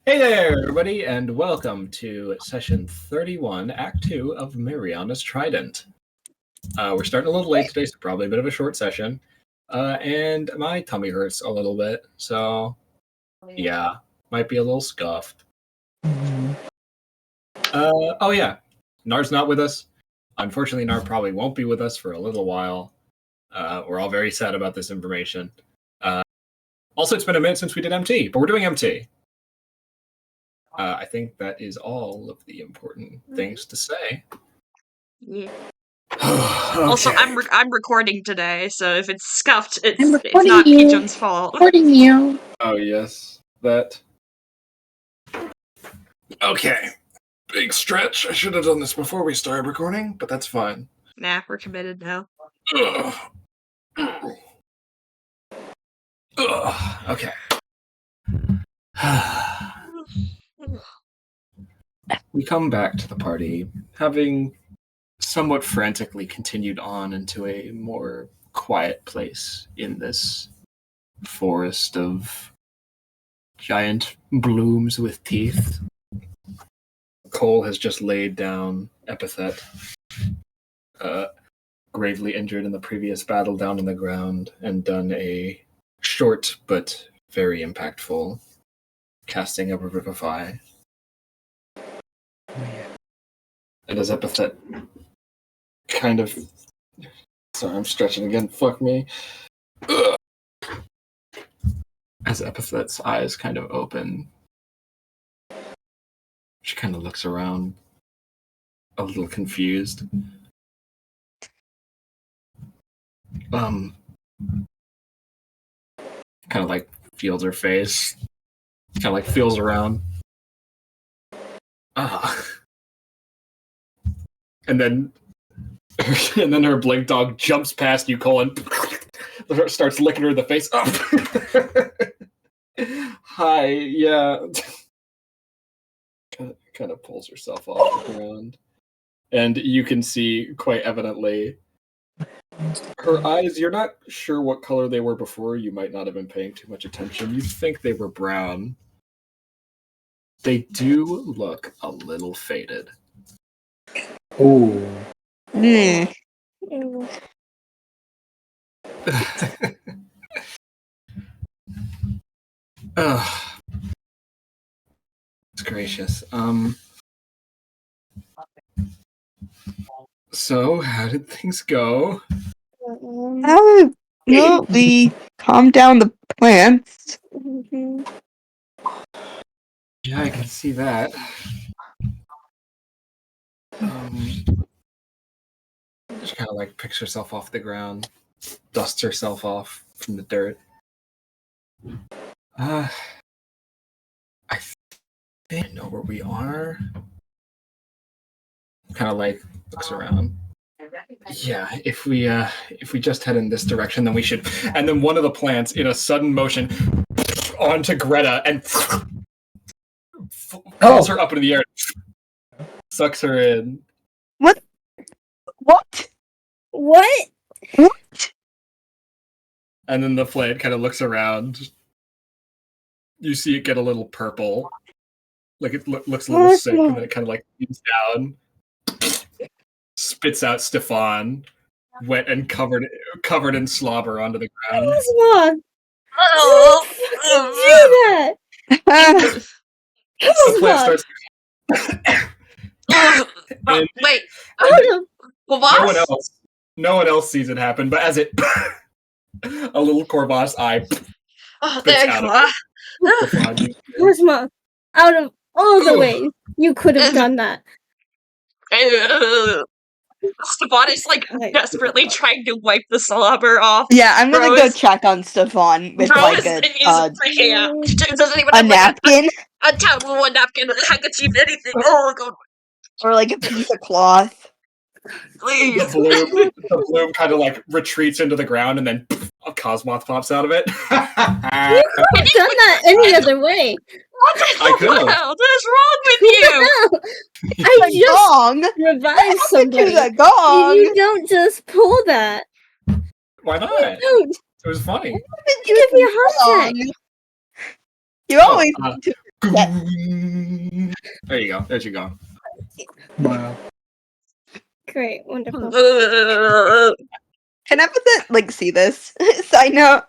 Hey there, everybody, and welcome to session 31, Act 2 of Mariana's Trident. We're starting a little late today, so probably a bit of a short session. And my tummy hurts a little bit, so yeah, might be a little scuffed. Oh yeah, Nar's not with us. Unfortunately, Nar probably won't be with us for a little while. We're all very sad about this information. Also, it's been a minute since we did MT, but we're doing MT. I think that is all of the important things to say. Yeah. Okay. Also, I'm recording today, so if it's scuffed, it's recording not you. Pigeon's fault. Recording you. Oh yes, that. Okay, big stretch. I should have done this before we started recording, but that's fine. Nah, we're committed now. Ugh. Ugh. Okay. We come back to the party, having somewhat frantically continued on into a more quiet place in this forest of giant blooms with teeth. Cole has just laid down Epithet, gravely injured in the previous battle, down on the ground, and done a short but very impactful casting of Revivify. And as Epithet kind of... Sorry, I'm stretching again. Fuck me. Ugh. As Epithet's eyes kind of open, she kind of looks around, a little confused. Kind of like feels her face, kind of like feels around. And then her blink dog jumps past you, Cole, and starts licking her in the face. Hi, yeah. Kind of pulls herself off the ground. And you can see quite evidently her eyes, you're not sure what color they were before. You might not have been paying too much attention. You think they were brown. They do look a little faded. Ooh. It's gracious. So, how did things go? Well, we calmed down the plants. Yeah, I can see that. She kind of like picks herself off the ground, dusts herself off from the dirt. I think I know where we are. Kind of like looks around. Yeah, if we just head in this direction, then we should. And then one of the plants, in a sudden motion, onto Greta and calls her up into the air, sucks her in. What? And then the plant kind of looks around. You see it get a little purple, like it looks a little sick, and then it kind of like leans down, spits out Stefan, wet and covered in slobber onto the ground. Oh, do that. The plant starts. Wait. No one else sees it happen, but as it, a little Corvus eye. Charisma, out of all the ways you could have done that. Stefan is like desperately trying to wipe the slobber off. Yeah, I'm gonna go check on Stefan with like a napkin. A towel, a napkin, a handkerchief, anything. Oh god. Or like a piece of cloth. Please. The bloom kind of like retreats into the ground, and then a Cosmoth pops out of it. You could have done that any other way. What the hell is wrong with you? I just revived somebody. The gong. You don't just pull that. Why not? You don't. It was funny. You give me a heart attack. You always There you go. There you go. Wow. Great, wonderful. Can Epithet see this? Side note.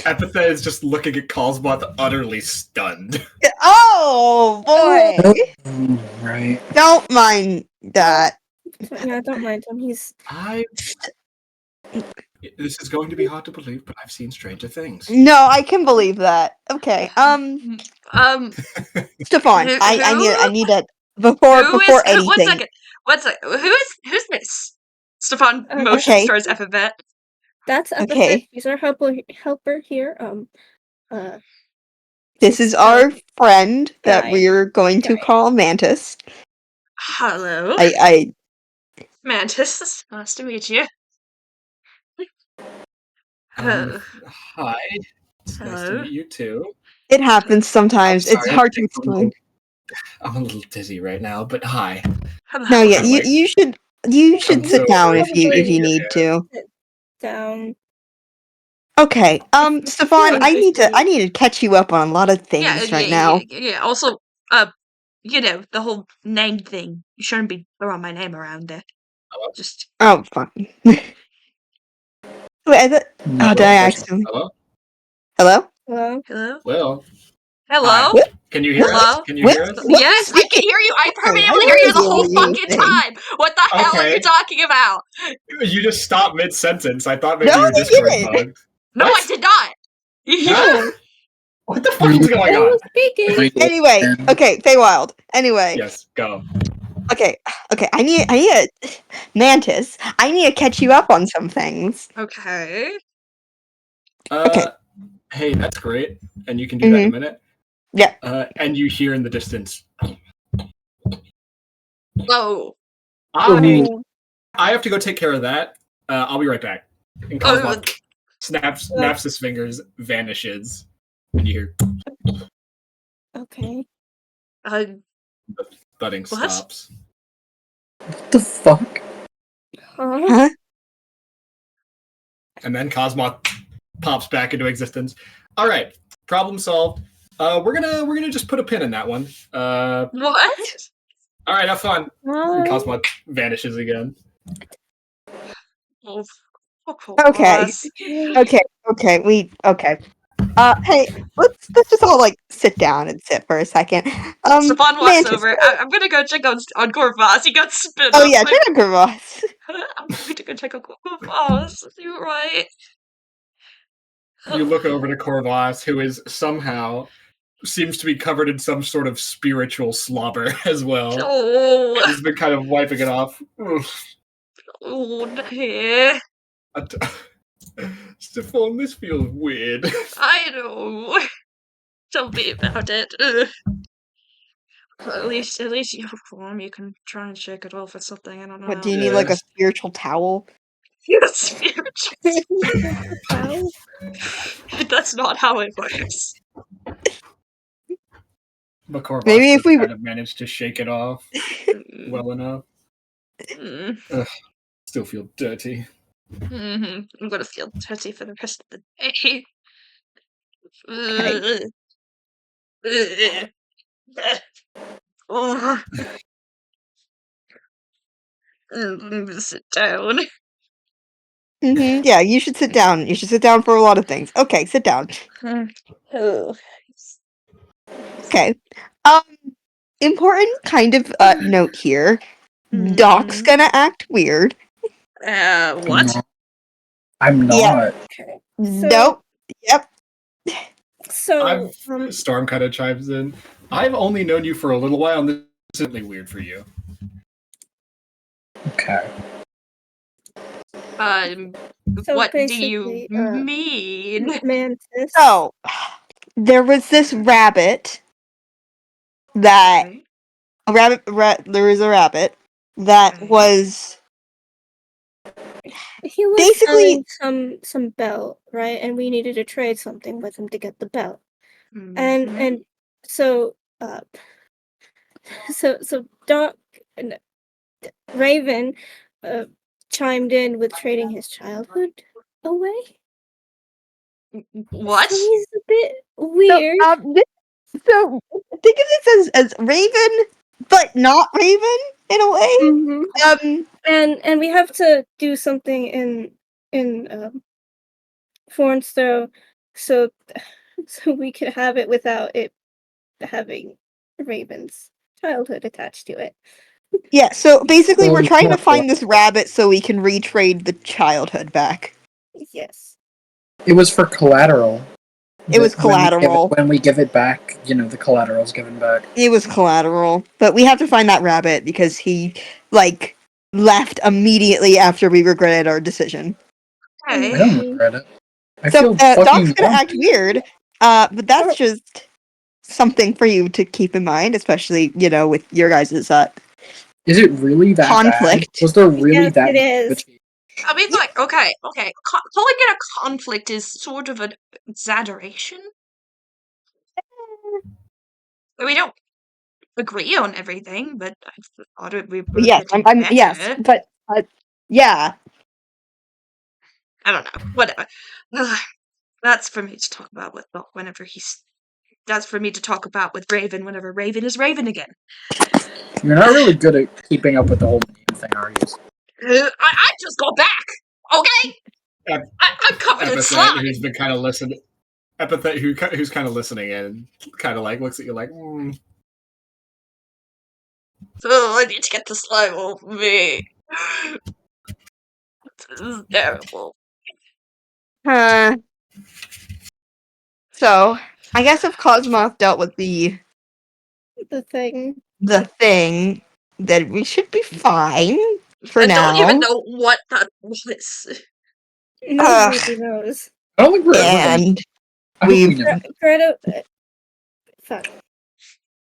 Epithet is just looking at Cosmoth utterly stunned. Oh boy! Right. Don't mind that. Yeah, don't mind him. He's This is going to be hard to believe, but I've seen stranger things. No, I can believe that. Okay. Stefan, I need it before anything. One second. Who's this? Stefan Okay. motions towards Epithet. That's Epithet. Okay. He's our helper here. This is our friend that Guy. we're going to call Mantis. Hello. I Mantis, it's nice to meet you. Hi. It's nice to Hello. meet you too. It happens sometimes. I'm It's sorry, hard to explain. I'm a little dizzy right now, but hi. Hello. No, yeah, Anyway. you should sit down if you Probably need to. sit down. Okay. Stefan, I need to catch you up on a lot of things right now. Yeah. Also, the whole name thing. You shouldn't be throwing my name around there. Just Oh, fine. Wait, did I accidentally? Hello? Hello? Hello. hello. Well, Hello. What? can you hear Hello? us? Can you hear us? What? Yes, I can hear you. I perfectly I hear you the hear whole what you were fucking saying. time. What the hell are you Okay. talking about? You just stopped mid-sentence. I thought maybe No, your you Discord didn't. bugged. No, What? I did not. Huh? What the fuck is going I on? was speaking. Anyway, okay, Feywild. Anyway, Yes, go. okay. I need a Mantis. I need to catch you up on some things. Okay. Okay. Hey, that's great. And you can do that in a minute. Yeah. And you hear in the distance. Oh. I have to go take care of that. I'll be right back. And Cosmo snaps his fingers, vanishes, and you hear Okay. the thudding What? stops. What the fuck? Huh? And then Cosmo pops back into existence. All right, problem solved. We're gonna just put a pin in that one. What? All right, have fun. And Hi. Cosmo vanishes again. Oh, Okay. Okay. Hey, let's just all sit down and sit for a second. Stefan walks Mantis, over. I'm gonna go check on Corvus. He got spit Oh up. yeah, check on Corvus. I'm going to go check on Corvus. You're right. You look over to Corvus, who is somehow seems to be covered in some sort of spiritual slobber as well. Oh. He's been kind of wiping it off. Oh, yeah. Stefan, this feels weird. I know. Tell me about it. Ugh. At least you have a form. You can try and shake it off or something. I don't know. What, do you need a spiritual towel? Spiritual. That's not how it works. But Corvus Maybe if we kind of managed to shake it off well enough. Ugh, still feel dirty. I'm gonna feel dirty for the rest of the day. Okay. Oh. I'm gonna sit down. Yeah, you should sit down. You should sit down for a lot of things. Okay, sit down. Oh. Okay. Important kind of note here. Doc's gonna act weird. What? I'm not. Yeah. Okay. Nope. Yep. So, Storm kind of chimes in. I've only known you for a little while, and this is certainly weird for you. Okay. So what do basically, you mean? Mantis. So, there was this rabbit that there was a rabbit that was He was basically selling some belt, right? And we needed to trade something with him to get the belt. And so Doc and Raven chimed in with trading his childhood away. What? So he's a bit weird. So, So think of this as Raven, but not Raven in a way. Mm-hmm. And we have to do something in Fornstro so we could have it without it having Raven's childhood attached to it. Yeah, so basically we're So trying more to find this rabbit so we can retrade the childhood back. Yes. It was for collateral. It was collateral. When we give it back, the collateral's given back. It was collateral. But we have to find that rabbit because he, left immediately after we regretted our decision. Okay. I don't regret it. I So, feel Doc's fucking gonna act weird, but that's just something for you to keep in mind, especially, with your guys' Is it really that conflict. bad? Was there really Yes, that it is. I mean, okay. Calling it a conflict is sort of an exaggeration. We don't agree on everything, but I thought we were Yes, getting I'm better. yes, but yeah. I don't know. Whatever. That's for me to talk about with Doc whenever he's. That's for me to talk about with Raven whenever Raven is Raven again. You're not really good at keeping up with the whole name thing, are you? I just got back. Okay. I'm covered in Epithet, slime. who's been kind of listening. Epithet, who's kind of listening and kind of looks at you like, Oh, I need to get the slime off me. This is terrible. So, I guess if Cosmoth dealt with the thing, then we should be fine for I now. don't even know what that was. nobody knows. I don't think we're ever gonna. And I hope we never. Greta, fuck.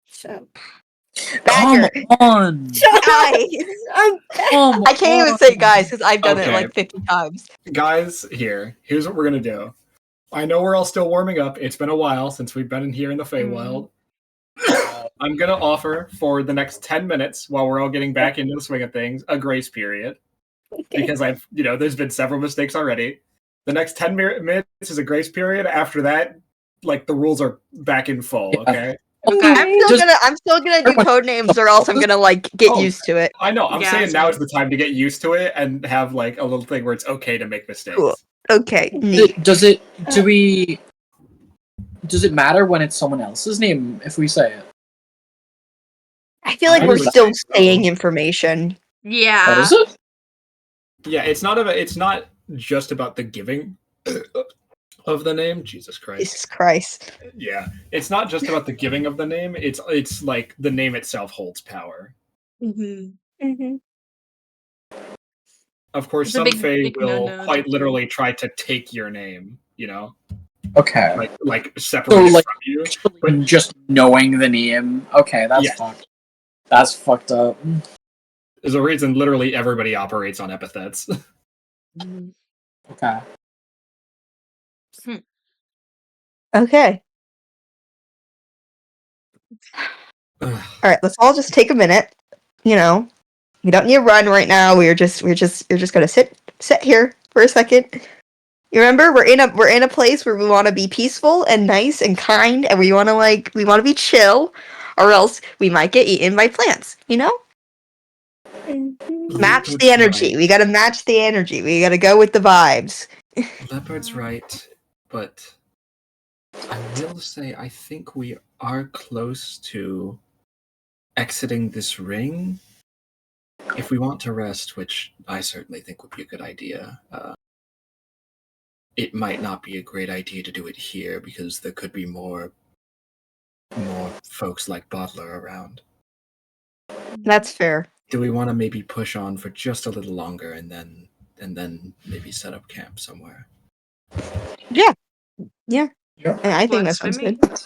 Shut Badger. Come on! Guys, Come I can't even say guys because I've done Okay. it 50 times. guys, here's what we're gonna do. I know we're all still warming up. It's been a while since we've been in here in the Feywild. I'm gonna offer for the next 10 minutes while we're all getting back into the swing of things a grace period because there's been several mistakes already. The next 10 minutes is a grace period. After that, the rules are back in full. Okay. Okay. I'm still gonna do code names or else I'm gonna get used to it. I know. I'm saying now same. is the time to get used to it and have a little thing where it's okay to make mistakes. Cool. Okay. Neat. Does it matter when it's someone else's name if we say it? I feel like I we're would still say so. saying information. Yeah. What is it? Yeah, it's not just about the giving of the name. Jesus Christ. Jesus Christ. Yeah, it's not just about the giving of the name. It's like the name itself holds power. Mm-hmm. Of course, It's a some big- Fae big will no-no, quite definitely. literally try to take your name. Okay. Separate So, it from you. But just knowing the name. Okay, that's Yes. fucked. That's fucked up. There's a reason literally everybody operates on epithets. Okay. Okay. Alright, let's all just take a minute. We don't need to run right now. We're just gonna sit here for a second. You remember, we're in a place where we want to be peaceful and nice and kind, and we want to be chill, or else we might get eaten by plants. Match the energy. Right. We gotta match the energy. We gotta go with the vibes. Leopard's right, but I will say I think we are close to exiting this ring. If we want to rest, which I certainly think would be a good idea, it might not be a great idea to do it here because there could be more folks like Bottler around. That's fair. Do we want to maybe push on for just a little longer and then maybe set up camp somewhere? Yeah. Yeah. I think that Works for sounds me. good.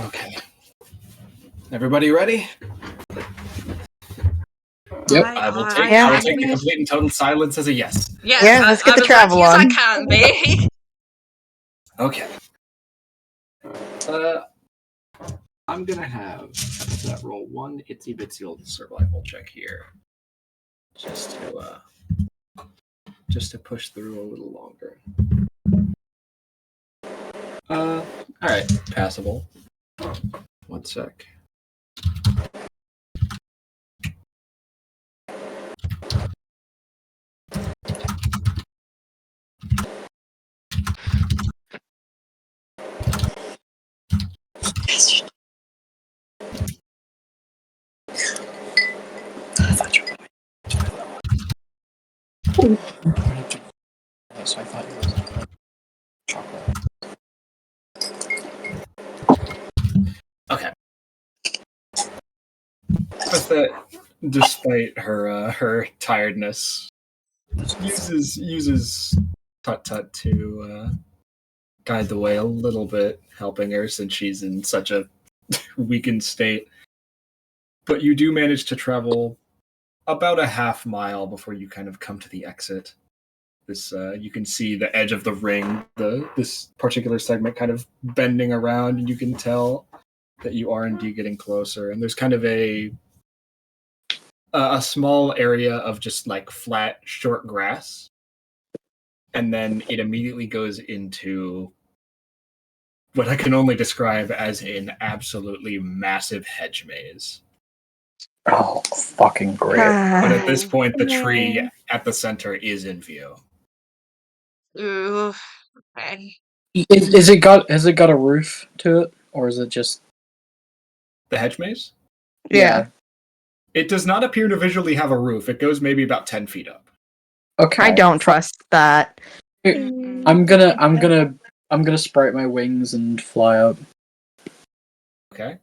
Okay. Everybody ready? Yep. I will Yeah. take the complete and total silence as a yes. Yes, Yeah, let's get the travel as on. I can be. Okay. I'm gonna have that roll one itsy bitsy old survival check here, just to push through a little longer. Alright, passable. 1 sec. I thought you were so I thought it was chocolate. Okay. With that, despite her tiredness, uses Tut Tut to guide the way a little bit, helping her since she's in such a weakened state. But you do manage to travel about a half mile before you kind of come to the exit. This you can see the edge of the ring, this particular segment kind of bending around, and you can tell that you are indeed getting closer. And there's kind of a small area of just like flat, short grass, and then it immediately goes into what I can only describe as an absolutely massive hedge maze. Oh, fucking great. But at this point, the No. tree at the center is in view. Ooh. Okay. Has it got a roof to it, or is it just The hedge maze? Yeah. It does not appear to visually have a roof. It goes maybe about 10 feet up. Okay. I don't trust that. I'm gonna sprout my wings and fly up. Okay.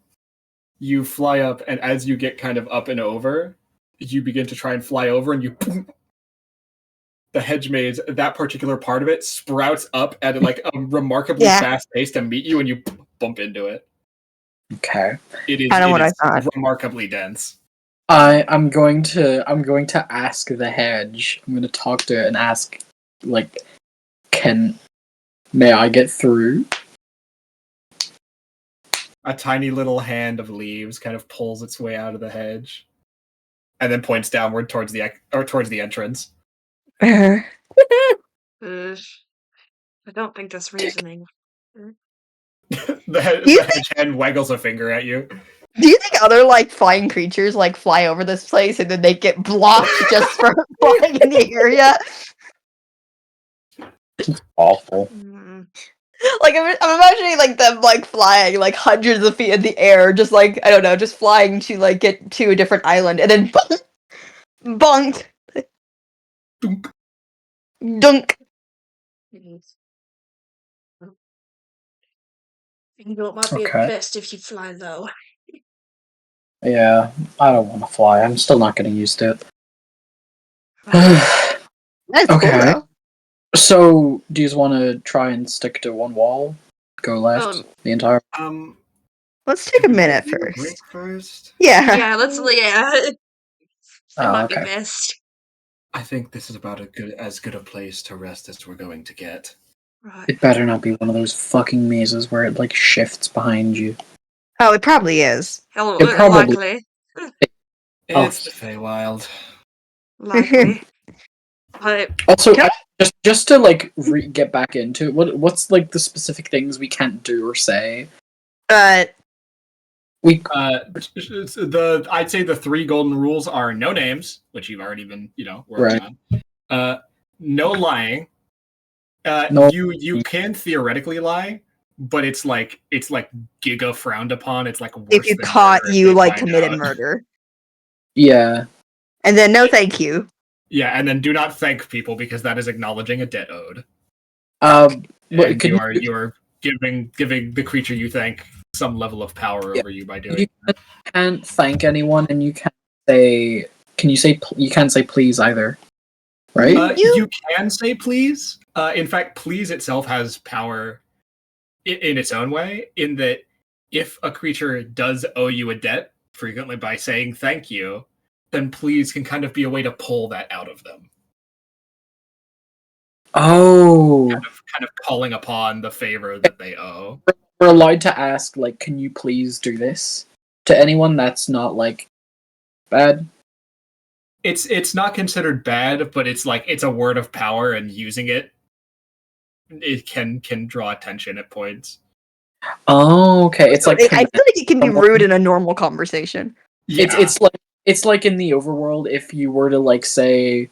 You fly up, and as you get kind of up and over, you begin to try and fly over, and you the hedge maze, that particular part of it, sprouts up at like a remarkably fast pace to meet you, and you bump into it. Okay. It is, Kinda what I is thought. remarkably dense. I'm going to ask the hedge. I'm going to talk to it and ask, like, may I get through? A tiny little hand of leaves kind of pulls its way out of the hedge, and then points downward towards the entrance. Ugh. I don't think that's reasoning. The hedge hand waggles a finger at you. Do you think other like flying creatures like fly over this place and then they get blocked just for flying in the area? Awful. Like I'm imagining like them like flying like hundreds of feet in the air, just like I don't know, just flying to like get to a different island, and then bonk, Dunk. dunk. You know, it might be Okay. best if you fly low. Yeah, I don't want to fly. I'm still not getting used to it. That's cool Okay. though. So, do you just want to try and stick to one wall? Go left the entire. Let's take a minute Take a break first. first. Yeah. Yeah, it might be Okay. best. I think this is about as good a place to rest as we're going to get. Right. It better not be one of those fucking mazes where it like shifts behind you. Oh, it probably is. Hell, It probably- likely. It's the Feywild. Likely. But Also, Can just to like get back into it, what's like the specific things we can't do or say? We I'd say the 3 golden rules are no names, which you've already been, working on. No lying. No. You can theoretically lie, but it's like giga frowned upon. It's like worse if you than caught murder if you they like find committed out. murder, yeah. and then no thank you. Yeah, and then do not thank people because that is acknowledging a debt owed. But And you are giving the creature you thank some level of power over you by doing. You can't thank anyone, and you can't say. You can't say please either, right? You can say please. In fact, please itself has power in its own way. In that, if a creature does owe you a debt frequently by saying thank you, then please can kind of be a way to pull that out of them. Oh, Kind of calling upon the favor that they owe. we're allowed to ask, like, can you please do this to anyone that's not like bad? It's not considered bad, but it's like it's a word of power, and using it can draw attention at points. Oh, okay. It's like I feel like it can be rude in a normal conversation. Yeah. It's like in the overworld if you were to like say,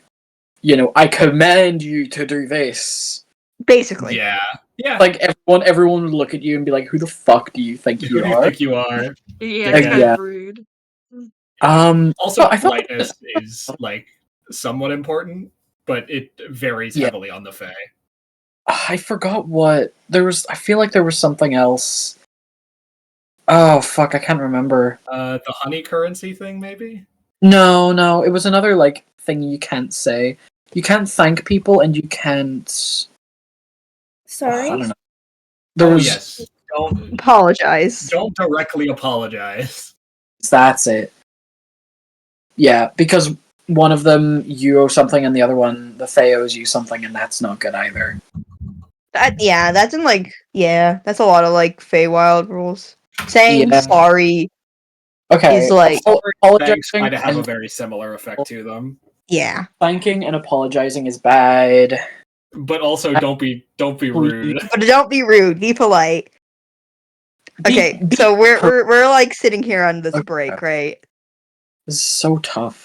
I command you to do this. Basically. Yeah. Yeah. Like everyone would look at you and be like, "Who the fuck do you think Who you do you are?" think you are? Yeah, Like, it's kind yeah. of rude. Also, but I felt like politeness is like somewhat important, but it varies Yeah. heavily on the Fae. I forgot what there was. I feel like there was something else. Oh fuck, I can't remember. The honey currency thing, maybe? No, it was another like thing you can't say. You can't thank people, and you can't. Sorry. I don't know. There was. Yes. Apologize. Don't directly apologize. That's it. Yeah, because one of them you owe something, and the other one the Fae owes you something, and that's not good either. That's in like that's a lot of like Feywild rules. Saying Yeah. sorry Okay. is like Thanks Apologizing kind of have a and very similar effect to them. thanking and apologizing is bad. But also don't be rude. But don't be rude, be polite. Okay, so we're like sitting here on this break, right? This is so tough.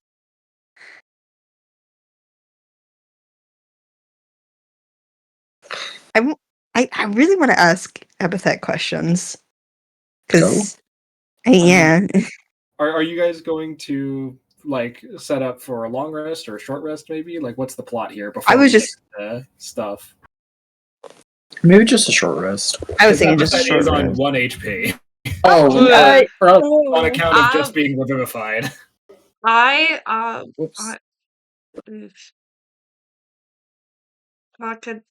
I really want to ask epithet questions. Go. Because yeah. Are you guys going to like set up for a long rest or a short rest maybe? Like what's the plot here before I was we just get into stuff? Maybe just a short rest. I was thinking just a Epithet short is on rest. 1 HP Oh, Yeah. on account of just being revivified. Whoops. I could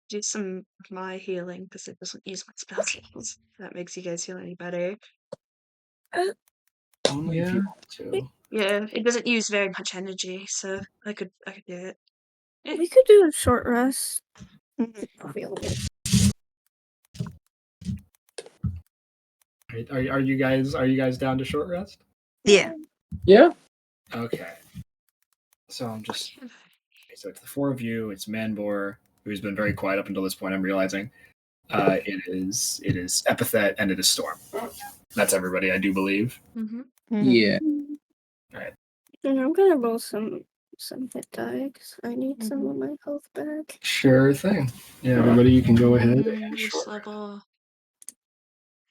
do some of my healing because it doesn't use my spell slots. That makes you guys feel any better. Only if you want to. Yeah, it doesn't use very much energy, so I could do it. We could do a short rest. Are you guys down to short rest? Yeah. Yeah. Okay. So I'm just so it's the four of you. It's Manbor, who's been very quiet up until this point. I'm realizing. It is Epithet and it is Storm. That's everybody, I do believe. Mm-hmm. Yeah. Alright. I'm gonna roll some hit die because I need some of my health back. Sure thing. Yeah, everybody, you can go ahead. This level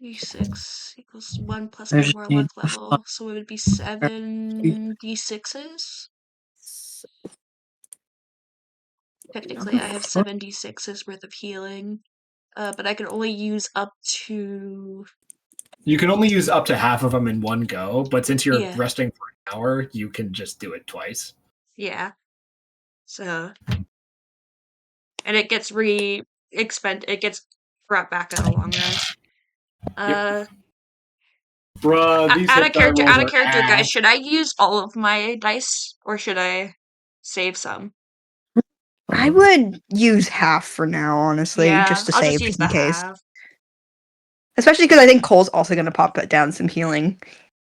D6 equals 1 plus I my just warlock need level, so it would be 7 D6s. Technically, I have 7 D6s worth of healing, but I can only use up to. You can only use up to half of them in one go, but since you're Yeah. resting for an hour, you can just do it twice. Yeah. So. And it gets it gets brought back at a long rest. Bruh, these out hit of die character, rolls are guys. ass. Should I use all of my dice or should I save some? I would use half for now, honestly, Yeah, just to I'll save just use in the case. half. Especially because I think Cole's also going to pop down some healing.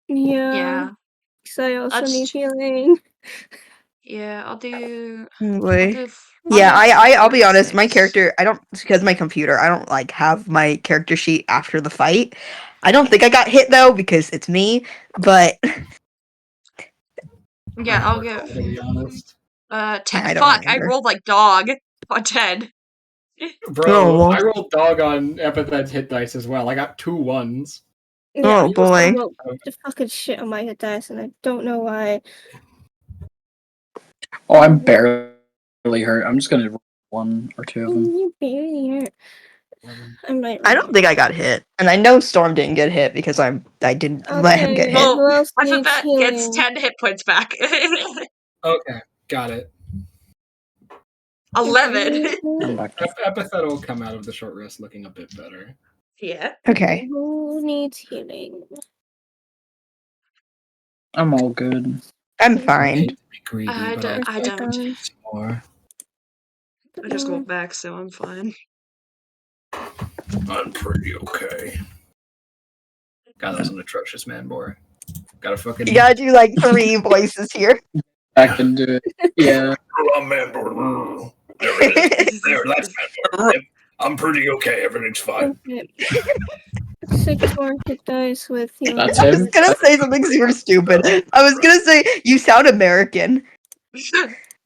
Yeah. Because I also need healing. Yeah, I'll do. I'll be honest. My character, I don't because my computer. I don't like have my character sheet after the fight. I don't think I got hit though because it's me. But yeah, I'll give. To be honest, 10. I don't Fuck, I remember. rolled like dog on 10. bro, Oh, well. I rolled dog on Epithet's hit dice as well. I got 2 1s. Yeah, Oh boy! the fucking shit on my hit dice, and I don't know why. Oh, I'm barely hurt. I'm just gonna roll 1 or 2 of them. You barely hurt. I don't think I got hit, and I know Storm didn't get hit because I didn't let him get hit. Well, Who else I needs bet gets healing? 10 hit points back. Okay, got it. 11. I'm back to Epithet will come out of the short rest looking a bit better. Yeah. Okay. Who needs healing? I'm all good. I'm I fine. hate to be greedy, I but don't. I'll take some more. I just went back, so I'm fine. I'm pretty okay. God, that was an atrocious Manbor. Gotta fucking. You gotta do like 3 voices here. I can do it. Yeah. I'm Manbor. There it is. There, that's Manbor. I'm pretty okay. Everything's fine. 6 more hit dice with healing. That's I was him. gonna say something super stupid. I was gonna say you sound American.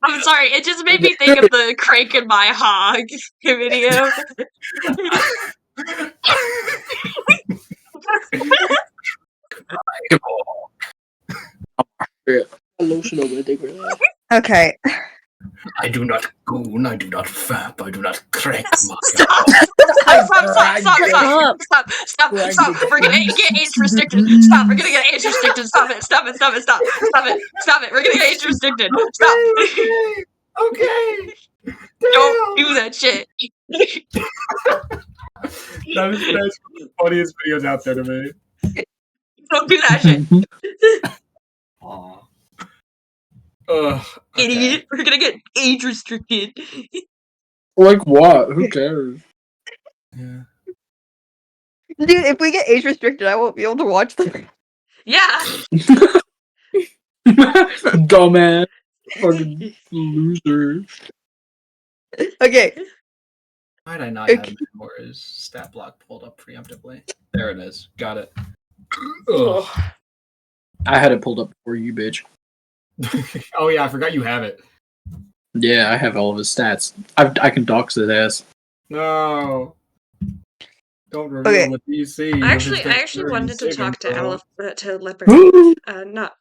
I'm sorry, it just made me think of the Crank and My Hog video. Lotion over the digger. Okay. I do not goon, I do not fap, I do not crank my Stop! Stop! We're gonna get age restricted. Stop! We're gonna get age restricted. Stop it! We're gonna get age restricted. Stop! Okay. Don't do that shit. That's the funniest videos out there to me. Don't do that shit. Aw. Ugh. Okay. Idiot. We're gonna get age restricted. Like what? Who cares? Yeah. Dude, if we get age restricted, I won't be able to watch them. Yeah. Dumbass. Fucking loser. Okay. Why did I not have Memoir's stat block pulled up preemptively? There it is. Got it. Ugh. I had it pulled up for you, bitch. Oh yeah, I forgot you have it. Yeah, I have all of his stats. I can dox his ass. No. Don't reveal Okay. the DC. I of his actually wanted to dexterity talk to saving throw. to Leopard. Not.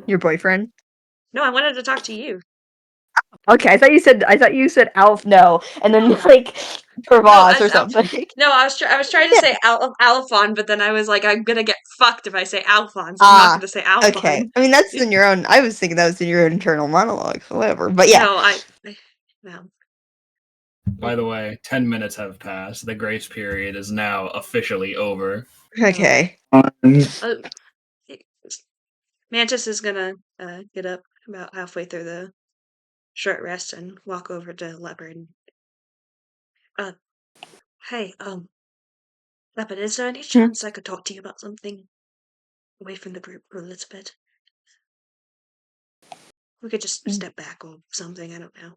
Your boyfriend? No, I wanted to talk to you. Okay, I thought you said Alf no, and then like Pervaz or something. No, I was trying to say Alphon, but then I was like, I'm gonna get fucked if I say Alphon, so I'm not gonna say Alphon. Okay. I mean that's in your own I was thinking that was in your internal monologue, however. But yeah. No. By the way, 10 minutes have passed. The grace period is now officially over. Okay. Mantis is gonna get up about halfway through the short rest and walk over to Leopard. Hey, Leopard, is there any chance I could talk to you about something away from the group for a little bit? We could just step back or something, I don't know.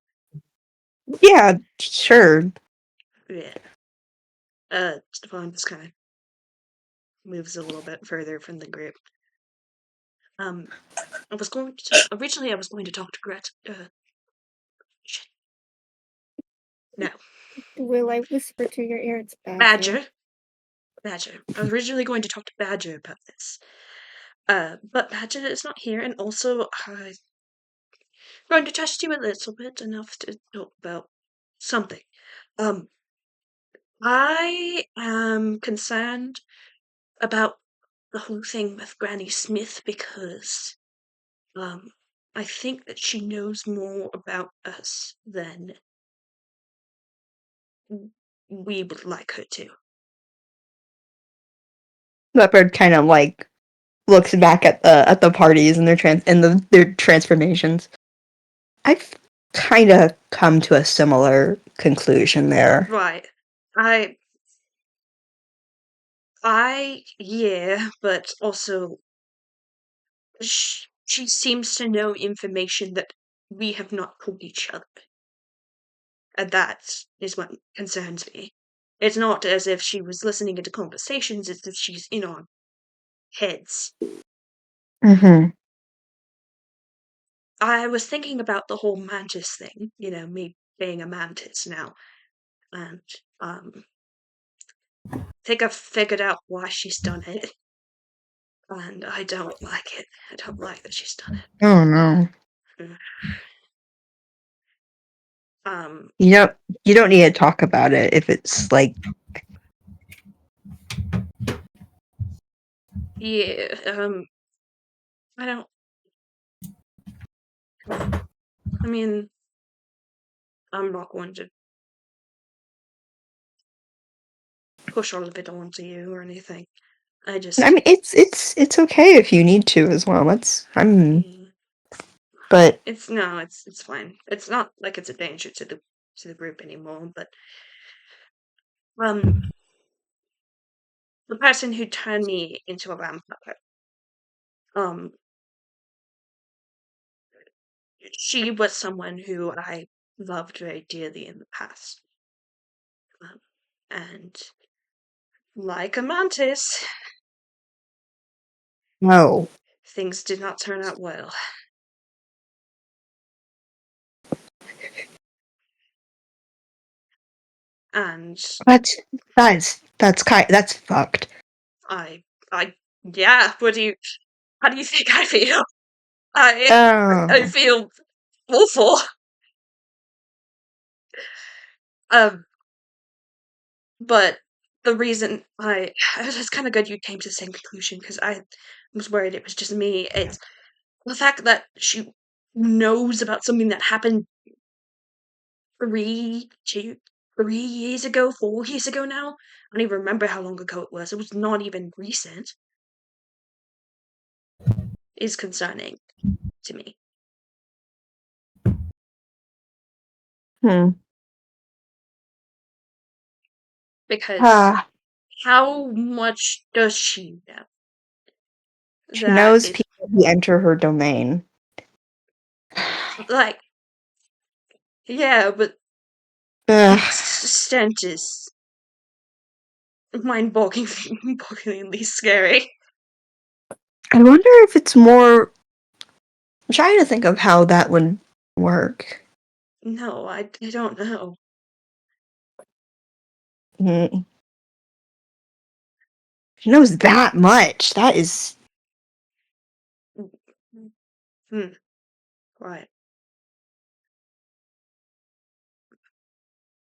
Yeah, sure. Yeah. Stefan just kind of moves a little bit further from the group. Originally I was going to talk to Gret. Shit. No. Will I whisper to your ear? It's Badger. Badger. I was originally going to talk to Badger about this. But Badger is not here, and also I'm going to test you a little bit, enough to talk about something. I am concerned about the whole thing with Granny Smith because, I think that she knows more about us than we would like her to. Leopard kind of like looks back at the parties and their transformations. I've kind of come to a similar conclusion there. Right. Yeah, but also she seems to know information that we have not told each other. And that is what concerns me. It's not as if she was listening into conversations, it's that she's in our heads. Mm-hmm. I was thinking about the whole mantis thing, me being a mantis now. And, I think I've figured out why she's done it. And I don't like it. I don't like that she's done it. Oh no. You don't need to talk about it if it's like yeah, I don't I mean, I'm not going to push all of it onto you or anything. I mean it's okay if you need to as well. But it's fine. It's not like it's a danger to the group anymore, but the person who turned me into a vampire, she was someone who I loved very dearly in the past. And like a mantis, No. things did not turn out well. And That's fucked. yeah, how do you think I feel? I Oh. feel awful. But the reason it's kind of good you came to the same conclusion, because I was worried it was just me. It's the fact that she knows about something that happened 3 years ago, 4 years ago now. I don't even remember how long ago it was. It was not even recent. Is concerning to me. Because how much does she know? She knows people who enter her domain. Like, yeah, but the extent is mind-bogglingly scary. I wonder if it's more. I'm trying to think of how that would work. No, I don't know. Mm. She knows that much. That is. Right.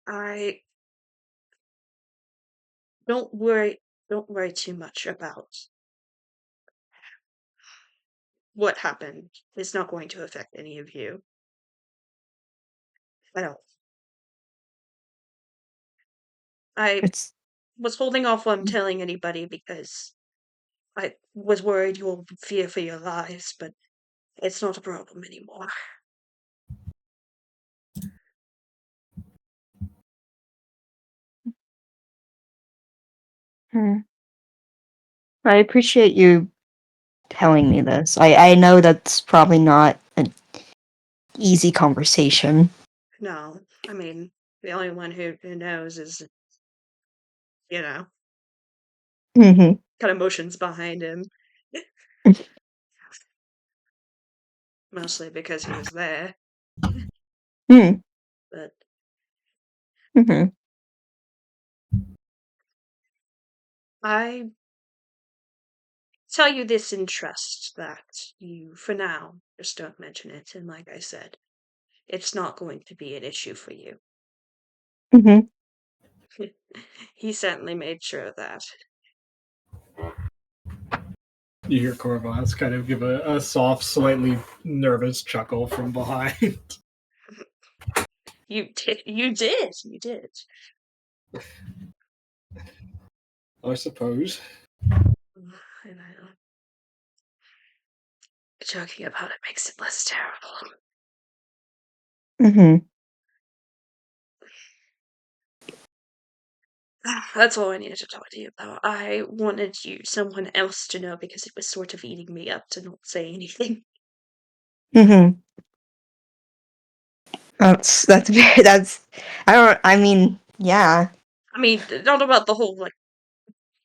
I don't worry too much about what happened. It's not going to affect any of you. I don't. I was holding off on telling anybody because I was worried you all would fear for your lives, but it's not a problem anymore. I appreciate you telling me this. I know that's probably not an easy conversation. No, I mean, the only one who knows is, Mm-hmm. got emotions behind him. Mostly because he was there. Mm. But Mm-hmm. I tell you this in trust that you, for now, just don't mention it. And like I said, it's not going to be an issue for you. Mm-hmm. He certainly made sure of that. You hear Corvus kind of give a soft, slightly nervous chuckle from behind. You did. I suppose. I know. Joking about it makes it less terrible. Mm-hmm. That's all I needed to talk to you about. I wanted someone else to know because it was sort of eating me up to not say anything. Mm-hmm. That's I mean, yeah. I mean, not about the whole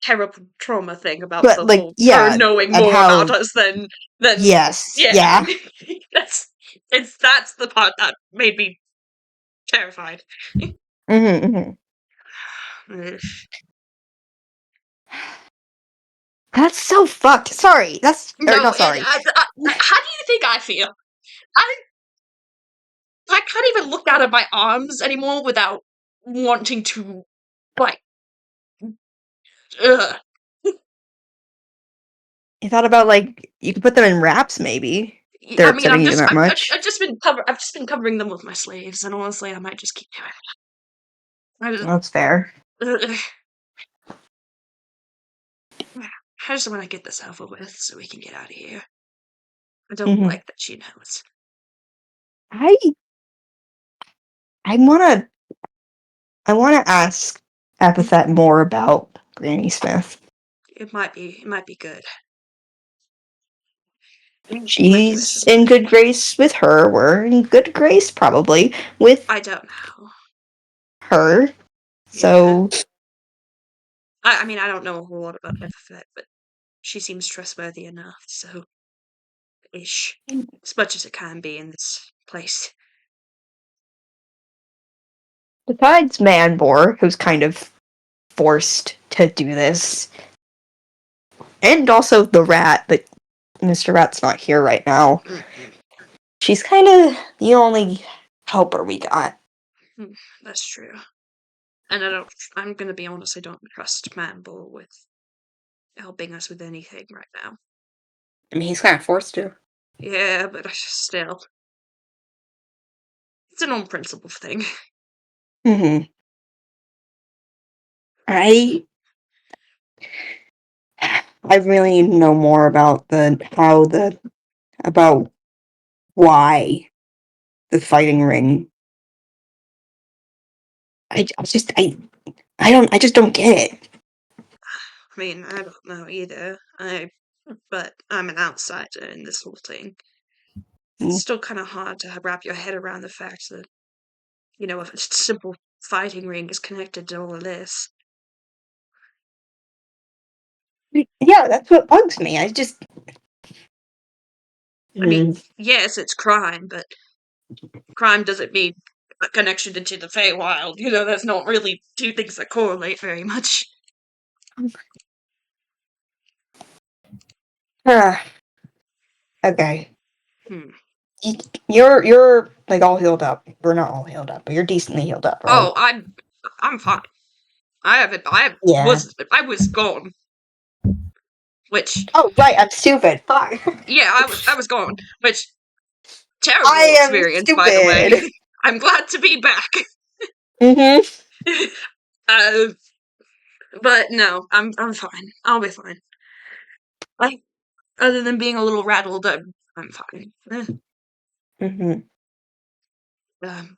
terrible trauma thing, about But the whole her yeah, knowing and more about how us than yes, yeah. yeah. That's the part that made me terrified. Mm-hmm, mm-hmm. That's so fucked. Sorry. No, sorry. how do you think I feel? I can't even look down at my arms anymore without wanting to, ugh. You thought about you could put them in wraps maybe. They're I mean, upsetting you that much. I've just been covering them with my sleeves, and honestly, I might just keep doing it. That's fair. I just want to get this over with so we can get out of here. I don't Mm-hmm. like that she knows. I wanna ask Epithet more about Granny Smith. It might be good. She's in good grace with her. We're in good grace probably with I don't know. her. So I mean, I don't know a whole lot about Epiphet, but she seems trustworthy enough, so ish. As much as it can be in this place. Besides Manbor, who's kind of forced to do this, and also the rat, but Mr. Rat's not here right now. Mm-hmm. She's kind of the only helper we got. That's true. And I'm gonna be honest, I don't trust Manbull with helping us with anything right now. I mean, he's kind of forced to. Yeah, but still. It's an on-principle thing. Mm-hmm. I really need to know more about about why the fighting ring. I just don't get it. I mean, I don't know either. But I'm an outsider in this whole thing. It's still kind of hard to wrap your head around the fact that, a simple fighting ring is connected to all of this. Yeah, that's what bugs me. I mean, yes, it's crime, but crime doesn't mean a connection into the Feywild. That's not really two things that correlate very much. Okay. Hmm. You're like all healed up. We're not all healed up, but you're decently healed up, right? Oh, I'm fine. I Yeah. was gone. Which, Oh, right, I'm stupid. Fuck. yeah, I was gone. Which, terrible I am experience, by the way. stupid. I'm glad to be back. Mm-hmm. uh, but no, I'm fine. I'll be fine. Other than being a little rattled, I'm fine. Mm-hmm. Um,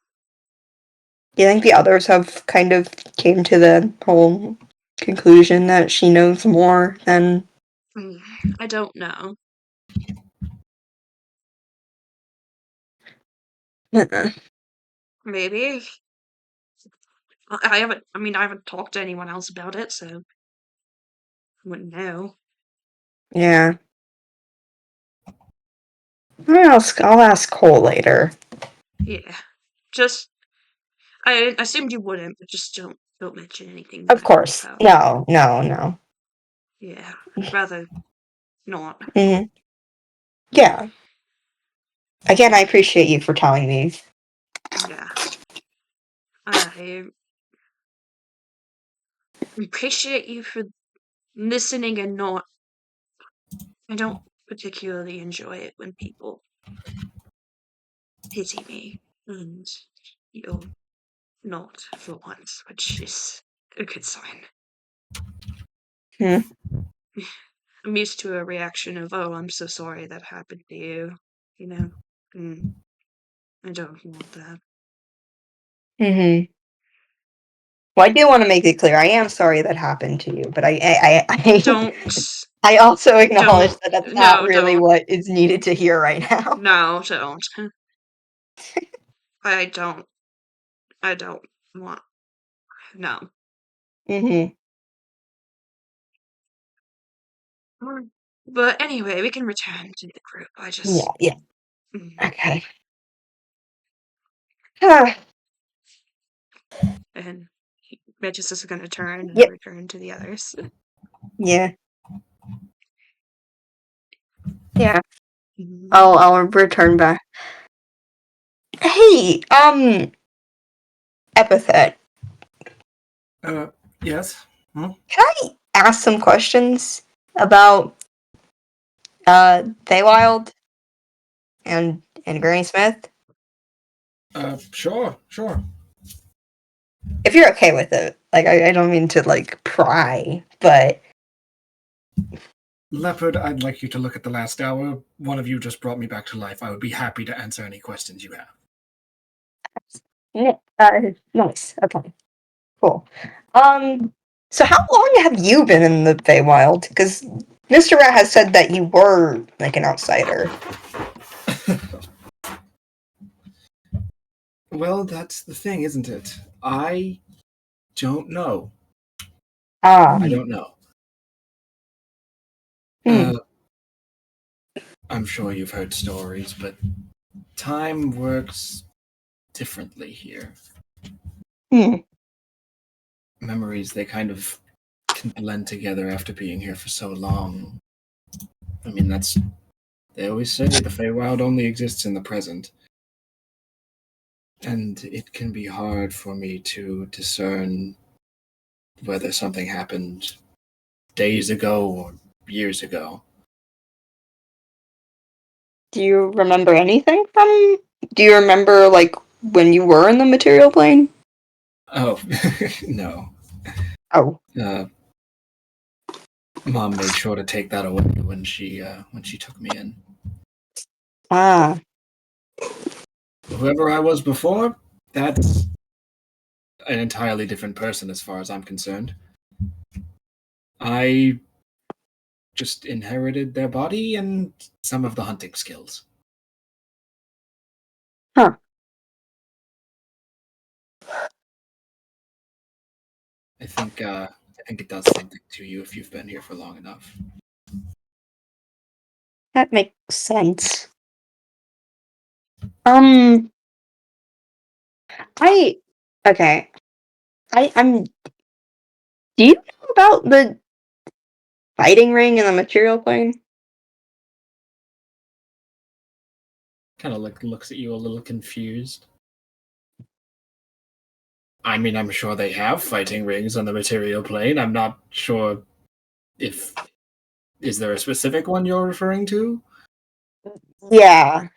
Do you think the others have kind of came to the whole conclusion that she knows more than... I don't know. Maybe. I haven't talked to anyone else about it, so I wouldn't know. Yeah. I'll ask Cole later. Yeah. Just, I assumed you wouldn't, but just don't mention anything Of bad course. about No. Yeah, I'd rather not. Mm-hmm. Yeah. Again, I appreciate you for telling me. Yeah. I appreciate you for listening and not. I don't particularly enjoy it when people pity me, and you're not for once, which is a good sign. Hmm. I'm used to a reaction of, oh, I'm so sorry that happened to you, I don't want that. Mm-hmm. Well, I do want to make it clear, I am sorry that happened to you, but Don't, I also acknowledge that that's not no, really don't, what is needed to hear right now. no, don't. I don't want, no. Mm-hmm. But anyway, we can return to the group. Yeah. Mm. Okay. Ah, And Regis is going to turn and Yep. return to the others. Yeah. Yeah. Mhm. I'll return back. Hey, Epithet. Yes? Can I ask some questions about Feywild and Granny Smith? Sure. If you're okay with it. Like I don't mean to like pry, but Leopard, I'd like you to look at the last hour. One of you just brought me back to life. I would be happy to answer any questions you have. nice. Okay. Cool. So how long have you been in the Feywild? Because Mr. Rat has said that you were like an outsider. Well, that's the thing, isn't it? I don't know. I don't know. I'm sure you've heard stories, but time works differently here. Memories, they kind of can blend together after being here for so long. I mean, they always say the Feywild only exists in the present. And it can be hard for me to discern whether something happened days ago or years ago. Do you remember anything from? Do you remember like when you were in the material plane? Oh, no. Oh. Mom made sure to take that away when she took me in. Ah. Whoever I was before, that's an entirely different person as far as I'm concerned. I just inherited their body and some of the hunting skills. Huh. I think it does something to you if you've been here for long enough. That makes sense. I'm. Do you know about the fighting ring in the material plane? Kind of like looks at you a little confused. I mean, I'm sure they have fighting rings on the material plane. I'm not sure if is there a specific one you're referring to? Yeah.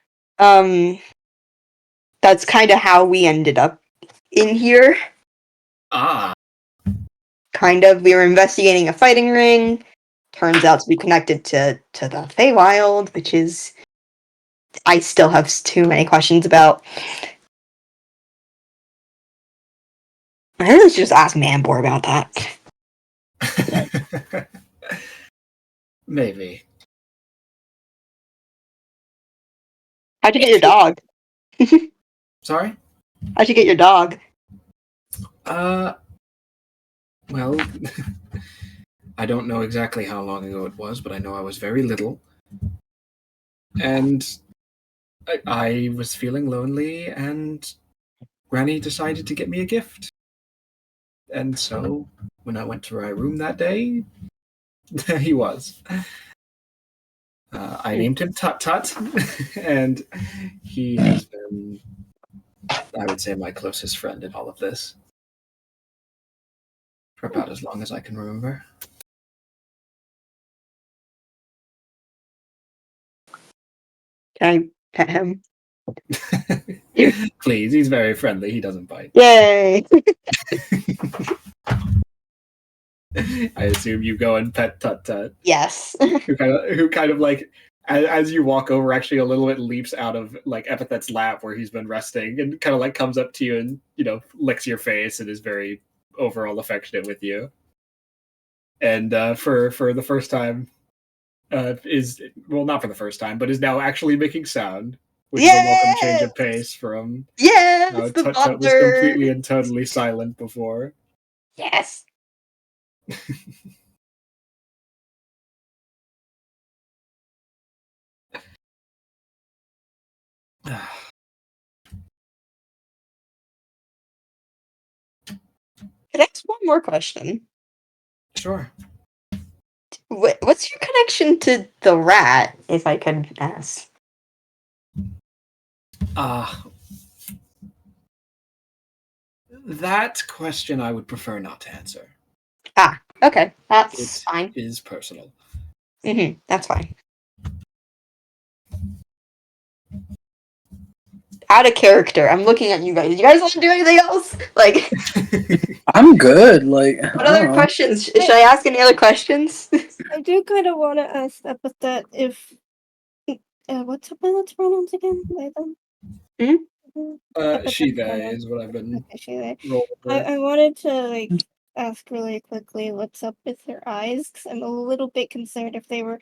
That's kind of how we ended up in here. Ah. Kind of. We were investigating a fighting ring. Turns out to be connected to the Feywild, which is I still have too many questions about. I really should just ask Manbor about that. Maybe. How'd you get your dog? Sorry? How'd you get your dog? Well, I don't know exactly how long ago it was, but I know I was very little. And I was feeling lonely, and Granny decided to get me a gift. And so, when I went to my room that day, there he was. I named him Tut Tut, and he has been, I would say, my closest friend in all of this. For about as long as I can remember. Can I pet him? Please, he's very friendly. He doesn't bite. Yay! I assume you go and pet Tut Tut. Yes. who kind of like as you walk over, actually a little bit leaps out of like Epithet's lap where he's been resting and kind of like comes up to you and licks your face and is very overall affectionate with you. And for the first time, is not for the first time, but is now actually making sound, which is a welcome change of pace from the Tut Tut was completely and totally silent before. Yes. Can I ask one more question? Sure. What's your connection to the rat, if I could ask? That question I would prefer not to answer. Ah, okay. That's fine. It is personal. That's fine. Out of character. I'm looking at you guys. You guys want to do anything else? Like, I'm good. Like, what other questions? Should I ask any other questions? I do kind of want to ask Epithet if what's her pilot's pronouns again? She, they is what I've been rolling with. I wanted to ask really quickly what's up with her eyes, because I'm a little bit concerned if they were.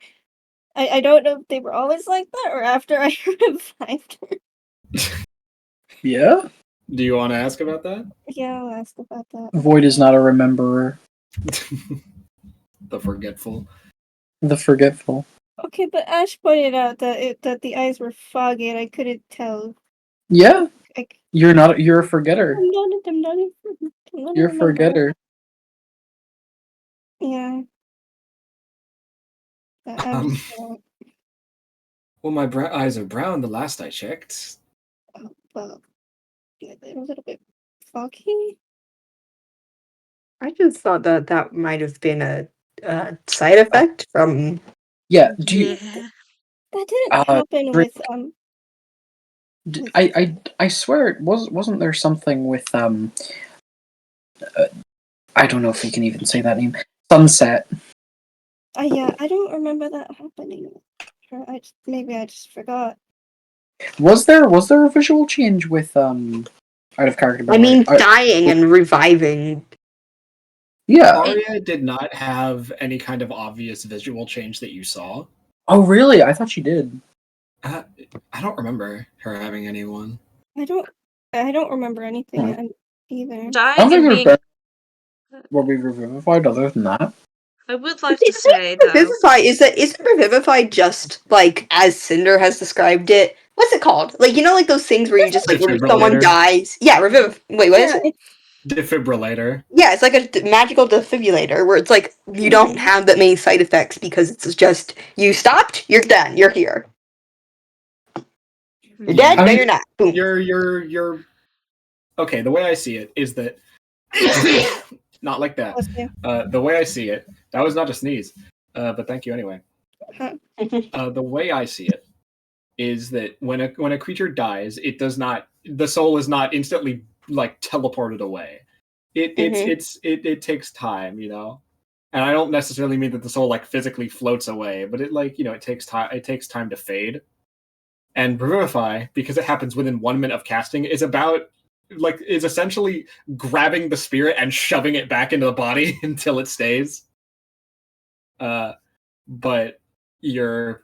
I don't know if they were always like that or after I revived her. Yeah. Do you want to ask about that? Yeah, I'll ask about that. Void is not a rememberer. The forgetful. The forgetful. Okay, but Ash pointed out that the eyes were foggy and I couldn't tell. Yeah, I, you're a forgetter. I'm not You're a remember. forgetter. Yeah. I'm just Well, my eyes are brown the last I checked. well, they're a little bit foggy. I just thought that might have been a side effect from. Yeah. Do you? Yeah. That didn't happen Rick, with with I swear it wasn't there something with I don't know if you can even say that name. Sunset. yeah, I don't remember that happening. Maybe I just forgot. Was there a visual change with out of character? I mean, dying and reviving. Yeah. Arya did not have any kind of obvious visual change that you saw. Oh really? I thought she did. I don't remember her having anyone. I don't remember anything either. I don't Dying think and we're being. were we revivified other than that. I would like to say though. Revivify isn't Revivify just like as Cinder has described it? What's it called? Like like those things where you just like when someone Defibrillator. dies. Yeah, Wait, what is it? Defibrillator. Yeah, it's like a magical defibrillator where it's like you don't have that many side effects because it's just you stopped, you're done, you're here. You're dead, no you're not. Boom. You're okay, the way I see it is that not like that. The way I see it, that was not a sneeze. But thank you anyway. The way I see it is that when a creature dies, the soul is not instantly like teleported away. It takes time, And I don't necessarily mean that the soul like physically floats away, but it takes time to fade. And Revivify, because it happens within 1 minute of casting, is essentially grabbing the spirit and shoving it back into the body until it stays. But your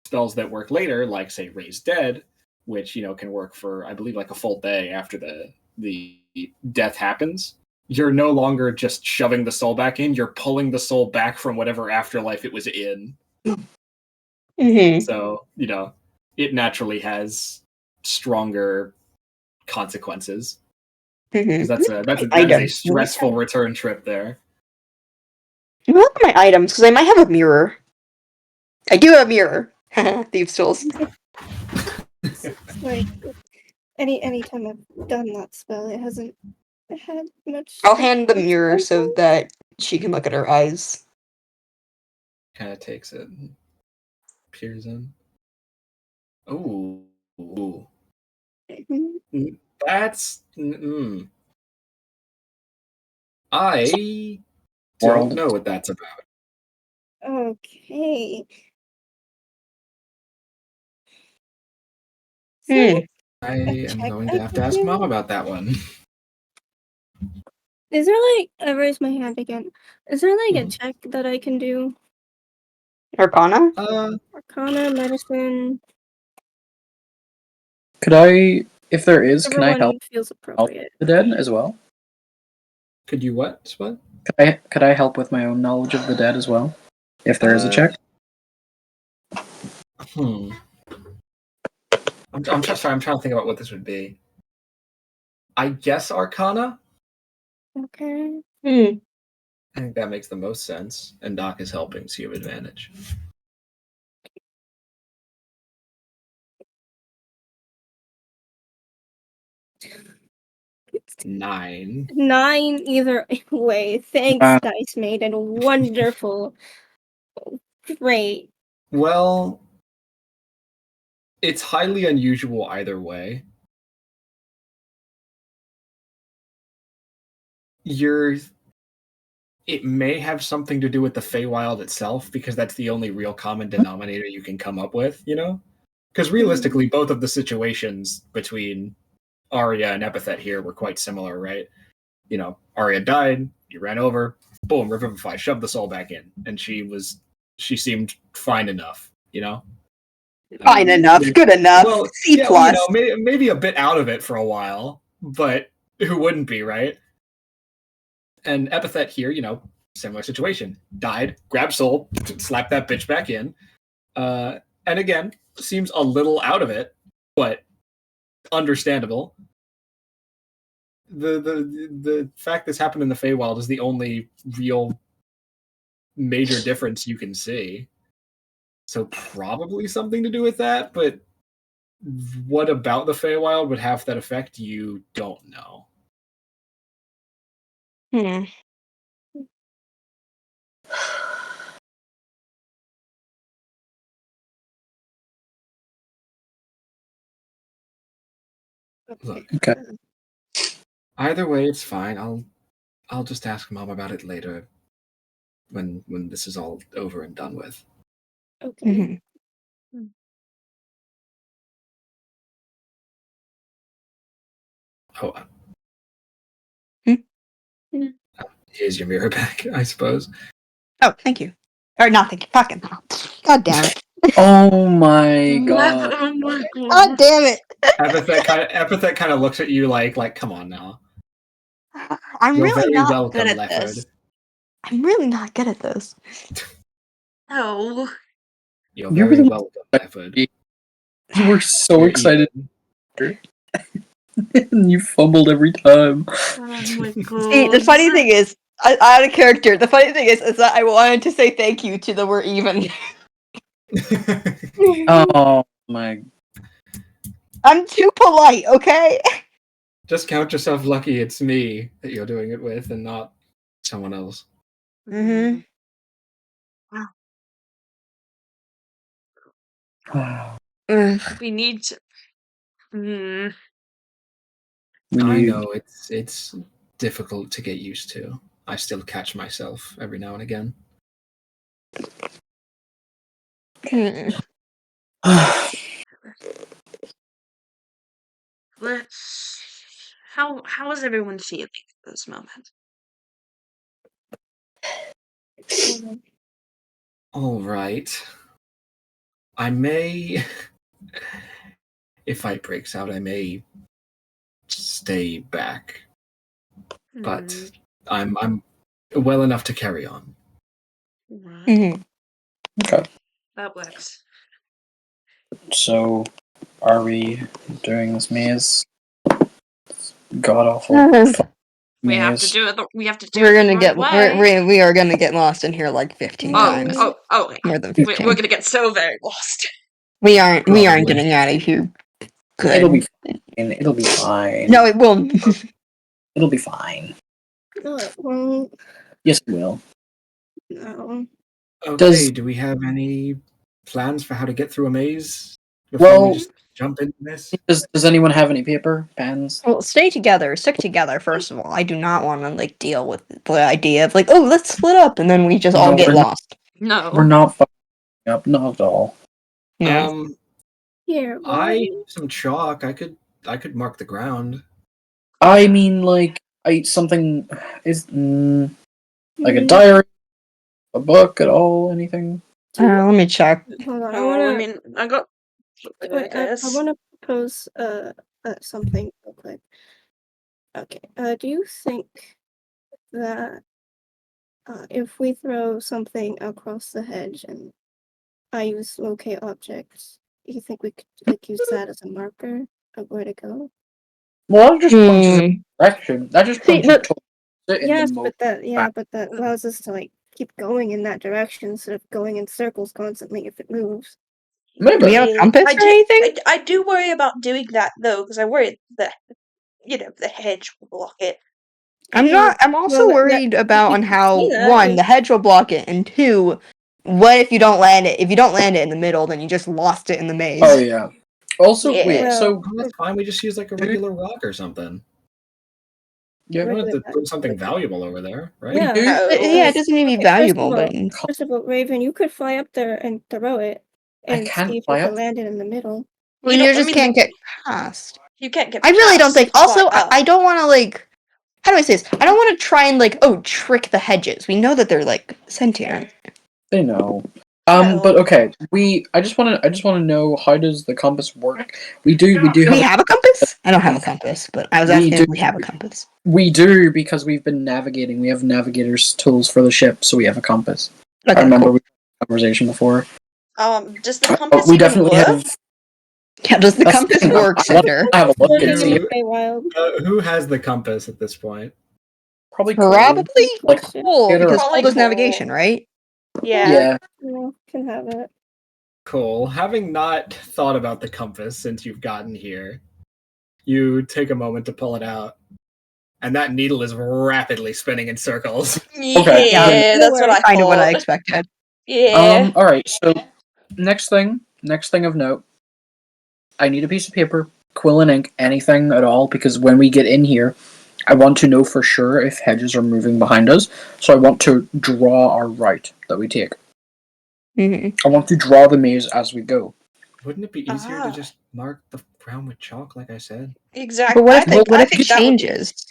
spells that work later, like say Raise Dead, which can work for I believe like a full day after the death happens, you're no longer just shoving the soul back in, you're pulling the soul back from whatever afterlife it was in. So, it naturally has stronger consequences. Because that's a stressful return trip there. Look at my items, because I might have a mirror. I do have a mirror. Thieves' tools. It's like any time I've done that spell, it hasn't had much. I'll hand the mirror so that she can look at her eyes. Kind of takes it, peers in. Ooh. That's. I don't know what that's about. Okay. I am going to have to ask Mom about that one. Is there I raised my hand again. Is there a check that I can do? Arcana? Arcana, medicine. Could I, if there is, can I help feels appropriate. the dead as well? Could you what? What? Could I help with my own knowledge of the dead as well? If there is a check? I'm trying to think about what this would be. I guess Arcana? Okay. I think that makes the most sense. And Doc is helping, so you have advantage. Nine either way. Thanks, Dice Maiden. Wonderful. Great. Well, it's highly unusual either way. It may have something to do with the Feywild itself, because that's the only real common denominator you can come up with, Because realistically, both of the situations between Arya and Epithet here were quite similar, right? Arya died, you ran over, boom, Revivify, shoved the soul back in, and she seemed fine enough, Fine enough, good enough. Well, C+. Maybe a bit out of it for a while, but who wouldn't be, right? And Epithet here, similar situation. Died, grabbed soul, slapped that bitch back in. And again, seems a little out of it, but understandable. The fact this happened in the Feywild is the only real major difference you can see. So probably something to do with that, but what about the Feywild would have that effect, you don't know. Look, Okay. either way, it's fine. I'll just ask Mom about it later when this is all over and done with. Okay. Oh, Hmm? here's your mirror back, I suppose. Oh, thank you. Or not thank you. Fucking hell. God damn it. Oh my god. Oh my God damn it. Epithet kind of looks at you like, come on now. I'm You're really very not welcome, good at Lefford. this. I'm really not good at this. Oh. You're You're very really welcome, Lefford. You were so You're excited, even. and you fumbled every time. Oh my god. See, the funny thing is, out of character, the funny thing is that I wanted to say thank you to the we're even. Oh my. I'm too polite, okay? Just count yourself lucky it's me that you're doing it with and not someone else. Mm-hmm. We need to. I know it's difficult to get used to. I still catch myself every now and again. Let's. How is everyone feeling at this moment? All right. I may, if fight breaks out, I may stay back, but I'm well enough to carry on. Right. Mm-hmm. Okay. That works. So, are we doing this maze? God awful. We have to Maze. do it. We have to do We're it gonna the get right way. we are gonna get lost in here like 15 times. Okay. More than We're 15. gonna get so very lost. We aren't Probably. getting out of here. Good. It'll be fine. It'll be fine. No, it won't. It'll be fine. No, it won't. Yes, it will. No. Okay, do we have any plans for how to get through a maze before Well- we just jump into this? Does anyone have any paper, pens? Well, stick together. First of all. I do not want to deal with the idea of oh, let's split up, and then we just all No, get we're not. lost. No. We're not fucking up, not at all. Yeah. Here, I why? have some chalk. I could mark the ground. I mean, something is like a diary, a book at all, anything. Let me check. Hold on. I got. Wait, I want to propose something real quick. Okay. Do you think that if we throw something across the hedge and I use locate objects, do you think we could use that as a marker of where to go? Well, that just punches in direction. That just See, punches but- towards it in Yes, the most. but that allows us to keep going in that direction instead of going in circles constantly if it moves. Maybe. Do we have a compass or anything? I do worry about doing that though, because I worry that the hedge will block it. I'm also worried about on how one, the hedge will block it, and two, what if you don't land it? If you don't land it in the middle, then you just lost it in the maze. Oh yeah. Also, Yeah. wait. So Oh, that's fine. We just use a regular rock or something. yeah, We don't have to put something valuable over there, right? Yeah. Yeah, it doesn't need to be valuable, but First of all, Raven, you could fly up there and throw it, I and can't see if fly you up. can land it in the middle. well, you just can't get past. You can't get. I really don't past think. the Also, fly up. I don't want to How do I say this? I don't want to try and trick the hedges. We know that they're sentient. They know. But okay, I just want to know, how does the compass work? We do Do we have have a compass? I don't have a compass, but I was We asking do. if we have a compass. we do, because we've been navigating. We have navigator's tools for the ship, so we have a compass. Okay, I remember cool. we had a conversation before. Does the compass We even definitely work? have. Yeah, does the That's compass thing, work, I want Cinder? to have a look Working and in see. the Feywild. Who has the compass at this point? Probably cool. Probably Like, Cole, because Probably Cole does Cole. navigation, right? Yeah. Yeah, can have it. Cole, having not thought about the compass since you've gotten here, you take a moment to pull it out, and that needle is rapidly spinning in circles. Okay. Yeah, that's what I Kind of what I thought. expected. Yeah. All right. So, next thing of note, I need a piece of paper, quill and ink, anything at all, because when we get in here, I want to know for sure if hedges are moving behind us. So I want to draw our route that we take. Hmm. I want to draw the maze as we go. Wouldn't it be easier to Ah. just mark the ground with chalk, like I said? Exactly. But what if I think, what I if think it that would be- changes?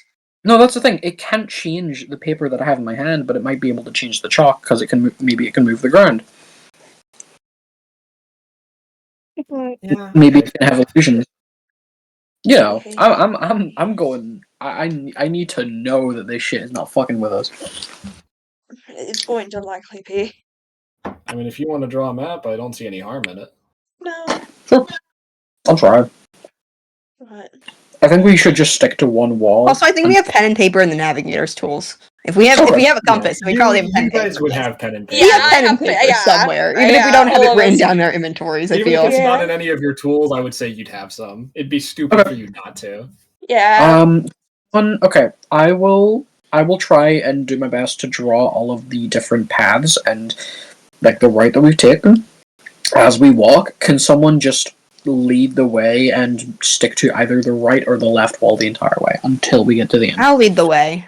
No, that's the thing. It can't change the paper that I have in my hand, but it might be able to change the chalk because it can. Maybe it can move the ground. But Yeah. Maybe it can have illusions. You know, Okay. I'm going. I need to know that this shit is not fucking with us. It's going to likely be. I mean, if you want to draw a map, I don't see any harm in it. No. Sure, I'll try. But I think we should just stick to one wall. Also, I think we have pen and paper in the navigator's tools. If we have a compass, we probably have pen You and paper. guys would have pen and paper. We have I pen and have paper somewhere, even if we yeah, don't have all it of written us. down in our inventories. I Even feel. if it's not Yeah. in any of your tools, I would say you'd have some. It'd be stupid Okay. for you not to. Yeah. Okay. I will try and do my best to draw all of the different paths and like the route that we've taken as we walk. Can someone just lead the way and stick to either the right or the left wall the entire way until we get to the end? I'll lead the way.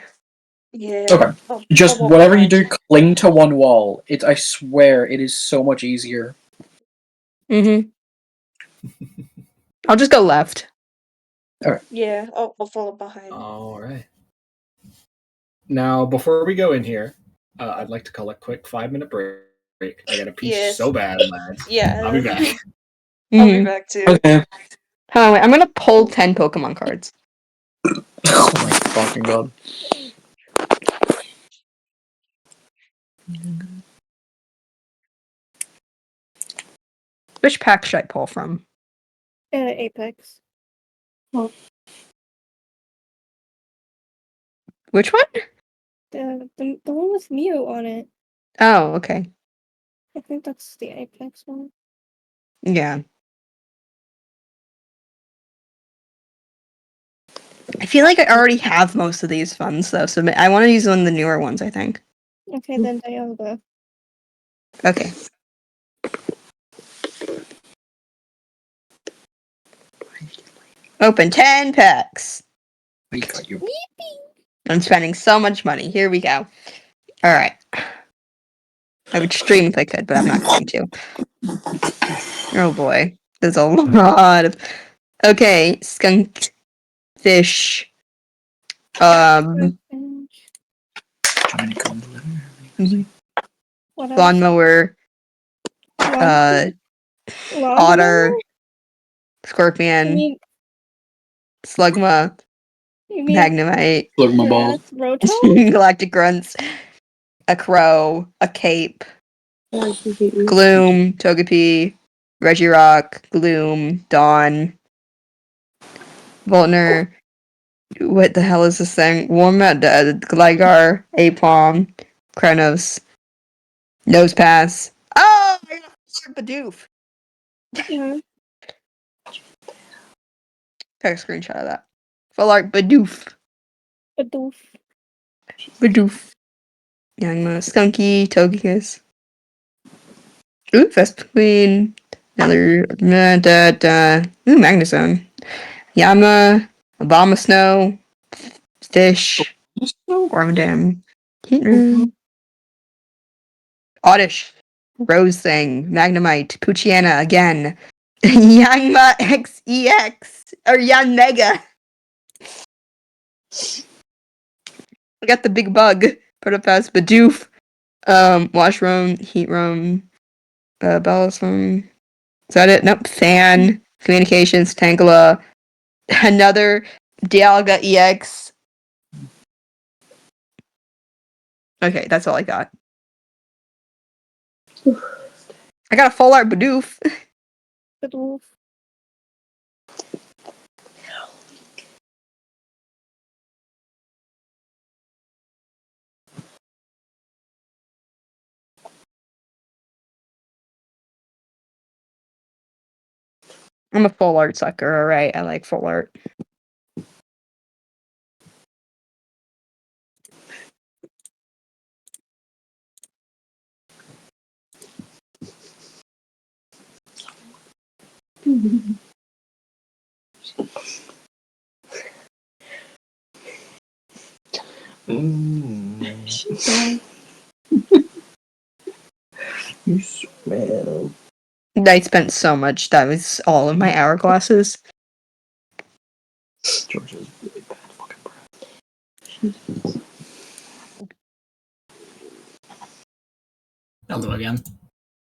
Yeah. Okay. Just I'll walk whatever you behind. do, cling to one wall. I swear, it is so much easier. Mm-hmm. I'll just go left. Yeah, I'll follow behind. All right. Now, before we go in here, I'd like to call a quick 5-minute break. I got a piece Yes. so bad, lads. Yeah. I'll be back. I'll be Mhm. back too. Okay. Oh, wait, I'm gonna pull 10 Pokemon cards. Oh my fucking god. Which pack should I pull from? Apex. Which one? The one with Mew on it. Oh, okay. I think that's the Apex one. Yeah. I feel like I already have most of these funds though, so I want to use one of the newer ones, I think. Okay, then Dialga. Okay. Open 10 packs. I got you. I'm spending so much money. Here we go. All right. I would stream if I could, but I'm not going to. Oh boy. There's a lot of. Okay. Skunk fish. And what else? Lawnmower. Lawnmower? Otter. You Scorpion. mean Slugma. you mean Magnemite. Look my balls. Rotom? Galactic Grunts. A crow. A cape. Gloom. Togepi. Regirock. Gloom. Dawn. Voltner. What the hell is this thing? Wormat Dead. Gligar. Apom. Kronos. Nosepass. Oh! I got a Bidoof. Yeah. Take a screenshot of that. Full art Bidoof. Bidoof. Bidoof. Yanma. Skunky. Togekiss. Ooh, Vespiquen. Another. Ooh, Magnezone. Yama. Obama Snow. Fish. Wormadam. Heatroom. Oddish. Rose Thing. Magnemite. Poochyena again. Yanma XEX. Or Yan Mega. I got the big bug. Protopass. Bidoof. Washroom. Heatrum. Bellison. Is that it? Nope. Fan, Communications, Tangela, another Dialga EX. Okay, that's all I got. I got a full art Bidoof. Bidoof. I'm a full art sucker, alright. I like full art. You smell. I spent so much. That was all of my hourglasses. George has really bad fucking breath. Hello again.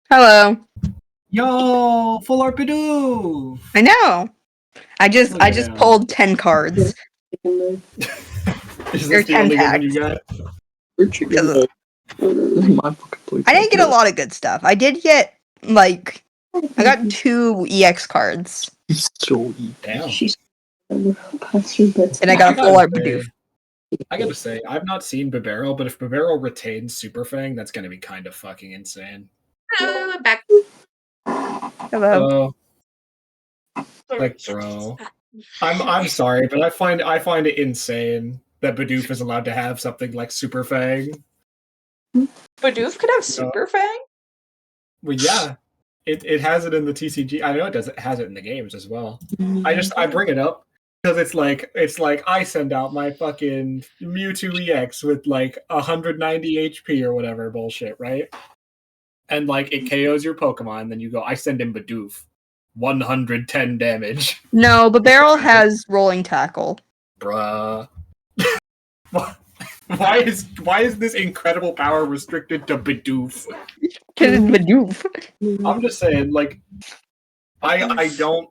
Hello. Yo, full art Bidoof! I know. I just Look at him. pulled 10 cards. Is Or this the 10 only good one you packs. got? We're chicken Because leg. This is my fucking place. I didn't get a lot of good stuff. I did get like I got 2 EX cards. So Damn. And I got a full art Bidoof. I gotta say, I've not seen Bibarel, but if Bibarel retains Super Fang, that's gonna be kind of fucking insane. Hello, I'm back. Hello. Like, bro, I'm sorry, but I find it insane that Bidoof is allowed to have something like Super Fang. Bidoof could have Super Fang? Well, yeah, it has it in the TCG. I know it has it in the games as well. I bring it up because it's like I send out my fucking Mewtwo EX with like 190 HP or whatever bullshit, right? And like it KOs your Pokemon, then you go, I send in Bidoof, 110 damage. No, but Barrel has rolling tackle. Bruh. Why is this incredible power restricted to Bidoof? Because it's Bidoof. I'm just saying, like, I don't.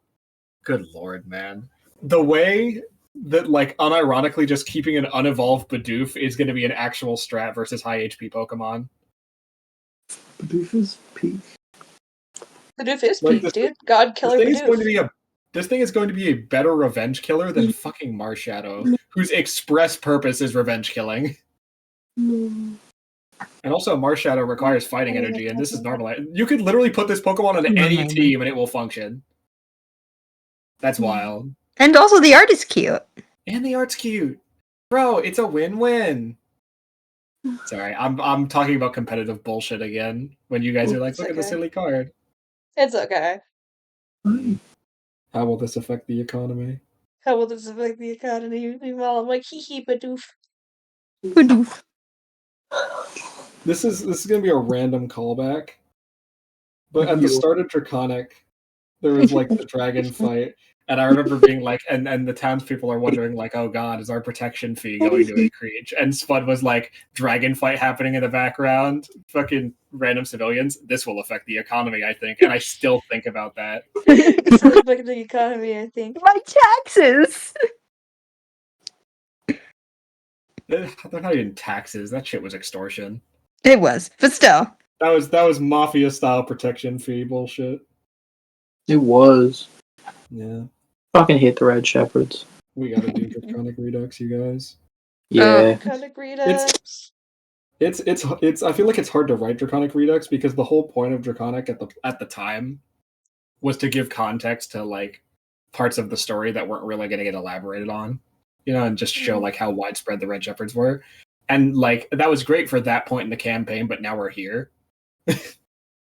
Good lord, man. The way that, like, unironically just keeping an unevolved Bidoof is going to be an actual strat versus high HP Pokemon. Bidoof is peak. Bidoof is Like, peak, dude. God killer This Bidoof. thing is going to be a better revenge killer than fucking Marshadow, whose express purpose is revenge killing. And also, Marshadow requires fighting energy, and this is normal. You could literally put this Pokemon on any team and it will function. That's wild. And also the art is cute. And the art's cute. Bro, it's a win-win. Sorry, I'm talking about competitive bullshit again. When you guys are like, look at the silly card. It's okay. How will this affect the economy? How will this affect the economy? Meanwhile, I'm like, hee hee, Bidoof. Bidoof. This is gonna be a random callback. But at the start of Draconic, there was like the dragon fight. And I remember being like, and the townspeople are wondering, like, oh god, is our protection fee going to increase? And Spud was like, dragon fight happening in the background, fucking random civilians. This will affect the economy, I think. And I still think about that. This will affect the economy, I think. My taxes! They're not even taxes. That shit was extortion. It was, but still. That was mafia style protection fee bullshit. It was. Yeah. Fucking hate the Red Shepherds. We gotta do Draconic Redux, you guys. Yeah. Draconic Redux. It's I feel like it's hard to write Draconic Redux because the whole point of Draconic at the time was to give context to like parts of the story that weren't really gonna get elaborated on. You know, and just show like how widespread the Red Shepherds were. And like that was great for that point in the campaign, but now we're here.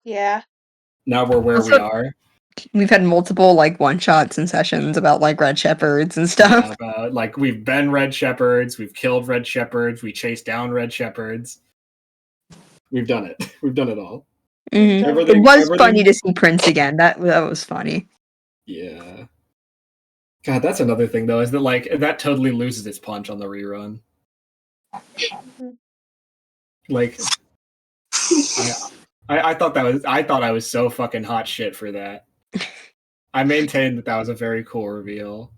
Yeah. Now we're where we are. We've had multiple like one-shots and sessions about like Red Shepherds and stuff. Yeah, about like we've been Red Shepherds, we've killed Red Shepherds, we chased down Red Shepherds. We've done it. We've done it all. Mm-hmm. It was funny to see Prince again. That was funny. Yeah. God, that's another thing though, is that like that totally loses its punch on the rerun. Like I thought I was so fucking hot shit for that. I maintained that was a very cool reveal.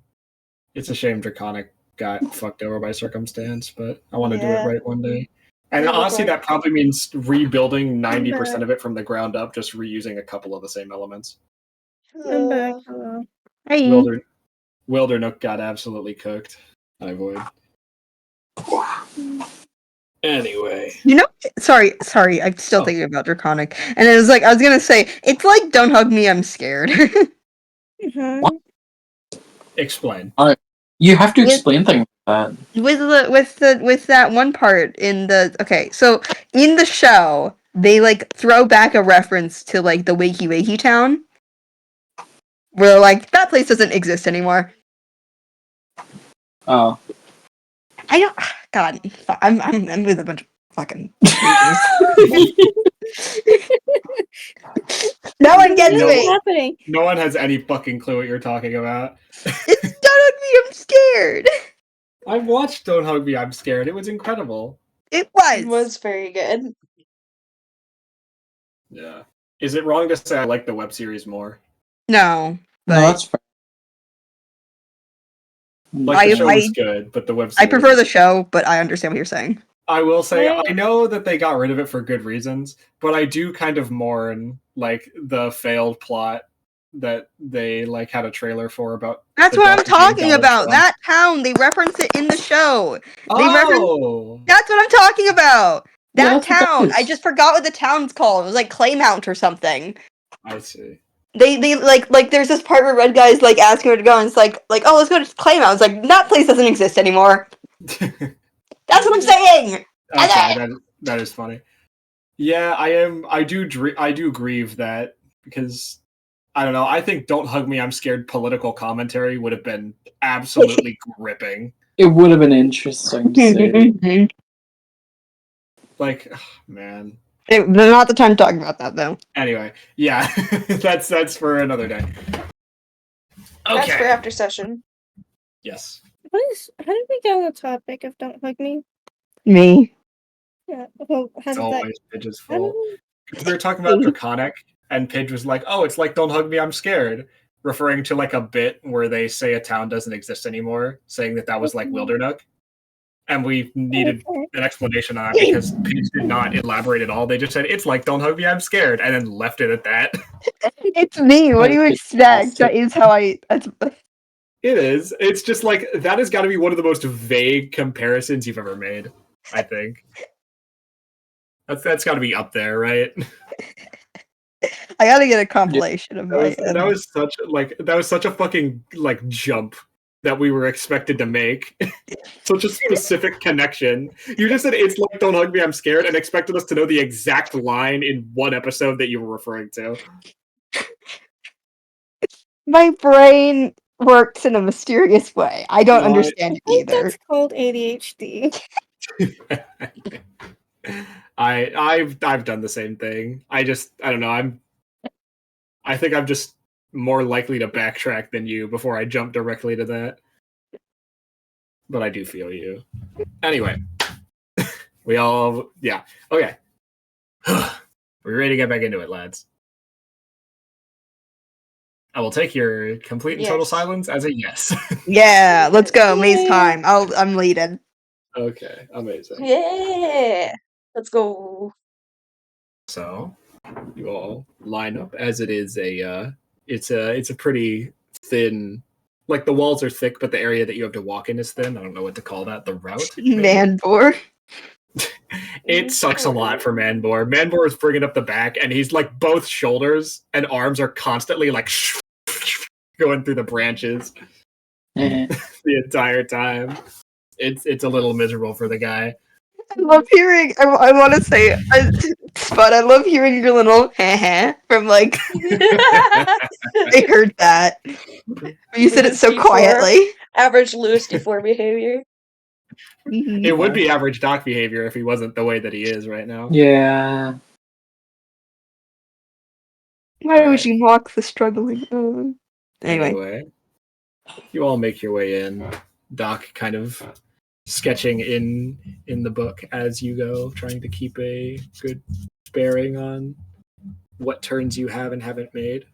It's a shame Draconic got fucked over by circumstance, but I want to do it Yeah. right one day. And It looked honestly, like- that probably means rebuilding 90% of it from the ground up, just reusing a couple of the same elements. I'm back. Hello. Hey. Wildernook got absolutely cooked. I avoid. Anyway. You know, sorry, I'm still Oh. thinking about Draconic. And it was like, I was gonna say, it's like, don't hug me, I'm scared. Mhm. Explain. You have to explain things like that. with that one part in the okay, so in the show, they like throw back a reference to like the Wakey Wakey town. Where like that place doesn't exist anymore. Oh. I don't God, I'm with a bunch of fucking no one gets What is me. happening? No one has any fucking clue what you're talking about. It's don't hug me, I'm scared. I've watched Don't Hug Me, I'm Scared. It was incredible. It It was very good. Yeah. Is it wrong to say I like the web series more? No, No, but that's fair. Like the show I was good, but the web I series. prefer the show, but I understand what you're saying. I will say Right. I know that they got rid of it for good reasons, but I do kind of mourn like the failed plot that they like had a trailer for about. That's the what I'm Dr. James talking Donald about. Trump. That town, they reference it in the show. They reference Oh, That's what I'm talking about. Yeah, That that's what that town. I is. just forgot what the town's called. It was like Claymount or something. I see. They like there's this part where Red Guy's like asking her to go and it's like oh let's go to Claymount. It's like that place doesn't exist anymore. Okay, That's what I'm saying. that is funny. Yeah, I do grieve that because I don't know. I think "Don't Hug Me, I'm Scared" political commentary would have been absolutely gripping. It would have been interesting to see. Like, man. They're not the time to talk about that though. Anyway, yeah, that's for another day. That's for Okay. after session. Yes. How did we get on the topic of Don't Hug Me? Me. Yeah. Well, how It's did that? always Pidge's How did fault. we- Because we were talking about Draconic, and Pidge was like, "Oh, it's like Don't Hug Me, I'm Scared," referring to like a bit where they say a town doesn't exist anymore, saying that was like Wildernook. And we needed an explanation on that because Pidge did not elaborate at all. They just said, "It's like Don't Hug Me, I'm Scared," and then left it at that. It's me. What do you expect? That is how I. It is. It's just like that has got to be one of the most vague comparisons you've ever made. I think that's got to be up there, right? I gotta get a compilation of my. That was such a fucking like jump that we were expected to make. Such a specific connection. You just said it's like Don't Hug Me, I'm Scared, and expected us to know the exact line in one episode that you were referring to. My brain works in a mysterious way. I don't understand it I think either. that's called ADHD. I've done the same thing. I don't know. I think I'm just more likely to backtrack than you before I jump directly to that. But I do feel you. Anyway, okay. We're ready to get back into it, lads. I will take your complete and total Yes. silence as a yes. Yeah, let's go. May's Yay. time. I'm leading. Okay, amazing. Yeah. Let's go. So you all line up as it is it's a pretty thin, like the walls are thick, but the area that you have to walk in is thin. I don't know what to call that. The route. maybe? Manbor. It sucks a lot for Manbor. Manbor is bringing up the back, and he's like both shoulders and arms are constantly like going through the branches the entire time. It's a little miserable for the guy. I love hearing. I want to say, but I love hearing your little from like. I heard that. You said it so D4. quietly. Average Lewis D4 behavior. It would be average Doc behavior if he wasn't the way that he is right now. Yeah. Why would you mock the struggling? Anyway, you all make your way in. Doc kind of sketching in the book as you go, trying to keep a good bearing on what turns you have and haven't made.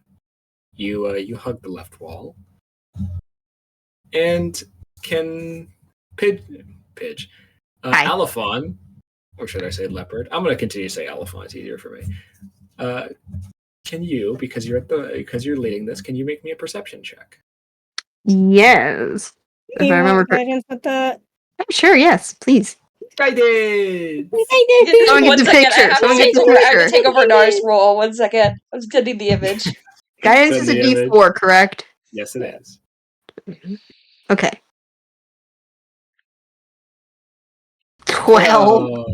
You hug the left wall, and can Pidge, Hi. Alphon, or should I say leopard? I'm going to continue to say Alphon. It's easier for me. Can you, because you're leading this, can you make me a perception check? Yes. If You I remember want correctly. guidance with that? Sure, yes, please. I did. Someone One get the second, picture. I have Someone to get take the over. I have to picture. take over Nars' role. 1 second. I'm sending the image. Guidance Send is a the image. D4, correct? Yes, it is. Okay. 12. All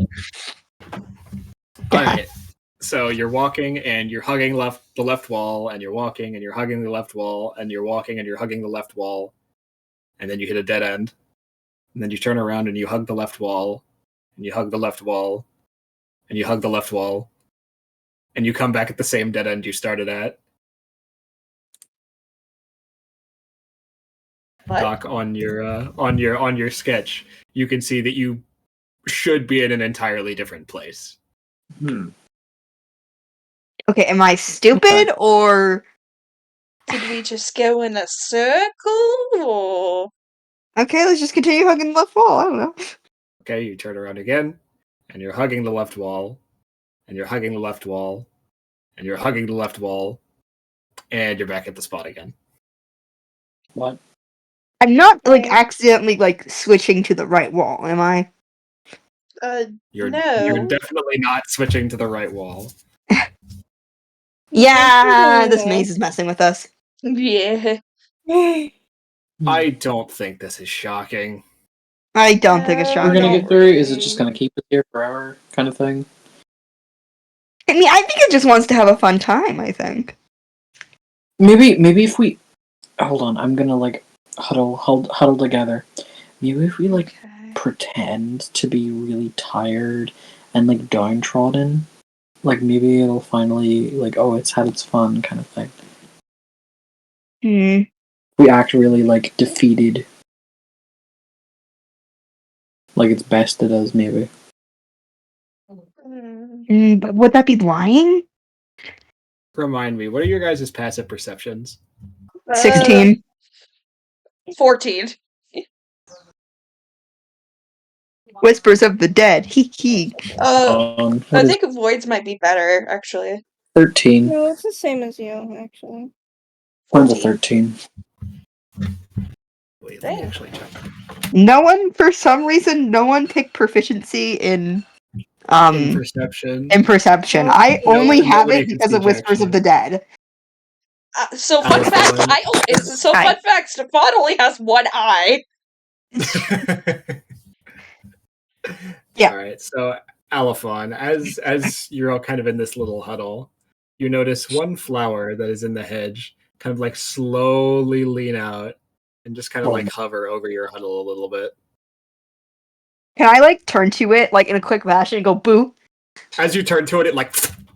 right. So you're walking and you're hugging the left wall, and you're walking and you're hugging the left wall, and you're walking and you're hugging the left wall, and then you hit a dead end, and then you turn around and you hug the left wall, and you hug the left wall, and you hug the left wall, and you come back at the same dead end you started at. What? Doc, on your sketch, you can see that you should be in an entirely different place. Okay, am I stupid or Did we just go in a circle? Or... okay? Let's just continue hugging the left wall. I don't know. Okay, you turn around again, and you're hugging the left wall, and you're hugging the left wall, and you're hugging the left wall, and you're back at the spot again. What? I'm not like Right. accidentally like switching to the right wall, am I? You're No. definitely not switching to the right wall. Yeah, this maze is messing with us. Yeah. I don't think this is shocking. I don't think it's No, We're shocking. gonna don't get through. Is it worry. just gonna keep us here forever, kind of thing? I mean, I think it just wants to have a fun time. I think. Maybe if we hold on, I'm gonna like huddle together. Maybe if we like Okay. pretend to be really tired and like downtrodden, like maybe it'll finally like, oh, it's had its fun kind of thing. Hmm. We act really like defeated, like it's best it is maybe. But would that be lying? Remind me, what are your guys' passive perceptions? 16. 14. Whispers of the dead. Hee hee. What I is think Voids might be better, actually. 13? No, it's the same as you, actually. Mine's a 14. 13. Wait, let me actually check. No one, for some reason, no one picked proficiency in In perception. in perception. Oh, I only have nobody it can because see of Whispers of Jackson. the Dead. So fun fact, Alphon. Hi. fun fact, Stefan only has one eye. Yeah. All right, so Alphon, as you're all kind of in this little huddle, you notice one flower that is in the hedge kind of like slowly lean out and just kind of like hover over your huddle a little bit. Can I like turn to it like in a quick fashion and go boo? As you turn to it, it like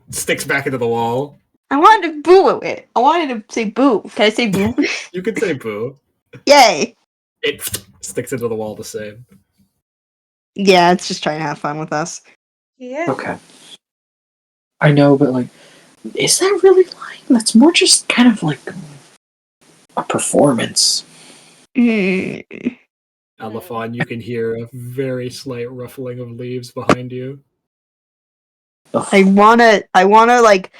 sticks back into the wall. I wanted to boo it. I wanted to say boo. Can I say boo? You could say boo. Yay! It sticks into the wall the same. Yeah, it's just trying to have fun with us. Yeah. Okay. I know, but like, is that really lying? That's more just kind of like a performance. Alphon, you can hear a very slight ruffling of leaves behind you. Ugh. I wanna like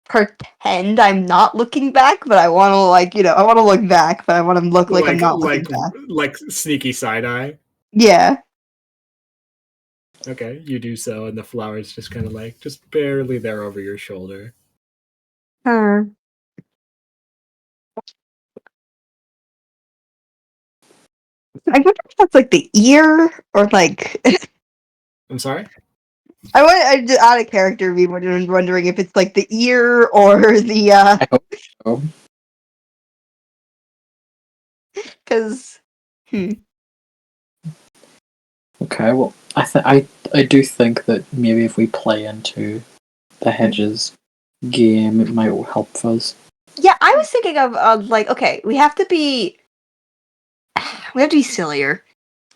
pretend I'm not looking back, but I wanna like, I wanna look back, but I wanna look like I'm not looking back. Like sneaky side eye. Yeah. Okay, you do so, and the flower's just kind of like just barely there over your shoulder. I wonder if that's like the ear or like I'm sorry? I just out of character be wondering if it's like the ear or the I hope so. because Okay, well, I do think that maybe if we play into the hedges game, it might help us. yeah, I was thinking of like, okay, we have to be sillier,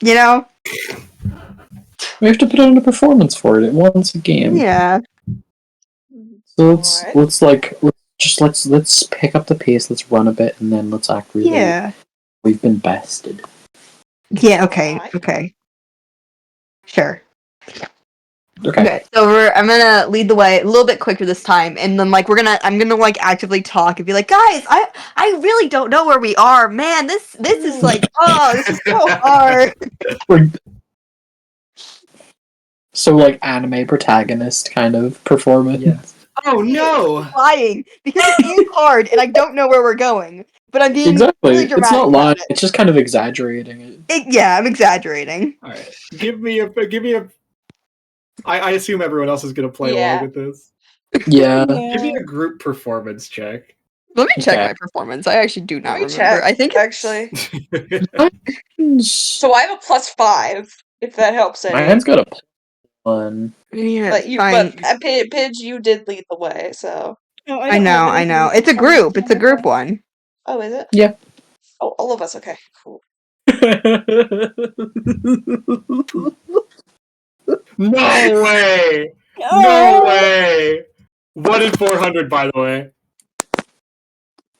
you know? We have to put on a performance for it. It wants a game. Yeah. So Alright. let's pick up the pace. Let's run a bit, and then let's act really. Yeah. We've been bested. Yeah. Okay. Alright. Okay. Sure. Okay. Okay. So I'm gonna lead the way a little bit quicker this time, and then I'm gonna like actively talk and be like, guys, I really don't know where we are, man. This is like, oh, this is so hard. So like anime protagonist kind of performance. Yeah. Oh no! Lying because it is hard, and I don't know where we're going. But I'm being Exactly. really It's dramatic not about lying. it. It's just kind of exaggerating it. Yeah, I'm exaggerating. All right, give me a. I assume everyone else is gonna play along with this. Yeah. Give me a group performance check. Let me check Okay. my performance. I actually do not Let me remember. check, I think actually. So So I have a +5, if that helps any. mine's got a +1. yeah, But it's you, fine. but Pidge, you did lead the way, so. Oh, I know. It's a group. It's a group one. Oh, is it? Yeah. Oh, all of us. Okay, cool. No way! No Oh, way! 1 in 400, by the way.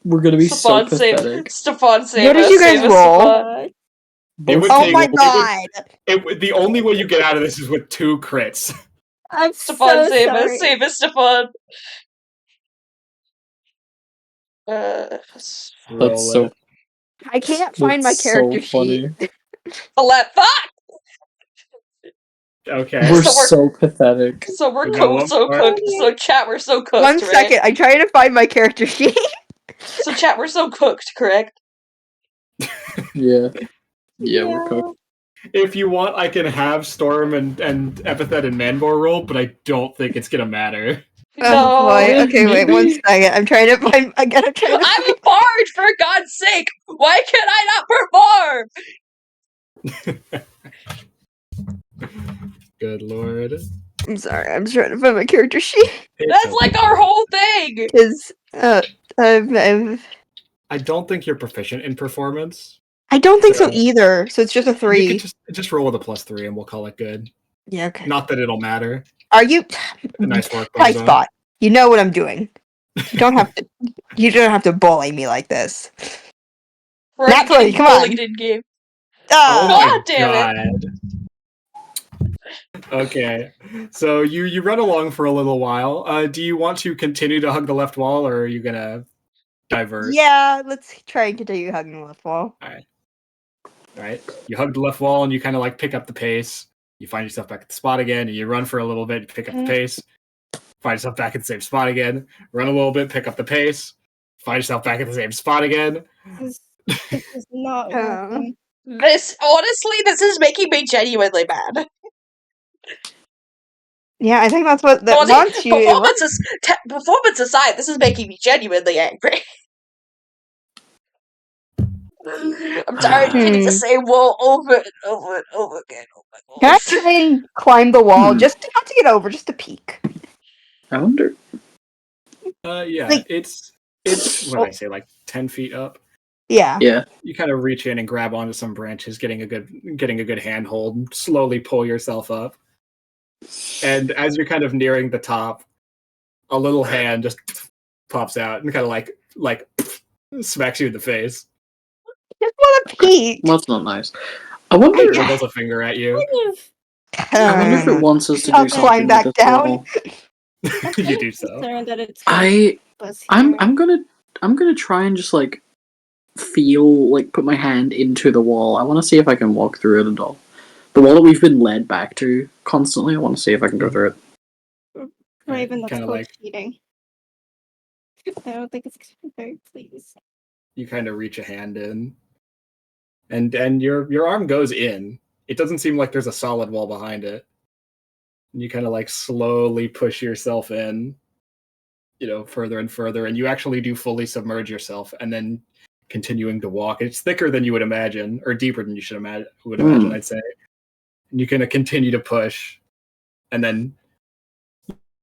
We're gonna be so Stefan, save pathetic. Stefan, save What did us, you guys save us, roll? Stefan. It would Oh take- my it would- god! The only way you get out of this is with 2 crits. I'm Stefan, so save sorry. us, save us, Stefan. Roll so- it. I can't find my That's character so funny. sheet. Fuck! Okay. We're So we're- so pathetic. So we're We got one so more. cooked. So chat, we're so cooked, 1 right? second. I'm trying to find my character sheet. So chat, we're so cooked, correct? Yeah. Yeah, we're cooked. If you want, I can have Storm and Epithet and Manbor roll, but I don't think it's gonna matter. Oh boy. No. Okay, wait 1 Maybe. second. I'm trying to find. I'm trying to I'm find. a bard, for God's sake! Why can I not perform? Good lord. I'm sorry. I'm trying to find my character sheet That's like our whole thing! because I've. I don't think you're proficient in performance. I don't think so So- either. So it's just a You 3. could just roll with a +3 and we'll call it good. Yeah. Okay. Not that it'll matter. Are you? Nice work, High Bozo. spot. You know what I'm doing. You don't have to. You don't have to bully me like this. We're Nat 20, already come getting on. bullied in game. Oh Ah, my God damn it. God. Okay, so you run along for a little while. Do you want to continue to hug the left wall, or are you gonna divert? yeah. Let's try and continue hugging the left wall. All right. You hug the left wall and you kind of like pick up the pace. You find yourself back at the spot again, and you run for a little bit. You pick up the pace. Find yourself back at the same spot again. Run a little bit. Pick up the pace. Find yourself back at the same spot again. This is not Oh. working. This is making me genuinely mad. Yeah, I think that's what that Honestly, wants you. performance aside, this is making me genuinely angry. I'm tired of hitting the same wall over and over and over again. Oh my Can I God. try and climb the wall just to, not to get over, just to peek? I wonder. Yeah, Like- it's what did I say, like 10 feet up. Yeah. Yeah. You kind of reach in and grab onto some branches, getting a good handhold, and slowly pull yourself up. And as you're kind of nearing the top, a little hand just pops out and kind of like smacks you in the face. Just want to peek. Well, that's not nice. I wonder. I Wiggles a finger at you. I wonder if it wants us to I'll do something climb back with this down. wall. You do so. Concerned that it's I'm gonna try and just like feel like put my hand into the wall. I want to see if I can walk through it at all. The wall that we've been led back to constantly. I want to see if I can go through it. Raven, that's Kinda called like- cheating. I don't think it's very pleased. You kind of reach a hand in, and your arm goes in. It doesn't seem like there's a solid wall behind it. And you kind of like slowly push yourself in, further and further, and you actually do fully submerge yourself, and then continuing to walk. It's thicker than you would imagine, or deeper than you would imagine, I'd say. And you kind of continue to push, and then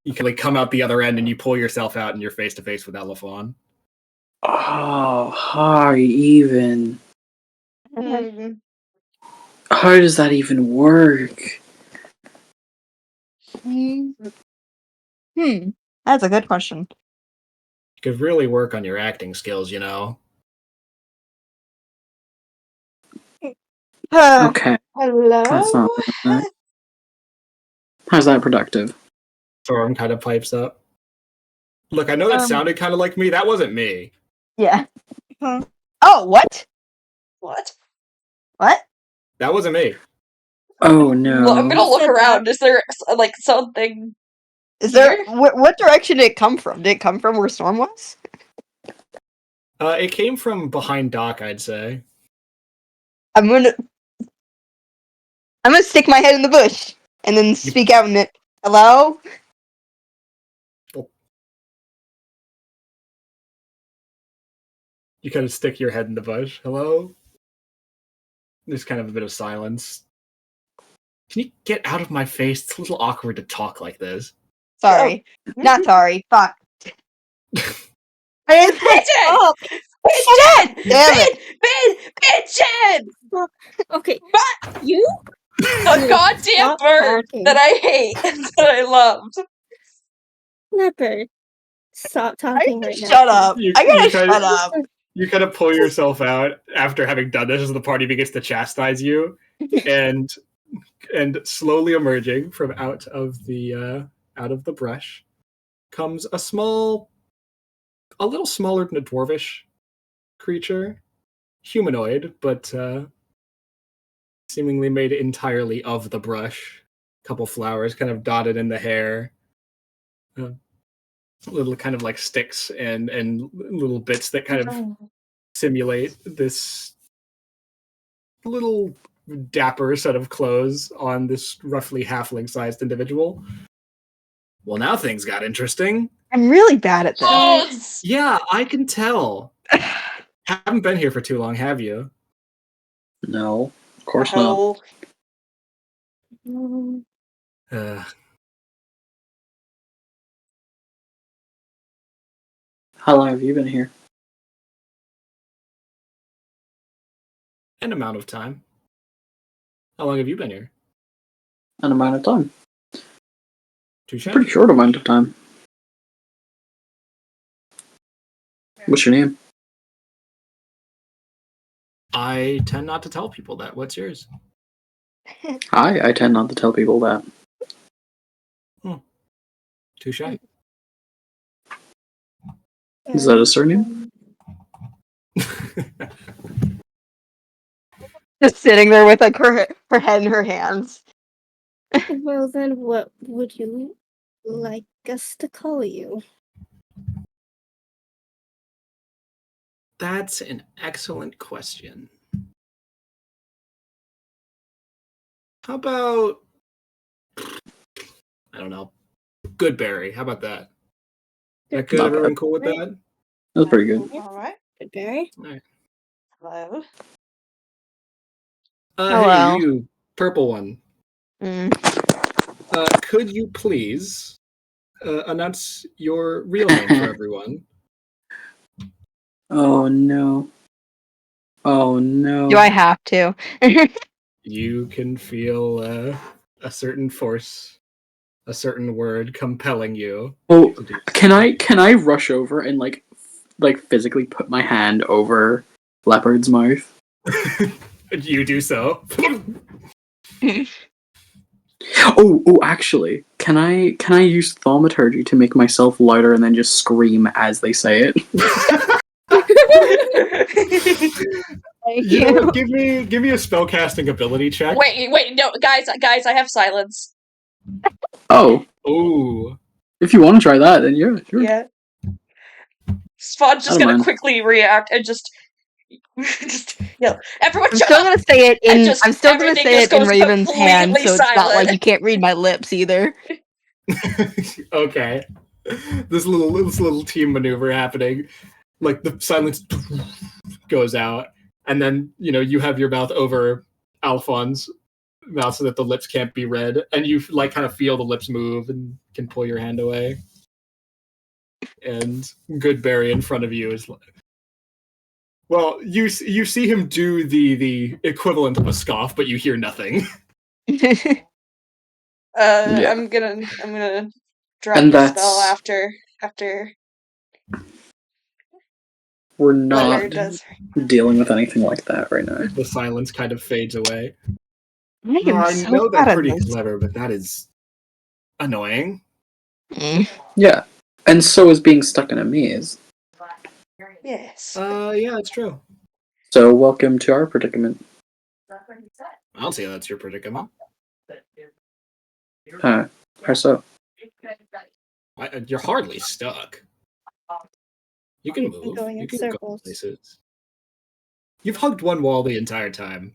you can like come out the other end, and you pull yourself out, and you're face to face with Elephon. Oh, how even? Mhm. How does that even work? Hmm. That's a good question. You could really work on your acting skills, you know. Okay, Hello? that's not bad. How's that productive? Thorm kind of pipes up. Look, I know that sounded kind of like me. That wasn't me. Yeah. Huh? Oh, what? What? What? That wasn't me. Oh no! Well, I'm gonna Who look said around. Is there like something? Is there Here? what direction did it come from? Did it come from where Storm was? It came from behind Doc, I'd say. I'm gonna stick my head in the bush and then speak out in it. Hello? You kind of stick your head in the bush. Hello? There's kind of a bit of silence. Can you get out of my face? It's a little awkward to talk like this. Sorry. Not sorry. Fuck. I didn't say Pigeon! Pigeon! Damn it. Pigeon! Okay. But You? a goddamn Stop bird talking. that I hate and that I loved. That bird. Stop talking right now. Shut up. You- I gotta you kinda- shut up. You kind of pull yourself out after having done this as the party begins to chastise you, and slowly emerging from out of the brush comes a little smaller than a dwarvish creature, humanoid, but seemingly made entirely of the brush. A couple flowers kind of dotted in the hair. Little kind of like sticks and little bits that kind of simulate this little dapper set of clothes on this roughly halfling-sized individual. Well, now things got interesting. I'm really bad at this. Oh, it's- Yeah, I can tell. Haven't been here for too long, have you? No, of course not. oh. Uh, How long have you been here? an amount of time. How long have you been here? An amount of time. Touche. Pretty short amount of time. What's your name? I tend not to tell people that. What's yours? I tend not to tell people that. Touche. Is that a surname? Just sitting there with like her head in her hands. Well then, what would you like us to call you? That's an excellent question. How about, I don't know, Goodberry? How about that? That good? Not Everyone bad. cool with that? That's pretty good. All right. Goodberry? Hello. Hello. Hey, you purple one. Mm. Could you please announce your real name for everyone? Oh no. Oh no. Do I have to? You can feel a certain force, a certain word compelling you. Oh, can I rush over and like physically put my hand over Leopard's mouth? You do so. Oh, actually, can I use thaumaturgy to make myself louder and then just scream as they say it? Thank You know you. what, give me a spellcasting ability check. Wait, no, guys, I have silence. Oh, Ooh. if you want to try that, then yeah, sure. Yeah. Spawn's just I don't gonna mind. quickly react and just yell, everyone I'm shut still up! gonna say it And in. just I'm still gonna everything say just it in goes Raven's hand, completely so it's not like silent. you can't read my lips either. Okay. This little team maneuver happening. Like the silence goes out, and then you have your mouth over Alphonse's mouth so that the lips can't be read, and you like kind of feel the lips move and can pull your hand away. And Goodberry in front of you is like, well, you see him do the equivalent of a scoff, but you hear nothing. Yeah. I'm gonna drop And the spell that's- after We're not Letter does. dealing with anything like that right now. The silence kind of fades away. I am I so know bad they're at pretty this. clever, but that is annoying. Mm. Yeah. And so is being stuck in a maze. Yes. Yeah, it's true. So welcome to our predicament. I don't see how that's your predicament. How so? You're hardly stuck. You can move. Going You in can circles. go places. You've hugged one wall the entire time.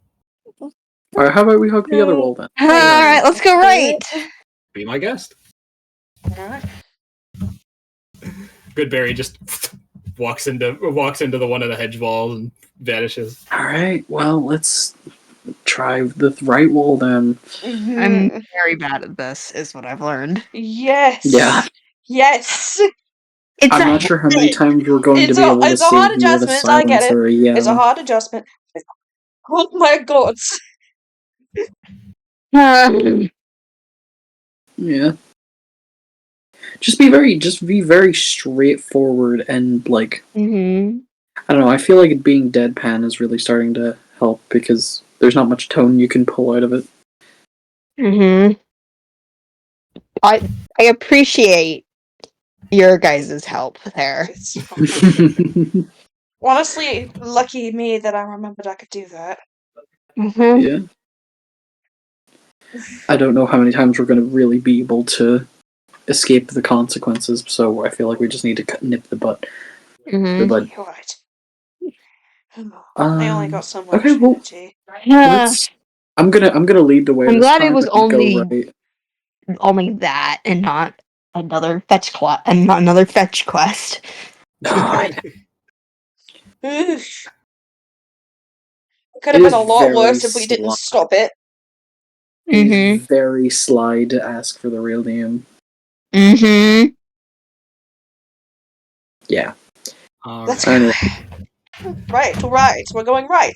Alright, how about we hug the other No. wall then? Alright, let's go right. Be my guest. Alright. Goodberry just walks into the one of the hedge walls and vanishes. Alright, well, let's try the right wall then. I'm very bad at this, is what I've learned. Yes. Yeah. Yes. It's I'm a not sure how many times we're going to It's be a able to it's a hard save you with a adjustment. I get silence it. or a It's a yell. hard adjustment. Oh my god. Yeah. Just be very straightforward and like Mm-hmm. I don't know, I feel like being deadpan is really starting to help because there's not much tone you can pull out of it. Mm-hmm. I appreciate your guys' help there. It's fine. Honestly, lucky me that I remembered I could do that. Mm-hmm. Yeah. I don't know how many times we're going to really be able to escape the consequences, so I feel like we just need to nip the butt. Mm-hmm. The bud. You're right. I only got so much Okay, well, energy. let's. I'm gonna lead the way. I'm this glad it time was and go right. only that and not another fetch quest and not another fetch quest. Oof. It could It have been is a lot very worse if we didn't stop it. It is Mm-hmm. very sly to ask for the real name. Mm-hmm. Yeah. Let's Right. go. Anyway, Right. We're going right.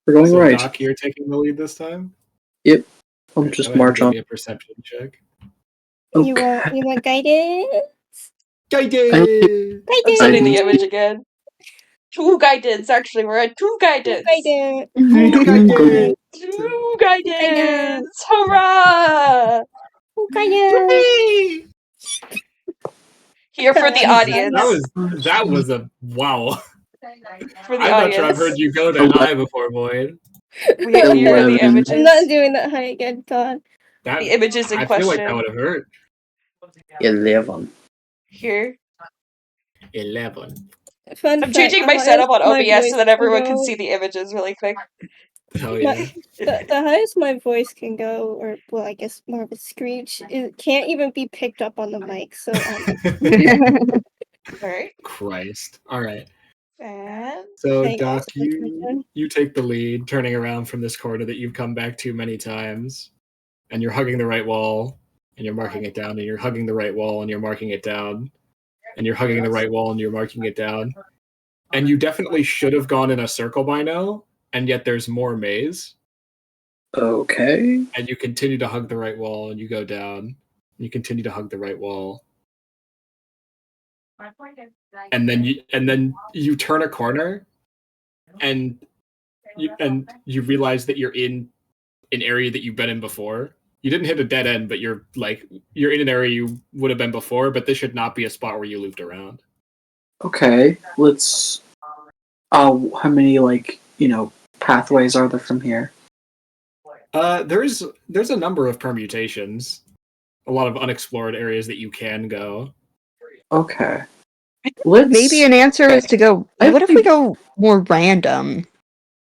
we're going So right. Doc, you're taking the lead this time. Yep. I'll Go just ahead and march give on. me a perception check. You want guidance? Guided. I'm sending the Guidance. image again. Two guidance, actually. We're at two guidance. Guidance. Guided. Two guidance. Guidance. Hurrah! Guidance. Here for the audience. That was a wow. For the I'm not sure I've audience. heard you go that high before, Boyd. Here are the 11. images. I'm not doing that high again, Todd. That The images in I feel like that question. would have hurt. 11. Here. 11. Fun I'm fact, changing my the setup on highest my OBS so voice that everyone can go- see the images really quick. Oh yeah. the highest my voice can go, or well, I guess more of a screech, it can't even be picked up on the mic. So Alright. Christ. All right. And So Hang on. Doc, you take the lead, turning around from this corner that you've come back to many times, and you're hugging the right wall, and you're marking it down, and you're hugging the right wall, and you're marking it down, and you're hugging the right wall, and you're marking it down. And you definitely should have gone in a circle by now, and yet there's more maze. Okay. And you continue to hug the right wall, and you go down. And you continue to hug the right wall, and then you turn a corner, and you realize that you're in an area that you've been in before. You didn't hit a dead end, but you're in an area you would have been before. But this should not be a spot where you looped around. Okay. Let's. How many pathways are there from here? There's a number of permutations, a lot of unexplored areas that you can go. Okay. Let's. Maybe an answer is to go. I What if we go more random?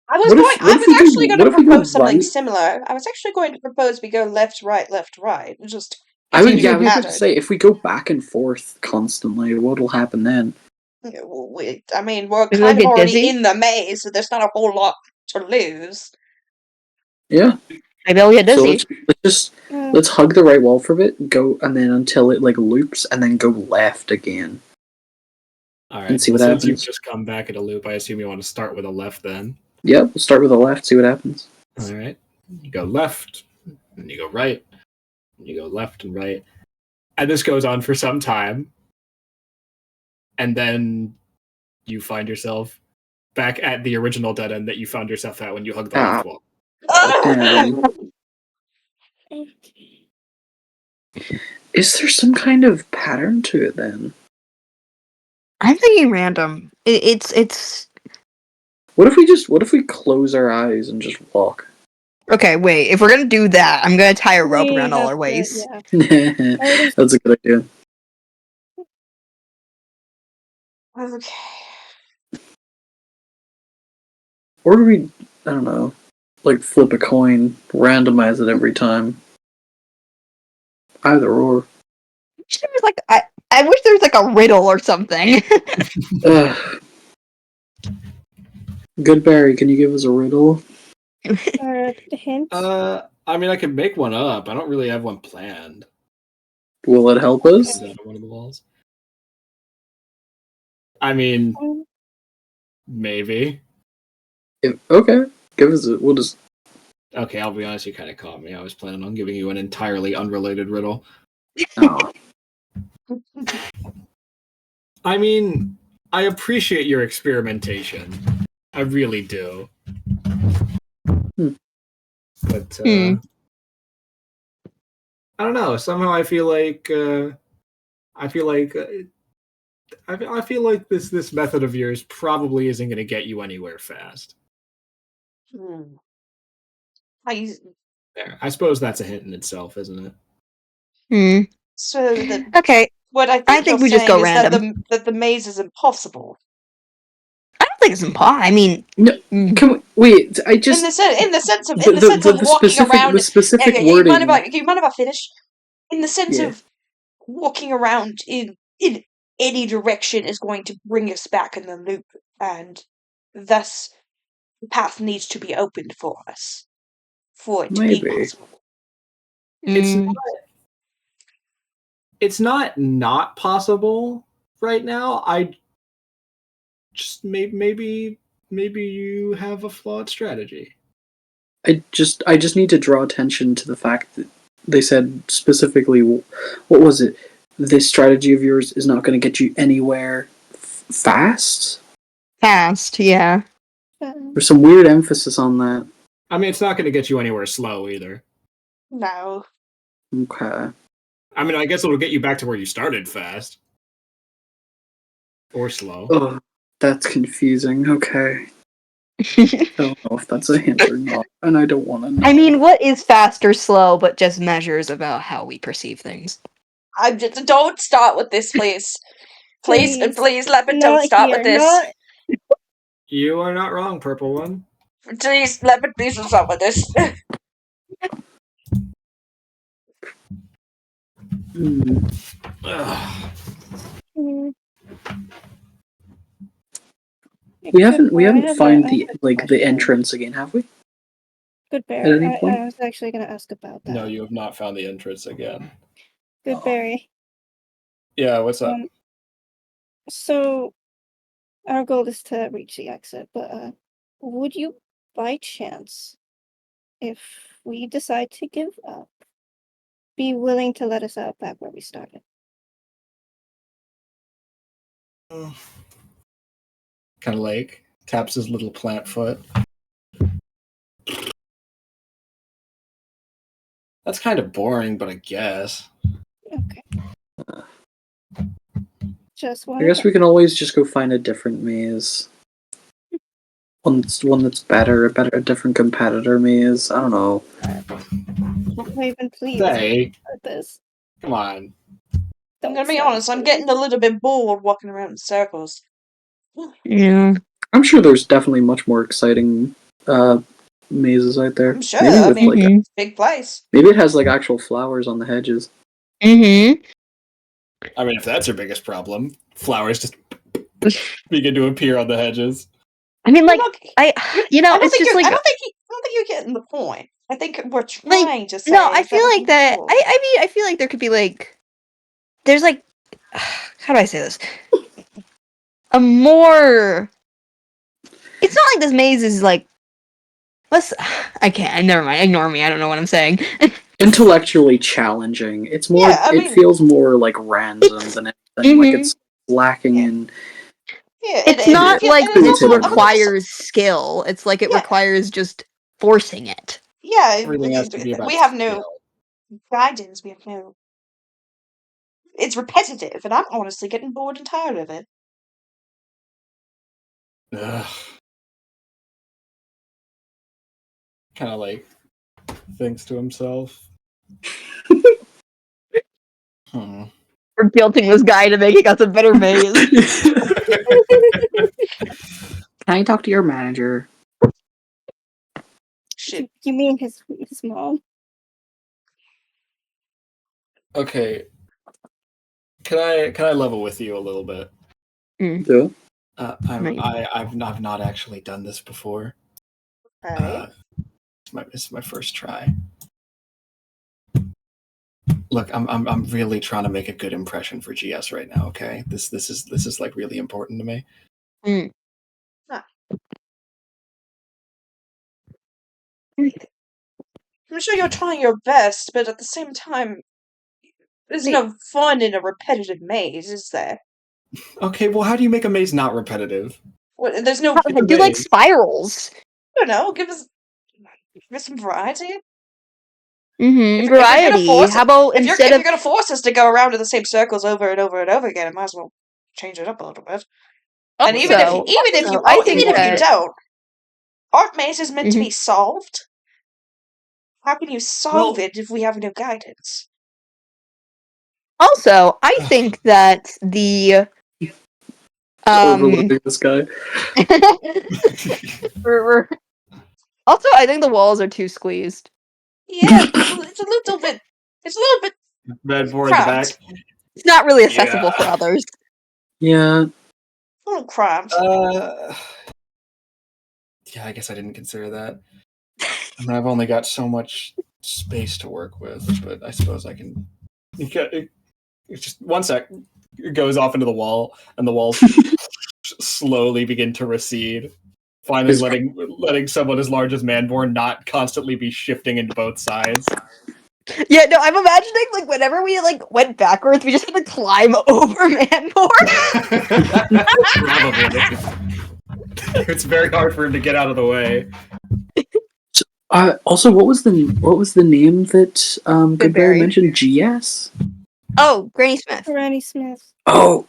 I was What if- going. what I if was we go- actually going what to if we go propose something right? similar. I was actually going to propose we go left, right, left, right. Just I was continue about to pattern. say, if we go back and forth constantly, what'll happen then? Yeah, well, I mean, we're Maybe we'll kind of get already dizzy? in the maze, so there's not a whole lot to lose. Yeah. Maybe I'll get So dizzy. let's hug the right wall for a bit, go, and then until it loops, and then go left again. All right. And see Well, what since you've happens. just come back at a loop, I assume you want to start with a left then. Yeah, we'll start with the left, see what happens. All right. You go left, and you go right, and you go left and right, And this goes on for some time. And then you find yourself back at the original dead end that you found yourself at when you hugged the left wall. Damn. Is there some kind of pattern to it then? I'm thinking random. It's What if we close our eyes and just walk? okay. Wait, if we're gonna do that, I'm gonna tie a rope We around all have our to- waists. yeah. That's a good idea. Okay. Or do we, I don't know, like flip a coin, randomize it every time? Either or. I wish there was like I wish there was like a riddle or something. Ugh. Good Barry, can you give us a riddle? Hints. I mean, I could make one up. I don't really have one planned. Will it help Is us? that on one of the walls? I mean, maybe. Okay, give us a. We'll just. Okay, I'll be honest, you kind of caught me. I was planning on giving you an entirely unrelated riddle. Oh. I mean, I appreciate your experimentation. I really do. But I don't know. Somehow I feel like I feel like this method of yours probably isn't going to get you anywhere fast. There, I suppose that's a hint in itself, isn't it? So Okay, what I I think you're we just saying go is random. that the maze is impossible. I don't think it's impossible. I mean, No, can we wait? I just In the sense of the walking specific around. the specific You wording. mind if I finish? In the sense Yeah. of walking around in any direction is going to bring us back in the loop, and thus the path needs to be opened for us for it to be Maybe. possible. It's not possible right now. I just maybe you have a flawed strategy. I just need to draw attention to the fact that they said specifically, what was it? This strategy of yours is not going to get you anywhere fast. fast, yeah. There's some weird emphasis on that. I mean, it's not going to get you anywhere slow either. No. Okay. I mean, I guess it'll get you back to where you started fast. Or slow. Oh, that's confusing. Okay. I don't know if that's a hint or not, and I don't want to know. I mean, what is fast or slow, but just measures about how we perceive things. I'm just don't start with this, please. Please, Leopard, don't start with this. You are not wrong, Purple One. Please, Leopard, please don't start with this. We haven't found the entrance again, have we? Good At Barry. any point? I was actually going to ask about that. No, you have not found the entrance again. Good Barry. Yeah, what's up? So, our goal is to reach the exit, but would you, by chance, if we decide to give up, be willing to let us out back where we started? Kind of like taps his little plant foot. That's kind of boring, but I guess. Okay. Just I guess we can always just go find a different maze. One that's better, a different competitor maze. I don't know. Raven, please. Say, This. come on. I'm gonna be honest, I'm getting a little bit bored walking around in circles. Yeah. I'm sure there's definitely much more exciting mazes out there. I'm sure. Maybe I with mean, like it's a big place. maybe it has like actual flowers on the hedges. Mm-hmm. I mean, if that's your biggest problem, flowers just begin to appear on the hedges. I mean, like, Look, it's just like... I don't think you're getting the point. I think we're trying to say. No, I feel like that... I mean, I feel like there could be, like... There's, like... How do I say this? A more... It's not like this maze is, like... I can't. Never mind. Ignore me. I don't know what I'm saying. intellectually challenging. It's more. Yeah, I it mean- feels more like random than anything. Like it's lacking Yeah. in. Yeah, It's not like and it's this also, I'm not just- requires skill. It's like it Yeah. requires just forcing it. yeah, Everything has to be about we have no skill. guidance. We have no. It's repetitive, and I'm honestly getting bored and tired of it. Kind of like thinks to himself. We're guilting this guy to making us a better maze. Can I talk to your manager? Shit. You mean his mom? Okay. Can I level with you a little bit? Yeah. I've not actually done this before. Right. It's my first try. Look, I'm really trying to make a good impression for GS right now. Okay, this is like really important to me. I'm sure you're trying your best, but at the same time, there's no fun in a repetitive maze, is there? Okay, well, how do you make a maze not repetitive? There's no. It's a Do like maze. spirals. I don't know. Give us some variety. Mm-hmm. If you're gonna Variety. force How it, about if instead you're of gonna force us to go around in the same circles over and over and over again, it might as well change it up a little bit. And even if also, you I think even if you that don't, aren't mazes meant to Mhm. be solved? How can you solve Well- it if we have no guidance? also I think that the Overloading this guy. we're also I think the walls are too squeezed. Yeah, it's a little bit. It's a little bit Red board in the back. cramped. It's not really accessible Yeah. for others. Yeah. A little cramped. Yeah, I guess I didn't consider that. I mean, I've only got so much space to work with, but I suppose I can. It's just 1 sec. It goes off into the wall, and the walls slowly begin to recede. Finally, letting someone as large as Manborn not constantly be shifting into both sides. Yeah, no, I'm imagining like whenever we like went backwards, we just had to climb over Manborn. Probably. It's very hard for him to get out of the way. Also, what was the name that Goodberry Goodberry. mentioned? GS. Oh, Granny Smith. Granny Smith. Oh,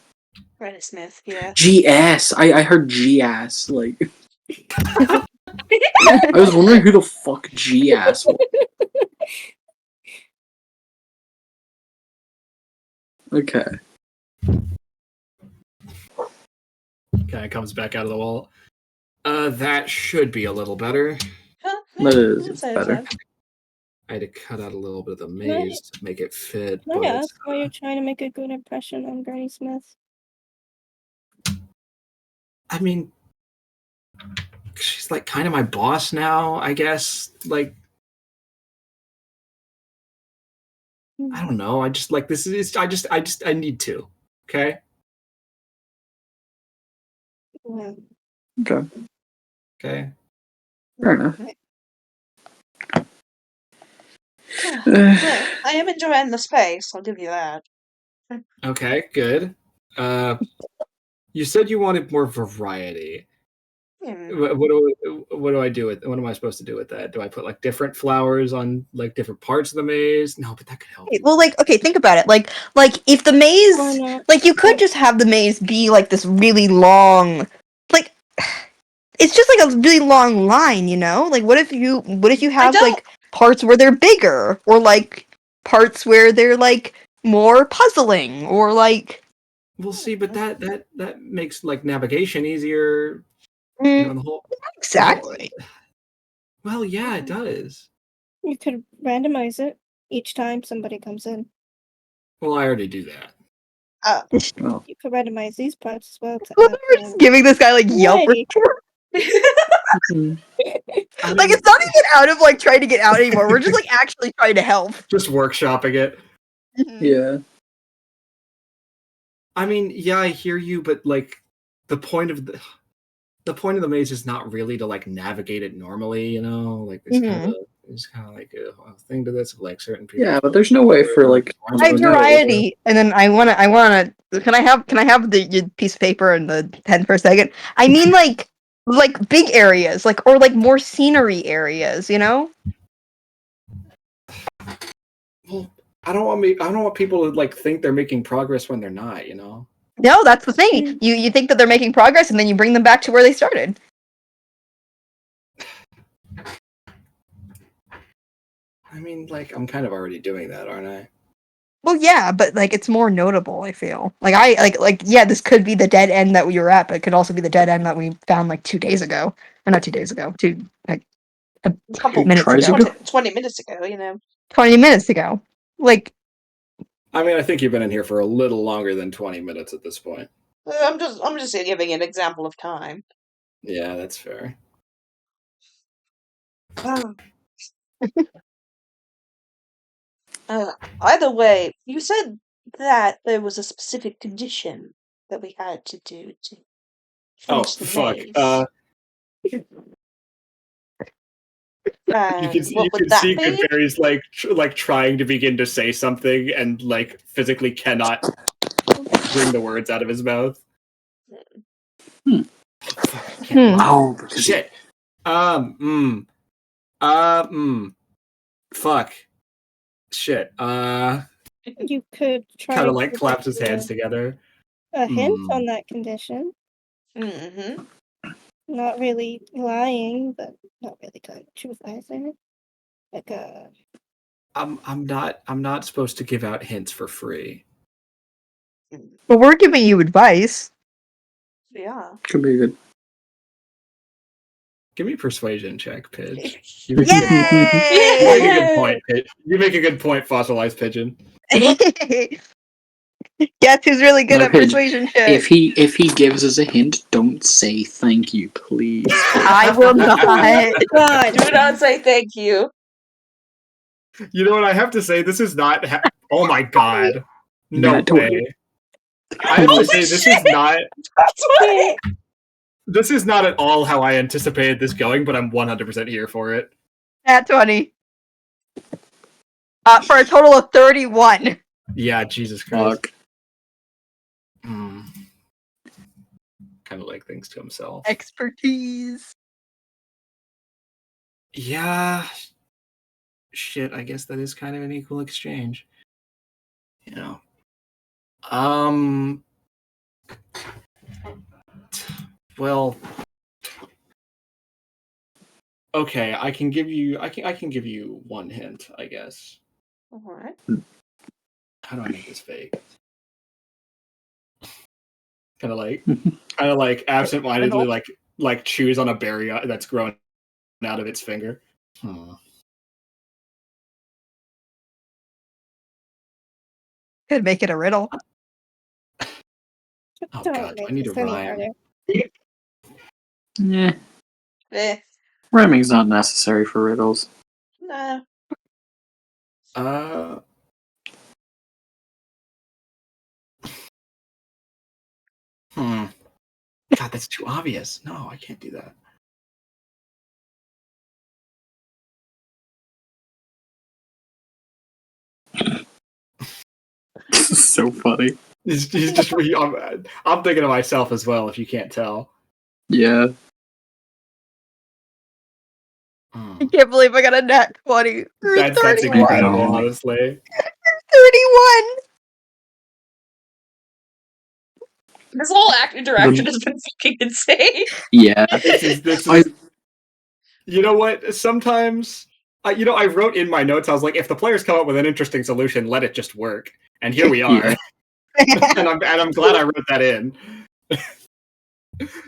Reddit Smith, yeah. GS. I heard GS. Like, I was wondering who the fuck GS was. Okay. Kind of comes back out of the wall. That should be a little better. That is, it's better. I had to cut out a litlittle bit of the maze to make it fit. Can I But ask why you're trying to make a good impression on Granny Smith? I mean, she's like kind of my boss now, I guess. Like, I don't know. I just like this is. I need to. Okay. Yeah. Okay. Okay. Fair enough. Well, I am enjoying the space, I'll give you that. Okay. Good. You said you wanted more variety. What do I do with? What am I supposed to do with that? Do I put like different flowers on like different parts of the maze? No, but that could help. Well, like, okay, think about it. Like if the Why maze, not? like, you could just have the maze be like this really long, like, it's just like a really long line, you know? Like, what if you have don't- like parts where they're bigger, or like parts where they're like more puzzling, or like. We'll see, but that makes like navigation easier. Mm, You know, the whole exactly. Well, yeah, it does. You could randomize it each time somebody comes in. Well, I already do that. Well, You could randomize these parts as well. We're just giving this guy like Yelp. Variety. Like, it's not even out of like trying to get out anymore. We're just like actually trying to help. Just workshopping it. yeah. I mean, yeah, I hear you, but like the point of the maze is not really to like navigate it normally, you know? Like there's kind of There's kind of like a thing to this, like certain people. Yeah, but there's no way for like. I have variety, and then I wanna. Can I have the piece of paper and the pen for a second? I mean, like big areas, or more scenery areas, you know? Well, I don't want people to like think they're making progress when they're not, you know? No, that's the thing. You think that they're making progress, and then you bring them back to where they started. I mean, like, I'm kind of already doing that, aren't I? Well, yeah, but it's more notable. I feel yeah, this could be the dead end that we were at, but it could also be the dead end that we found 2 days ago, or not 2 days ago, a couple minutes ago, 20 minutes ago, 20 minutes ago. I mean, I think you've been in here for a little longer than 20 minutes at this point. I'm just giving an example of time. Yeah, that's fair. Either way, you said that there was a specific condition that we had to do to finish the maze. You can see Goodberry's like trying to begin to say something and like physically cannot bring the words out of his mouth. Oh shit. Fuck. Shit. You could try kind of like claps his hands together. A hint on that condition. Mm-hmm. Not really lying, but not really telling the truth either. Like I'm not supposed to give out hints for free. But we're giving you advice. Yeah. Could be good. Give me a persuasion check, Pidge. Yay! You make a good point, Pidge. You make a good point, fossilized pigeon. Guess who's really good at persuasion checks? If he gives us a hint, don't say thank you, please. I will not. God, do not say thank you. You know what I have to say? This is not. Oh my god! No way. I have to say this is not. This is not at all how I anticipated this going, but I'm 100% here for it. At 20. For a total of 31. Yeah, Jesus Christ. Kind of like things to himself. Expertise. Yeah. Shit, I guess that is kind of an equal exchange. You know. Well. Okay, I can give you one hint, I guess. Alright. How do I make this fake? Kind of like absentmindedly like chews on a berry that's grown out of its finger. Could make it a riddle. Oh god, do I need to rhyme? Yeah. Eh. Rhyming's not necessary for riddles. No. God, that's too obvious. No, I can't do that. This is so funny. He's just. I'm thinking of myself as well. If you can't tell. Yeah. I can't believe I got a nat 20. That's incredible, honestly. 31. This whole act interaction has been fucking insane. Yeah. This is. You know what? Sometimes. I wrote in my notes, I was like, if the players come up with an interesting solution, let it just work. And here we are. Yeah. and I'm glad I wrote that in.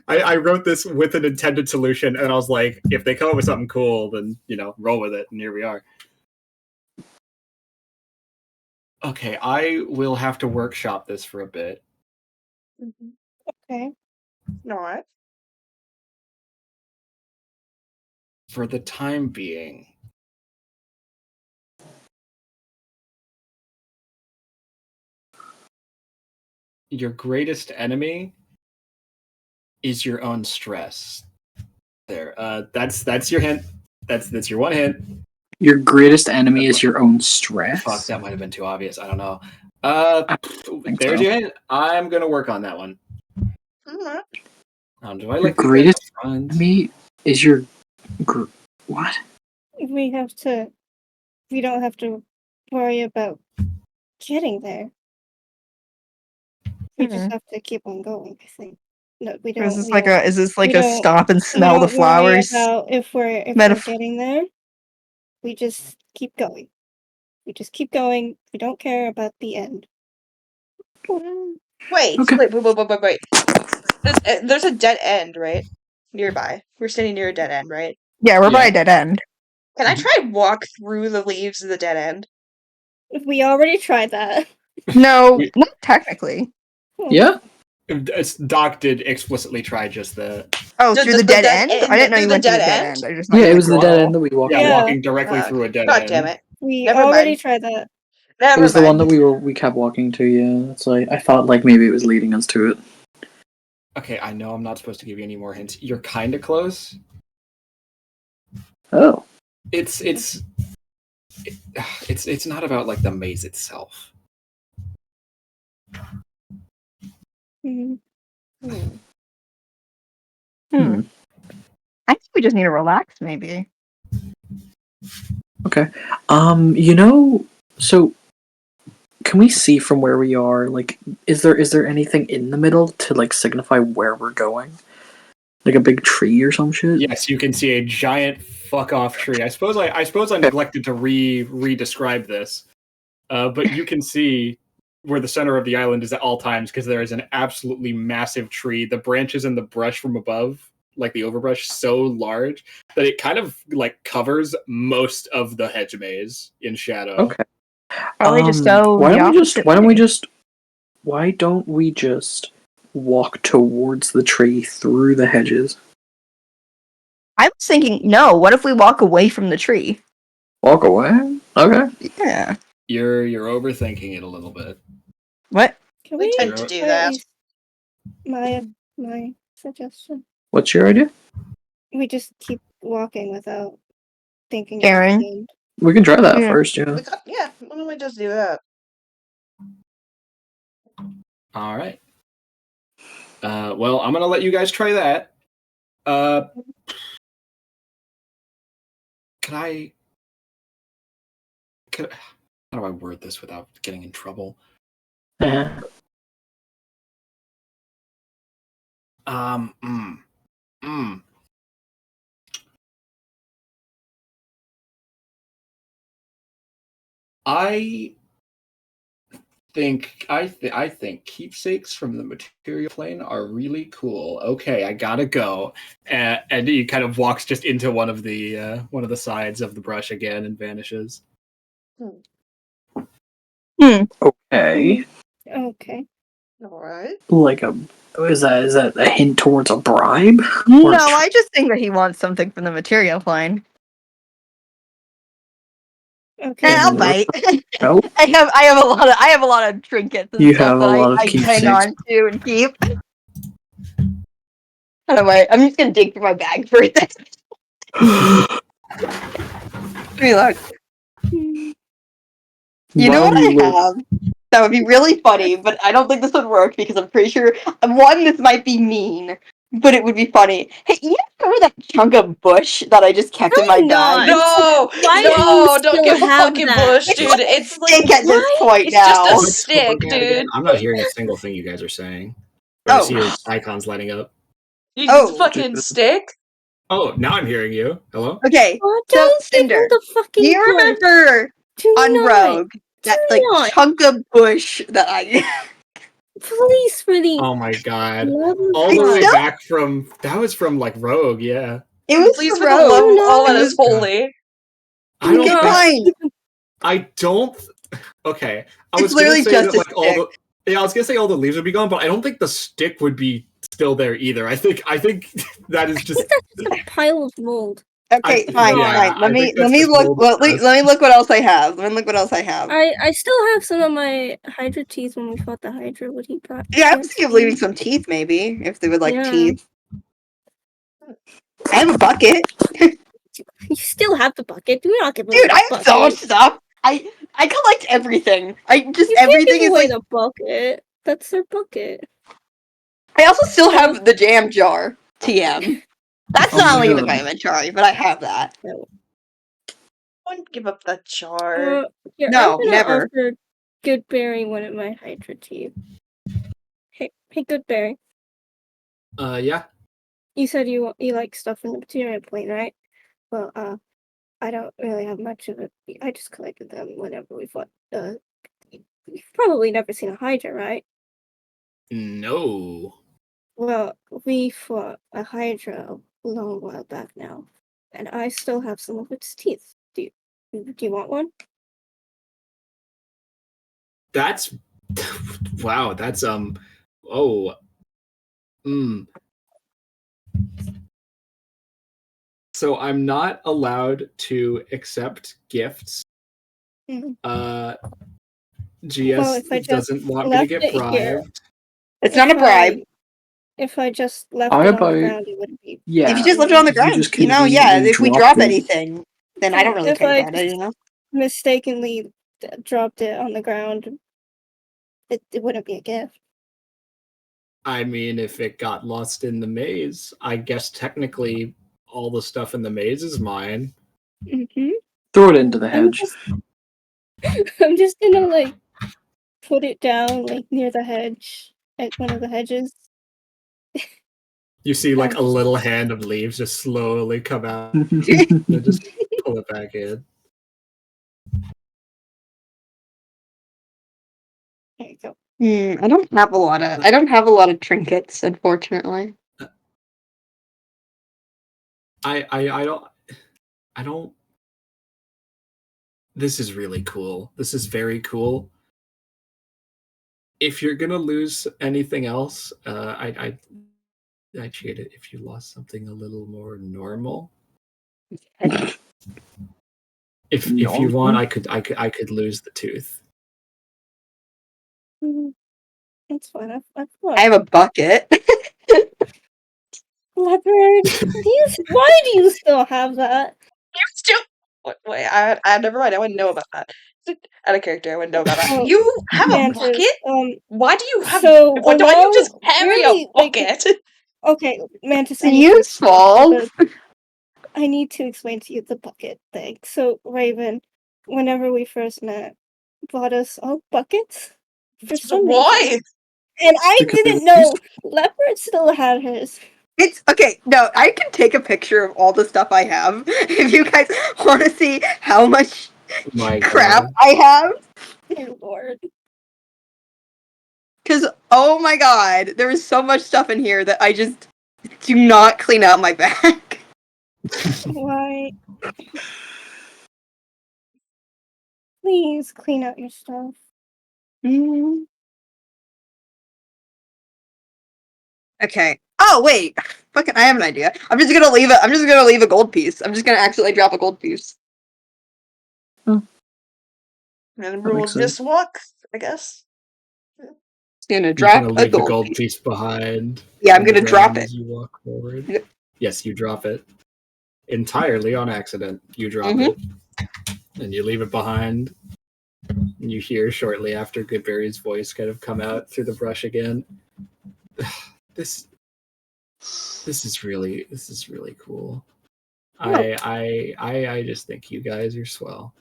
I wrote this with an intended solution, and I was like, if they come up with something cool, then, roll with it, and here we are. Okay, I will have to workshop this for a bit. Mm-hmm. Okay. Alright. For the time being, your greatest enemy is your own stress. There. That's your hint. That's your one hint. Your greatest enemy is your own stress. Fuck, that might have been too obvious. I don't know. think There's so. your hint. I'm gonna work on that one. Mhm. Do I Your like greatest friends? enemy is your what? We don't have to worry about getting there. We just have to keep on going, I think. No, we don't. Is this we like don't- a? Is this like we a don't- stop and we smell the don't worry flowers? about if we're Metaphor. getting there. We just keep going. We just keep going. We don't care about the end. Wait, Okay. wait. There's a dead end, right? Nearby. We're standing near a dead end, right? Yeah, we're by Yeah. a dead end. Can I try walk through the leaves of the dead end? We already tried that. No, We- not technically. Yeah. Doc did explicitly try just the. Oh, Does through the the dead dead end? end- I didn't know through you the went through the dead dead end? end. I just Yeah, thought it you was the went dead through end that we walked. Yeah, Yeah. walking directly through a dead God end. damn it. We Never already mind. tried that. It Never was the one mind. that we kept walking to. Yeah, it's like I thought like maybe it was leading us to it. Okay, I know I'm not supposed to give you any more hints. You're kind of close. Oh. It's not about like the maze itself. Mhm. Hmm. I think we just need to relax, maybe. Okay. So can we see from where we are? Like, is there anything in the middle to like signify where we're going? Like a big tree or some shit? Yes, you can see a giant fuck off tree. I suppose I neglected to re-describe this, but you can see where the center of the island is at all times because there is an absolutely massive tree. The branches and the brush from above, like the overbrush, so large that it kind of like covers most of the hedge maze in shadow. Okay. Probably just go why the don't opposite why way. don't we just walk towards the tree through the hedges? I was thinking, no, what if we walk away from the tree? Walk away? Okay. Yeah. You're overthinking it a little bit. What? Can We we tend to do at that. least- my suggestion? What's your idea? We just keep walking without thinking Aaron? about the end. We can try that Yeah. first, yeah. Why don't we just do that? All right. Well, I'm gonna let you guys try that. How do I word this without getting in trouble? Uh-huh. I think keepsakes from the material plane are really cool. Okay, I gotta go. And he kind of walks just into one of the sides of the brush again and vanishes. Okay. Okay. Alright. Like is that a hint towards a bribe? No, Or I just think that he wants something from the material plane. Okay. And I'll bite. No? I have a lot of trinkets and You stuff have that a lot of I hang keepsakes. on to and keep. Anyway, I'm just gonna dig through my bag for a second. Let me look. You know While what you I look- have? That would be really funny, but I don't think this would work because I'm pretty sure one, this might be mean, but it would be funny. Hey, you remember that chunk of bush that I just kept in my Really not. bag? No! Why do you No! Don't still give a have fucking that? bush, It's dude. like a It's like stick at this point it's now. just a What's stick, looking at again? dude. I'm not hearing a single thing you guys are saying. But I Oh. see your icons lighting up. You Oh. fucking stick? Oh, now I'm hearing you. Hello? Okay, Oh, so don't give him Cinder, the fucking do you bush. remember Do on not. Rogue that Do like not. chunk of bush that I? Please, for the Oh my god. love of All the way still- back from that was from like Rogue, yeah. It was Please, for for the Rogue. love of no. all that It is was- holy. I don't Okay, No. fine. I don't okay. I It's was gonna literally say just that a like all the I was gonna say all the leaves would be gone, but I don't think the stick would be still there either. I think that is just It's a pile of mold. Okay, fine. yeah, Let I me think that's let me just look. mold Let me dust. look what else I have. Let me look what else I have. I still have some of my Hydra teeth when we fought the Hydra. What he brought. Yeah, I was thinking of leaving some teeth, maybe if they would like Yeah. teeth. I have a bucket. You still have the bucket. Do not give away Dude, the I have bucket. so much stuff. I collect everything. You can't Everything give is away like. the bucket. That's their bucket. I also still So- have the jam jar. TM. That's Oh not my leaving God. my inventory, but I have that. I wouldn't give up that jar. Here, No, I'm gonna never. offer Goodberry one of my Hydra teeth. Hey, Goodberry. Yeah. You said you like stuff in the material plane, right? Well, I don't really have much of it. I just collected them whenever we fought. You've probably never seen a Hydra, right? No. Well, we fought a Hydra a long while back now, and I still have some of its teeth. Do you want one? That's wow. That's oh. So I'm not allowed to accept gifts. Mhm. GS Well, if I just doesn't want me to left get it here- bribed. It's not a bribe. If I just left How it on about- the ground, it wouldn't be. Yeah. If you just left it on the You ground, just yeah, conveniently if we dropped drop it. anything, then I don't really If care I about it, you know? mistakenly dropped it on the ground, it wouldn't be a gift. I mean, if it got lost in the maze, I guess technically all the stuff in the maze is mine. Mm-hmm. Throw it into the hedge. I'm just gonna like put it down like near the hedge at one of the hedges. You see like a Um, little hand of leaves just slowly come out and just pull it back in. There you go. I don't have a lot of trinkets, unfortunately. I don't. This is really cool. This is very cool. If you're gonna lose anything else, I'd cheat it if you lost something a little more normal. If you want, I could lose the tooth. It's fine. I have a bucket. Leopard. Why do you still have that? Wait, I never mind. I wouldn't know about that. Out of character, I wouldn't know about that. Oh, You have a Mantis, bucket? Why do you have? so Why don't you just along- carry really, a like, bucket? Okay, Mantis, I It's need to useful. explain I need to explain to you the bucket thing. So Raven, whenever we first met, bought us all buckets for some reason. Why? And I Because didn't know Leopard still had his. It's okay. No, I can take a picture of all the stuff I have if you guys want to see how much My crap God. I have. Dear Lord. Because, oh my god, there is so much stuff in here that I just do not clean out my bag. Why? Please clean out your stuff. Okay. Oh, wait. Fucking, I have an idea. I'm just gonna leave it. I'm just gonna leave a gold piece. I'm just gonna accidentally drop a gold piece. And we'll makes sense. just walk, I guess. Just gonna You're drop gonna a leave the gold gold piece. piece behind. Yeah, I'm on the gonna drop ground it. as you walk forward. Yep. Yes, you drop it entirely on accident. You drop Mhm. it, and you leave it behind. And you hear shortly after Goodberry's voice kind of come out through the brush again. This is really cool. I just think you guys are swell.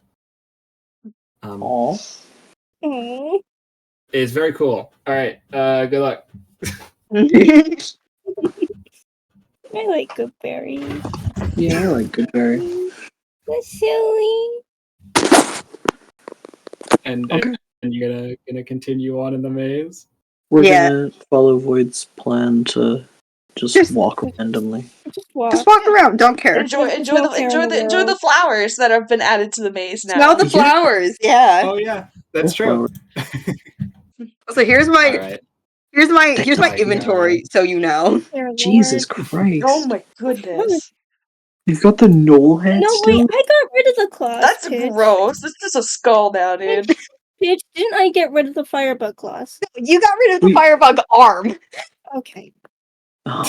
Aw. Aww. It's very cool. All right, good luck. I like Goodberry. Yeah, I like Goodberry. That's silly. And Okay. and you're gonna continue on in the maze. We're Yeah. gonna follow Void's plan to just walk randomly. Just walk. Just walk around. Don't care. Enjoy There's no care in the enjoy the world. flowers that have been added to the maze now. Smell the Yeah. flowers. Yeah. Oh yeah, that's true. So here's All my right. here's my my inventory, so you know. Dear Jesus Lord. Christ. Oh my goodness. You've got the knoll head No, still? wait, I got rid of the claws. That's Pidge. gross. This is a skull now, dude. Pidge, didn't I get rid of the firebug claws? You got rid of the We- firebug arm. Okay. Oh.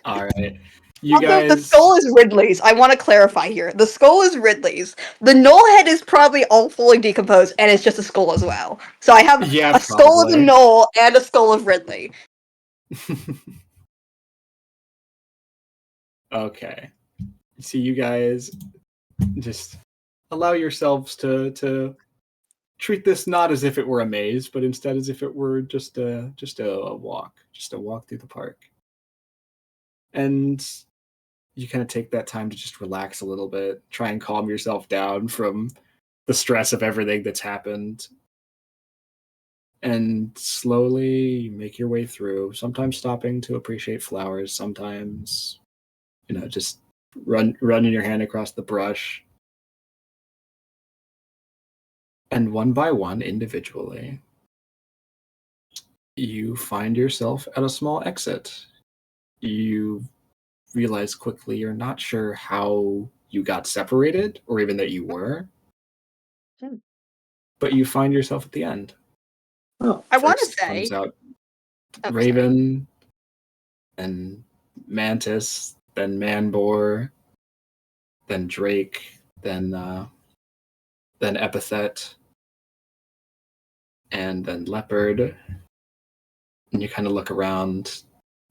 All right. You Although the guys, skull is Ridley's, I want to clarify here. The skull is Ridley's. The knoll head is probably all fully decomposed, and it's just a skull as well. So I have yeah, a skull of the probably. knoll and a skull of Ridley. Okay. See, you guys just allow yourselves to treat this not as if it were a maze, but instead as if it were just a walk through the park. And you kind of take that time to just relax a little bit, try and calm yourself down from the stress of everything that's happened. And slowly make your way through, sometimes stopping to appreciate flowers, sometimes, just running your hand across the brush. And one by one, individually, you find yourself at a small exit. You realize quickly you're not sure how you got separated, or even that you were. But you find yourself at the end. Oh, I want to First comes say. out Oh, sorry. Raven, then Mantis, then Manbore, then Drake, then Epithet, and then Leopard. And you kind of look around,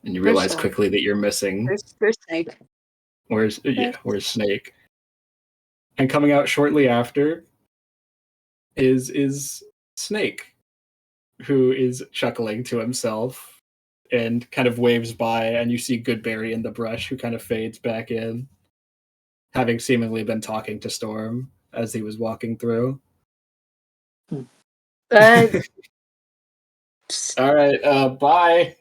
and you realize Snake. quickly that you're missing. There's Snake. Where's Snake? And coming out shortly after is Snake, who is chuckling to himself and kind of waves by, and you see Goodberry in the brush, who kind of fades back in, having seemingly been talking to Storm as he was walking through. All right, bye.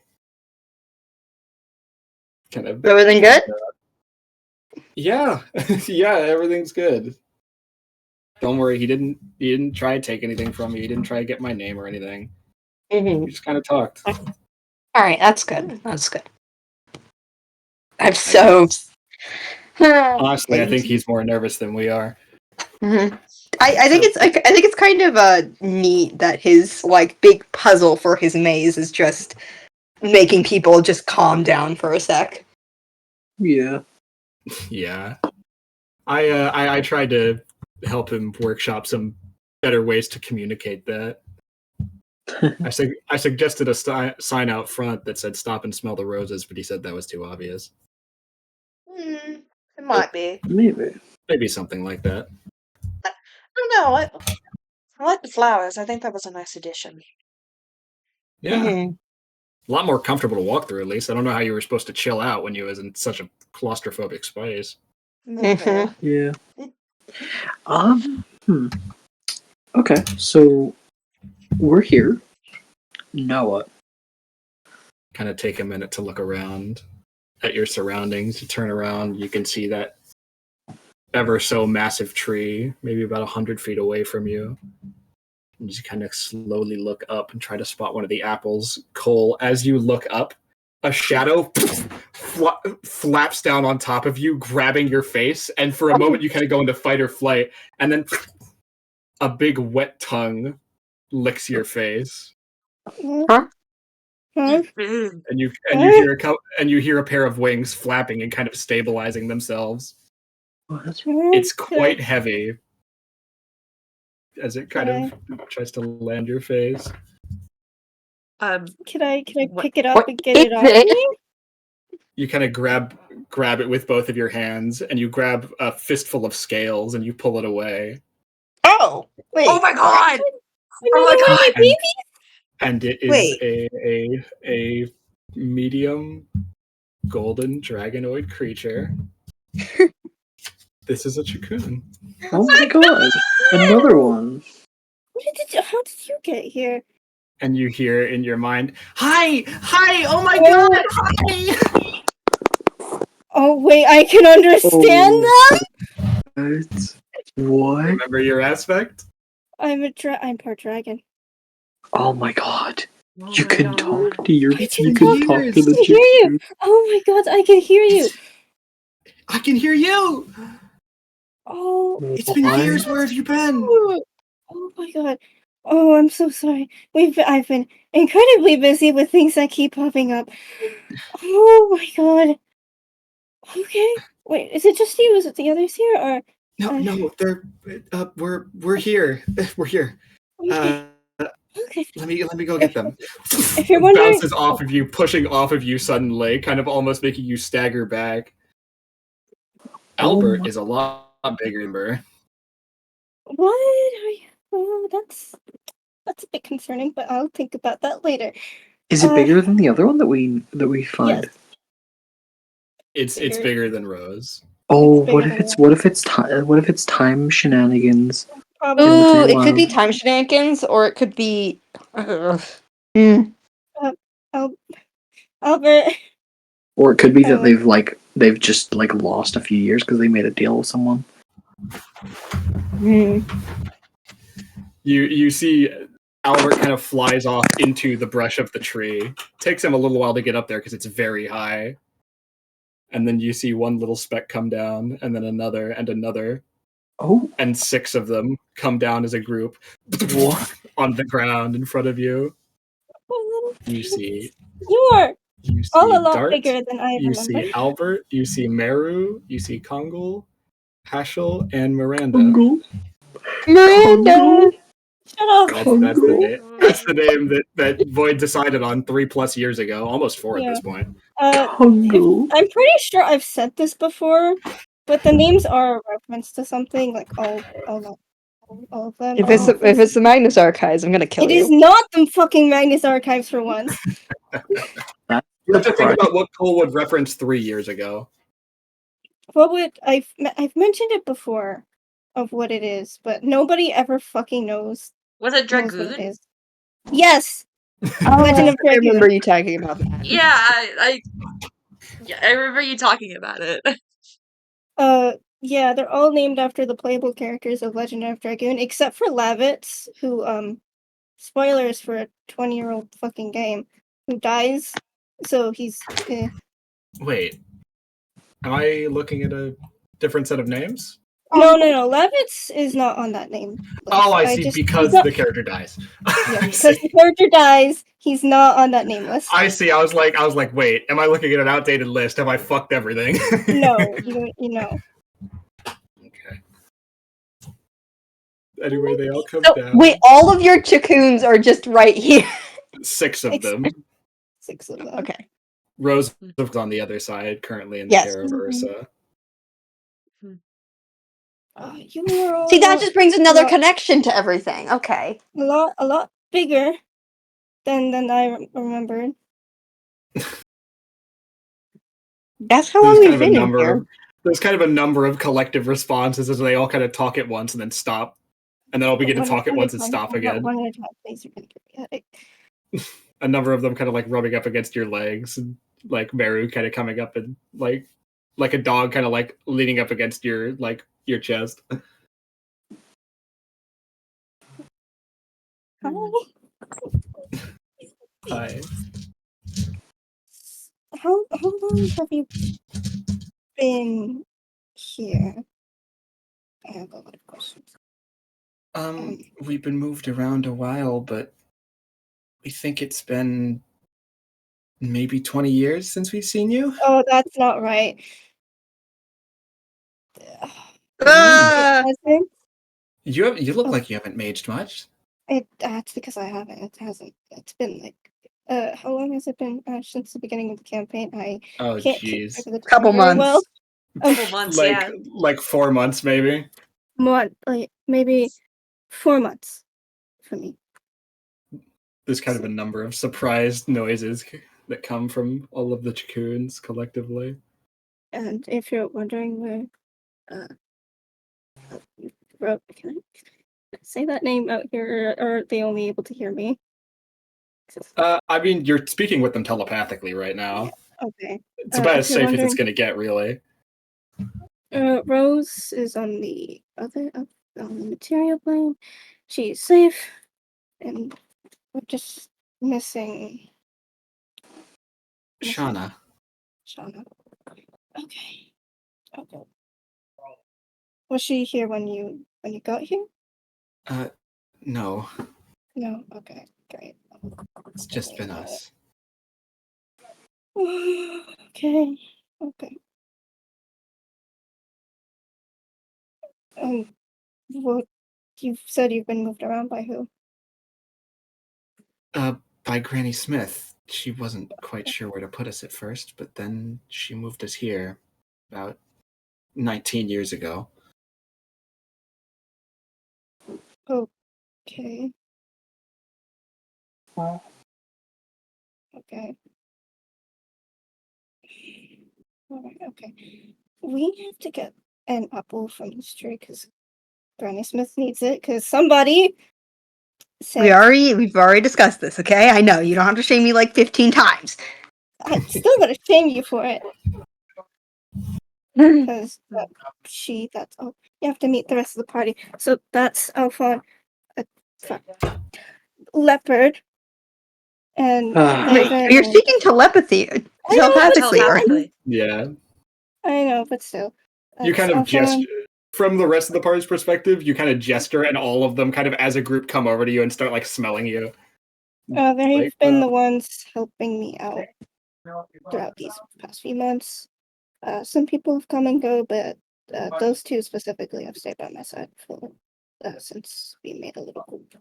Kind of Everything good? Yeah, yeah, everything's good. Don't worry, he didn't try to take anything from me. He didn't try to get my name or anything. Mm-hmm. We just kind of talked. All right, that's good. That's good. I'm so. Honestly, I think he's more nervous than we are. Mm-hmm. I think it's kind of neat that his big puzzle for his maze is just making people just calm down for a sec. Yeah. Yeah, I tried to help him workshop some better ways to communicate that. I suggested a sign out front that said "Stop and smell the roses," but he said that was too obvious. It might be. Maybe something like that. I don't know. I like the flowers. I think that was a nice addition. Yeah. Mm-hmm. A lot more comfortable to walk through, at least. I don't know how you were supposed to chill out when you was in such a claustrophobic space. Mm-hmm. Yeah. Okay, so we're here. Now what? Kind of take a minute to look around at your surroundings. You turn around, you can see that ever so massive tree, maybe about 100 feet away from you. And you kind of slowly look up and try to spot one of the apples. Cole, as you look up, a shadow flaps down on top of you, grabbing your face, and for a moment you kind of go into fight or flight, and then a big wet tongue licks your face. Huh? And you hear a pair of wings flapping and kind of stabilizing themselves. It's quite heavy as it kind of tries to land your face. Can I pick it up and get it off me? You kind of grab it with both of your hands, and you grab a fistful of scales and you pull it away. Oh, wait. Oh my god! Oh my god! And it is a medium golden dragonoid creature. This is a Chikun. Oh my god! Another one. How did you get here? And you hear in your mind, "Hi! Hi! Oh my god! Hi!" Oh wait, I can understand them. What? Remember your aspect? I'm part dragon. Oh my god! Oh You my can God. talk to your. I You can can talk talk to the I hear you. Chikun. Oh my god, I can hear you. I can hear you. Oh, It's been years. Where have you been? oh my god. Oh, I'm so sorry. I've been incredibly busy with things that keep popping up. Oh my god. Okay. Wait, is it just you? Is it the others here, or No, they're we're here. We're here. okay? Okay. Let me go get them. If you're wondering, Bounces off of you, pushing off of you suddenly, kind of almost making you stagger back. Albert is a lot bigger than Burr. what? Are you, that's a bit concerning, but I'll think about that later. Is it bigger than the other one that we find? Yes. It's bigger than Rose. Oh, It's what bigger if than it's time shenanigans? Probably. Ooh, the it could be Feywild. time shenanigans, or it could be. Albert. Or it could be that they've just lost a few years because they made a deal with someone. You see Albert kind of flies off into the brush of the tree. Takes him a little while to get up there because it's very high. And then you see one little speck come down, and then another, and another. Oh. And 6 of them come down as a group on the ground in front of you. You see All a lot Dart, bigger than I you remember. see Albert, you see Meru, you see Kongal, Hashel, and Miranda. Miranda! Shut up! That's the name that Void decided on 3+ years ago, almost 4 at this point. I'm pretty sure I've said this before, but the names are a reference to something, like all of them. If it's the Magnus Archives, I'm gonna kill you. It is not the fucking Magnus Archives for once. You have to think about what Cole would reference 3 years ago. What would I've mentioned it before of what it is, but nobody ever fucking knows. Was it knows what it Dragoon? is. Yes. Legend of Dragoon. I remember you talking about that. Yeah, I remember you talking about it. Yeah, they're all named after the playable characters of Legend of Dragoon, except for Lavitz, who spoilers for a 20-year-old fucking game, who dies. So he's Wait. Am I looking at a different set of names? No. Lavitz is not on that name list. Oh, I see. Because the character dies. Yeah, because the character dies, he's not on that name list. I see. I was like, wait, am I looking at an outdated list? Have I fucked everything? No, you know. Okay. Anyway, they all come down. Wait, all of your Chikkuns are just right here. 6 of them. 6 of them. Okay. Rose is on the other side, currently in the care of Ursa. See, that just brings another connection to everything. Okay. A lot bigger than I remembered. That's how long we've been in here. There's kind of a number of collective responses as they all kind of talk at once and then stop. And then all begin to talk at once and stop again. One at a time, please. You're gonna get me headache. A number of them kind of like rubbing up against your legs, and like Meru kind of coming up and like a dog kind of like leaning up against your chest. Hi. How long have you been here? I have a lot of questions. We've been moved around a while, but we think it's been maybe 20 years since we've seen you. Oh, that's not right. You look like you haven't aged much. That's because I haven't. It hasn't. It's been like how long has it been since the beginning of the campaign? I can't keep track of the time Couple very months. Well. Couple months, like 4 months maybe. Like maybe 4 months for me. There's kind of a number of surprised noises that come from all of the Chikkuns collectively. And if you're wondering where can I say that name out here, or are they only able to hear me? I mean, you're speaking with them telepathically right now. Okay. It's about as safe as it's going to get, really. Rose is on the on the material plane. She's safe, and we're just missing Shauna. Okay. Was she here when you got here? No. No. Okay. Great. It's just been us. Okay. Well, you've said you've been moved around by who? By Granny Smith. She wasn't quite sure where to put us at first, but then she moved us here about 19 years ago. Okay. Okay. Alright, okay. We have to get an apple from this tree because Granny Smith needs it because somebody said We've already discussed this, okay? I know, you don't have to shame me like 15 times. I'm still gonna shame you for it. Because that's oh, you have to meet the rest of the party. So that's Alphon, Leopard, and Wait, Nathan. you're speaking telepathy, I know, telepathically, right? Telepathically. Yeah. I know, but still. You kind of Alphon. gesture. From the rest of the party's perspective, you kind of gesture, and all of them kind of, as a group, come over to you and start, like, smelling you. They've Like, been the ones helping me out throughout these past few months. Some people have come and go, but those two specifically have stayed by my side for since we made a little group.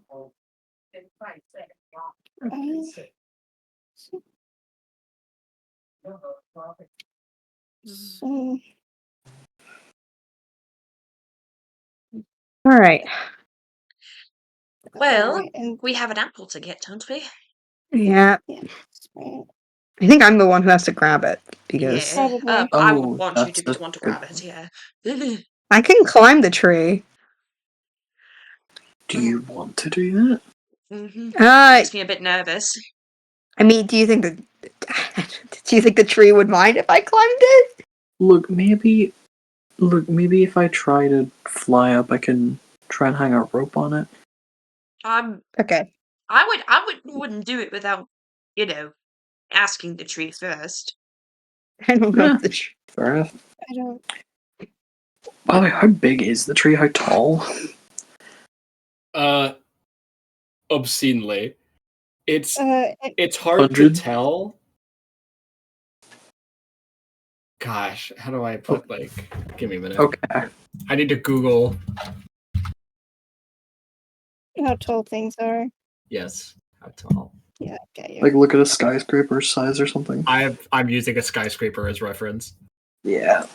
So, All right. Well, alright, and we have an apple to get, don't we? Yeah, right, I think I'm the one who has to grab it because Yeah. Probably. I would Oh, want you that's to a want to good grab it, point. yeah. I can climb the tree. Do you want to do that? Makes me a bit nervous. I mean, do you think the tree would mind if I climbed it? Look, maybe if I try to fly up, I can try and hang a rope on it. Okay. I wouldn't do it without, asking the tree first. I don't know Yeah. if the tree. Fair enough. I don't. By the way, how big is the tree? How tall? Obscenely. It's hard to 100? tell. Gosh, how do I put, give me a minute. Okay. I need to Google. How tall things are. Yes, how tall. Yeah, okay. Like, look at a skyscraper size or something. I'm using a skyscraper as reference. Yeah.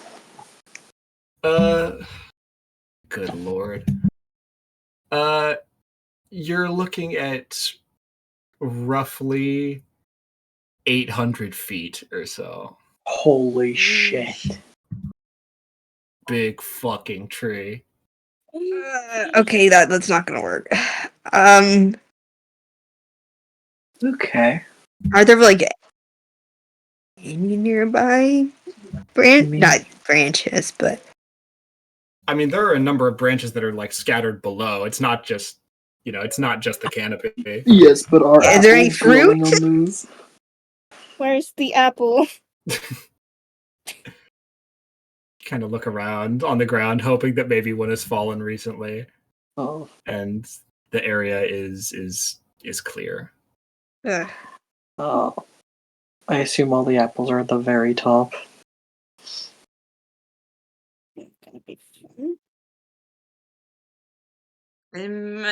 Good lord. You're looking at roughly 800 feet or so. Holy shit. Big fucking tree. Okay, that's not gonna work. Okay. Are there any nearby not branches, but I mean, there are a number of branches that are scattered below. It's not just, it's not just the canopy. Yes, but are is there any apples fruit? growing on those? Where's the apple? Kind of look around on the ground, hoping that maybe one has fallen recently. Oh. And the area is clear. Oh. I assume all the apples are at the very top. It's gonna be fun.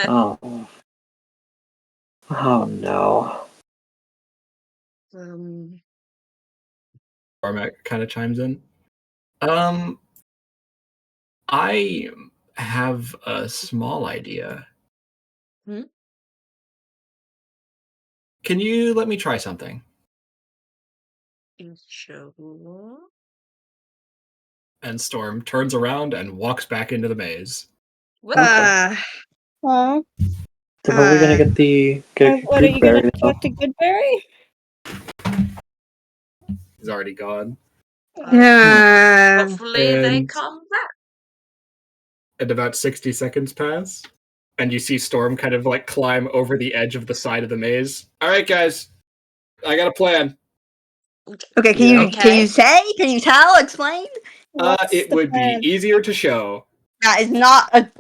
Oh. Oh no. Cormac kind of chimes in. I have a small idea. Can you let me try something? Sure. And Storm turns around and walks back into the maze. What? Huh? So are we gonna get a What are you gonna Goodberry, though? talk to Goodberry? He's already gone. Hopefully they And- come back. And about 60 seconds pass, and you see Storm kind of climb over the edge of the side of the maze. All right, guys, I got a plan. Okay, can you say? Can you tell? Explain? It would be easier to show. That is not a.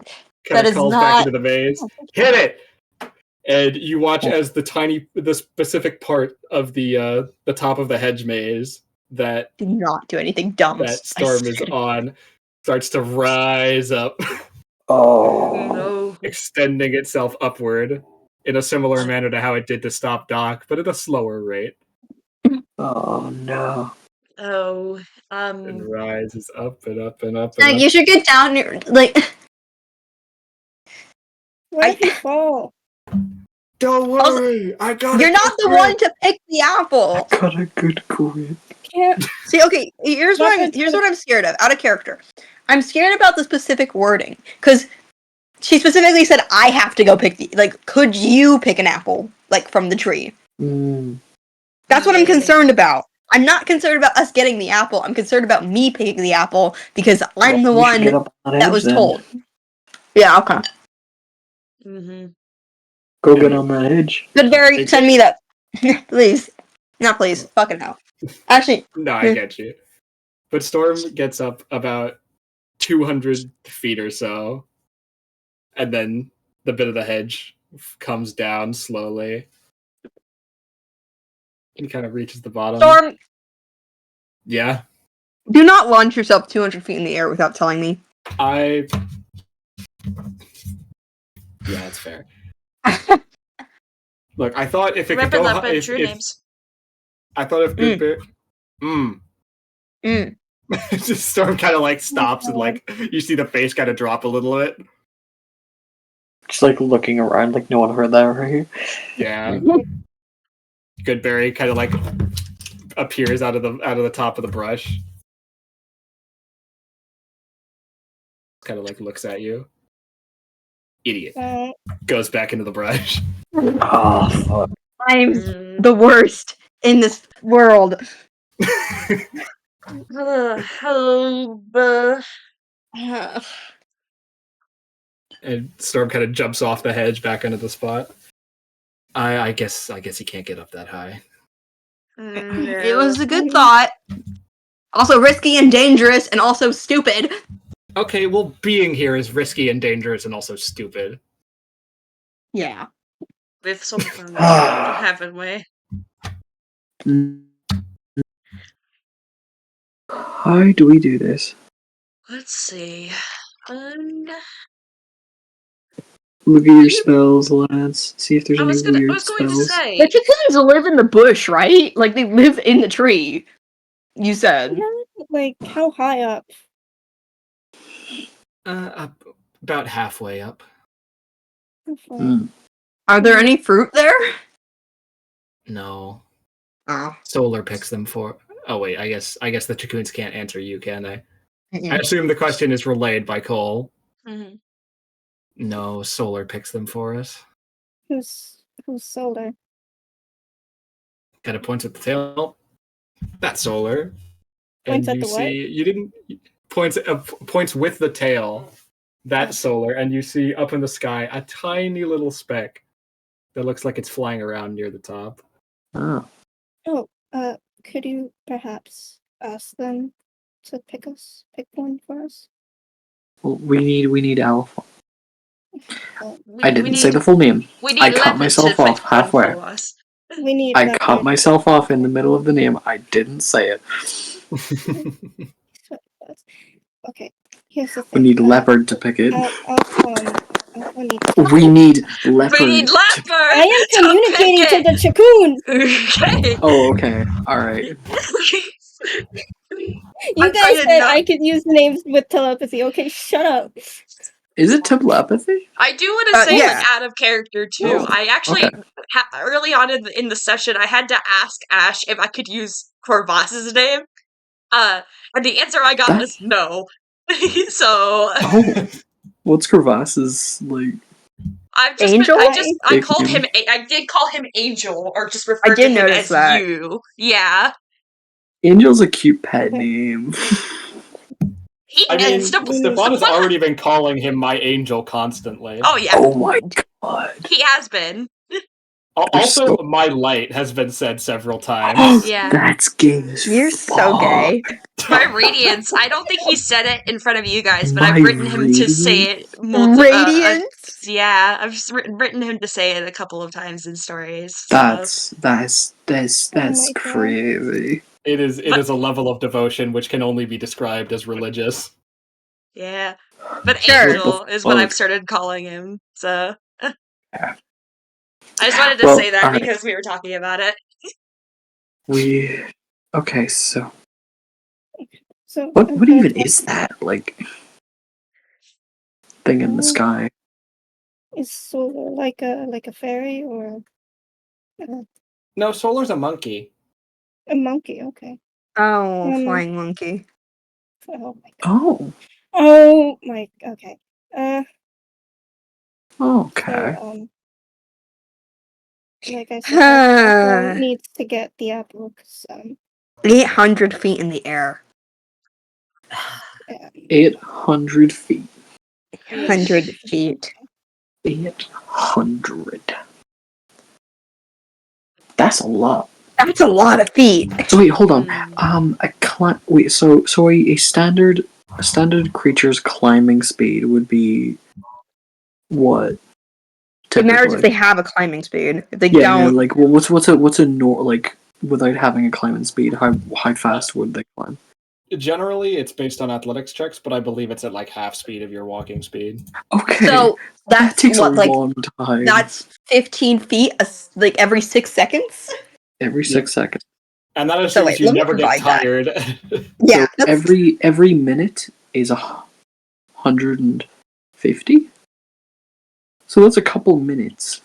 Kind of calls back into the maze. Hit it! And you watch as the specific part of the top of the hedge maze that Do not do anything dumb. that Storm is on starts to rise up. Oh. No. extending itself upward in a similar manner to how it did to stop Doc, but at a slower rate. Oh no. Oh. And rises up and up and up and Like, up. you should get down here. Like, What if you fall? Don't worry, I got you're not the one to pick the apple. I got a good grip. Can't. See, okay, here's what I'm scared of, out of character. I'm scared about the specific wording, because she specifically said I have to go pick the, like, could you pick an apple, like, from the tree? That's what I'm concerned about. I'm not concerned about us getting the apple. I'm concerned about me picking the apple, because I'm the one that was told. Yeah, okay. Mm-hmm. Go get on that edge. Goodberry, send me that. Please. Not please. Fucking hell. Actually. No, I get you. But Storm gets up about 200 feet or so, and then the bit of the hedge comes down slowly. He kind of reaches the bottom. Storm, Yeah. do not launch yourself 200 feet in the air without telling me. Yeah, that's fair. Look, I thought if it Remember could go that true names. I thought if Goodberry just Storm kind of like stops and like you see the face kind of drop a little bit. Just like looking around like no one heard that right? Yeah. Goodberry kind of like appears out of the top of the brush. Kind of like looks at you. Idiot. Goes back into the brush. Oh fuck. I'm the worst in this world. And Storm kind of jumps off the hedge back into the spot. I guess he can't get up that high. It was a good thought. Also risky and dangerous and also stupid. Okay, well, being here is risky and dangerous and also stupid. Yeah. With some fun, haven't we? How do we do this? Let's see. Look at your spells, lads. See if there's any weird I was going to spells. say. The chickens live in the bush, right? Like, they live in the tree. You said. Like, how high up? Up, about halfway up. Are there any fruit there? No. Oh. Solar picks them for. Oh wait, I guess the Chikoons can't answer you, can they? I assume the question is relayed by Cole. Mm-hmm. No, Solar picks them for us. Who's Solar? Kind of points at the tail. That's Solar. Points and at you the what? see you didn't points with the tail. That's Solar, and you see up in the sky a tiny little speck that looks like it's flying around near the top. Oh. Oh, could you perhaps ask them to pick one for us? Well, we need Alpha. We I didn't need, say the full name. We need I cut Leopard myself to off pick one halfway. for us. We need. I cut myself off in the middle of the name. I didn't say it. Okay, here's the thing. We need Leopard to pick it. We need Leopard. We need Leopard. I am communicating to the Chikoons. Okay. Oh, okay. All right. You guys said I could use names with telepathy. Okay, shut up. Is it telepathy? I do want to say, yeah. like, out of character too. Oh, I actually okay. early on in the session, I had to ask Ash if I could use Corvus's name. And the answer I got was no. So. Oh, what's Crevass's like? Angel? I called him. I did call him Angel, or just referred to him as that. you. Yeah. Angel's a cute pet name. Stefan has already been calling him my angel constantly. Oh yeah. Oh my god. He has been. Also, my light has been said several times. Yeah. That's gay as You're so gay. My radiance. I don't think he said it in front of you guys, but I've written him to say it. Radiance? Yeah, I've just written him to say it a couple of times in stories. So. That's crazy. It is a level of devotion which can only be described as religious. Yeah, But Sure. Angel is what I've started calling him. So Yeah. I just wanted to Well, say that alright. because we were talking about it. Okay, so So what I'm what gonna even tell is that thing in the sky? is solar like a fairy or No, Solar's a monkey. a monkey? Okay. Oh, Um, flying monkey. Oh my god. Oh, Oh my. Okay. okay. So like I said, Apple needs to get the apple because 800 feet in the air. yeah. 800 feet. 100 feet. 800. That's a lot. That's a lot of feet. So wait, hold on. Mm. So a standard creature's climbing speed would be what? It matters if they Typically. have a climbing speed. If they Yeah, don't, like well, like without having a climbing speed, how fast would they climb? Generally, it's based on athletics checks, but I believe it's at like half speed of your walking speed. Okay. so that that's takes what a like long time. that's 15 feet, like every 6 seconds. Every 6 seconds. And that So assumes wait, you let me never get provide that. tired. Yeah, So that's every minute is 150. So that's a couple minutes.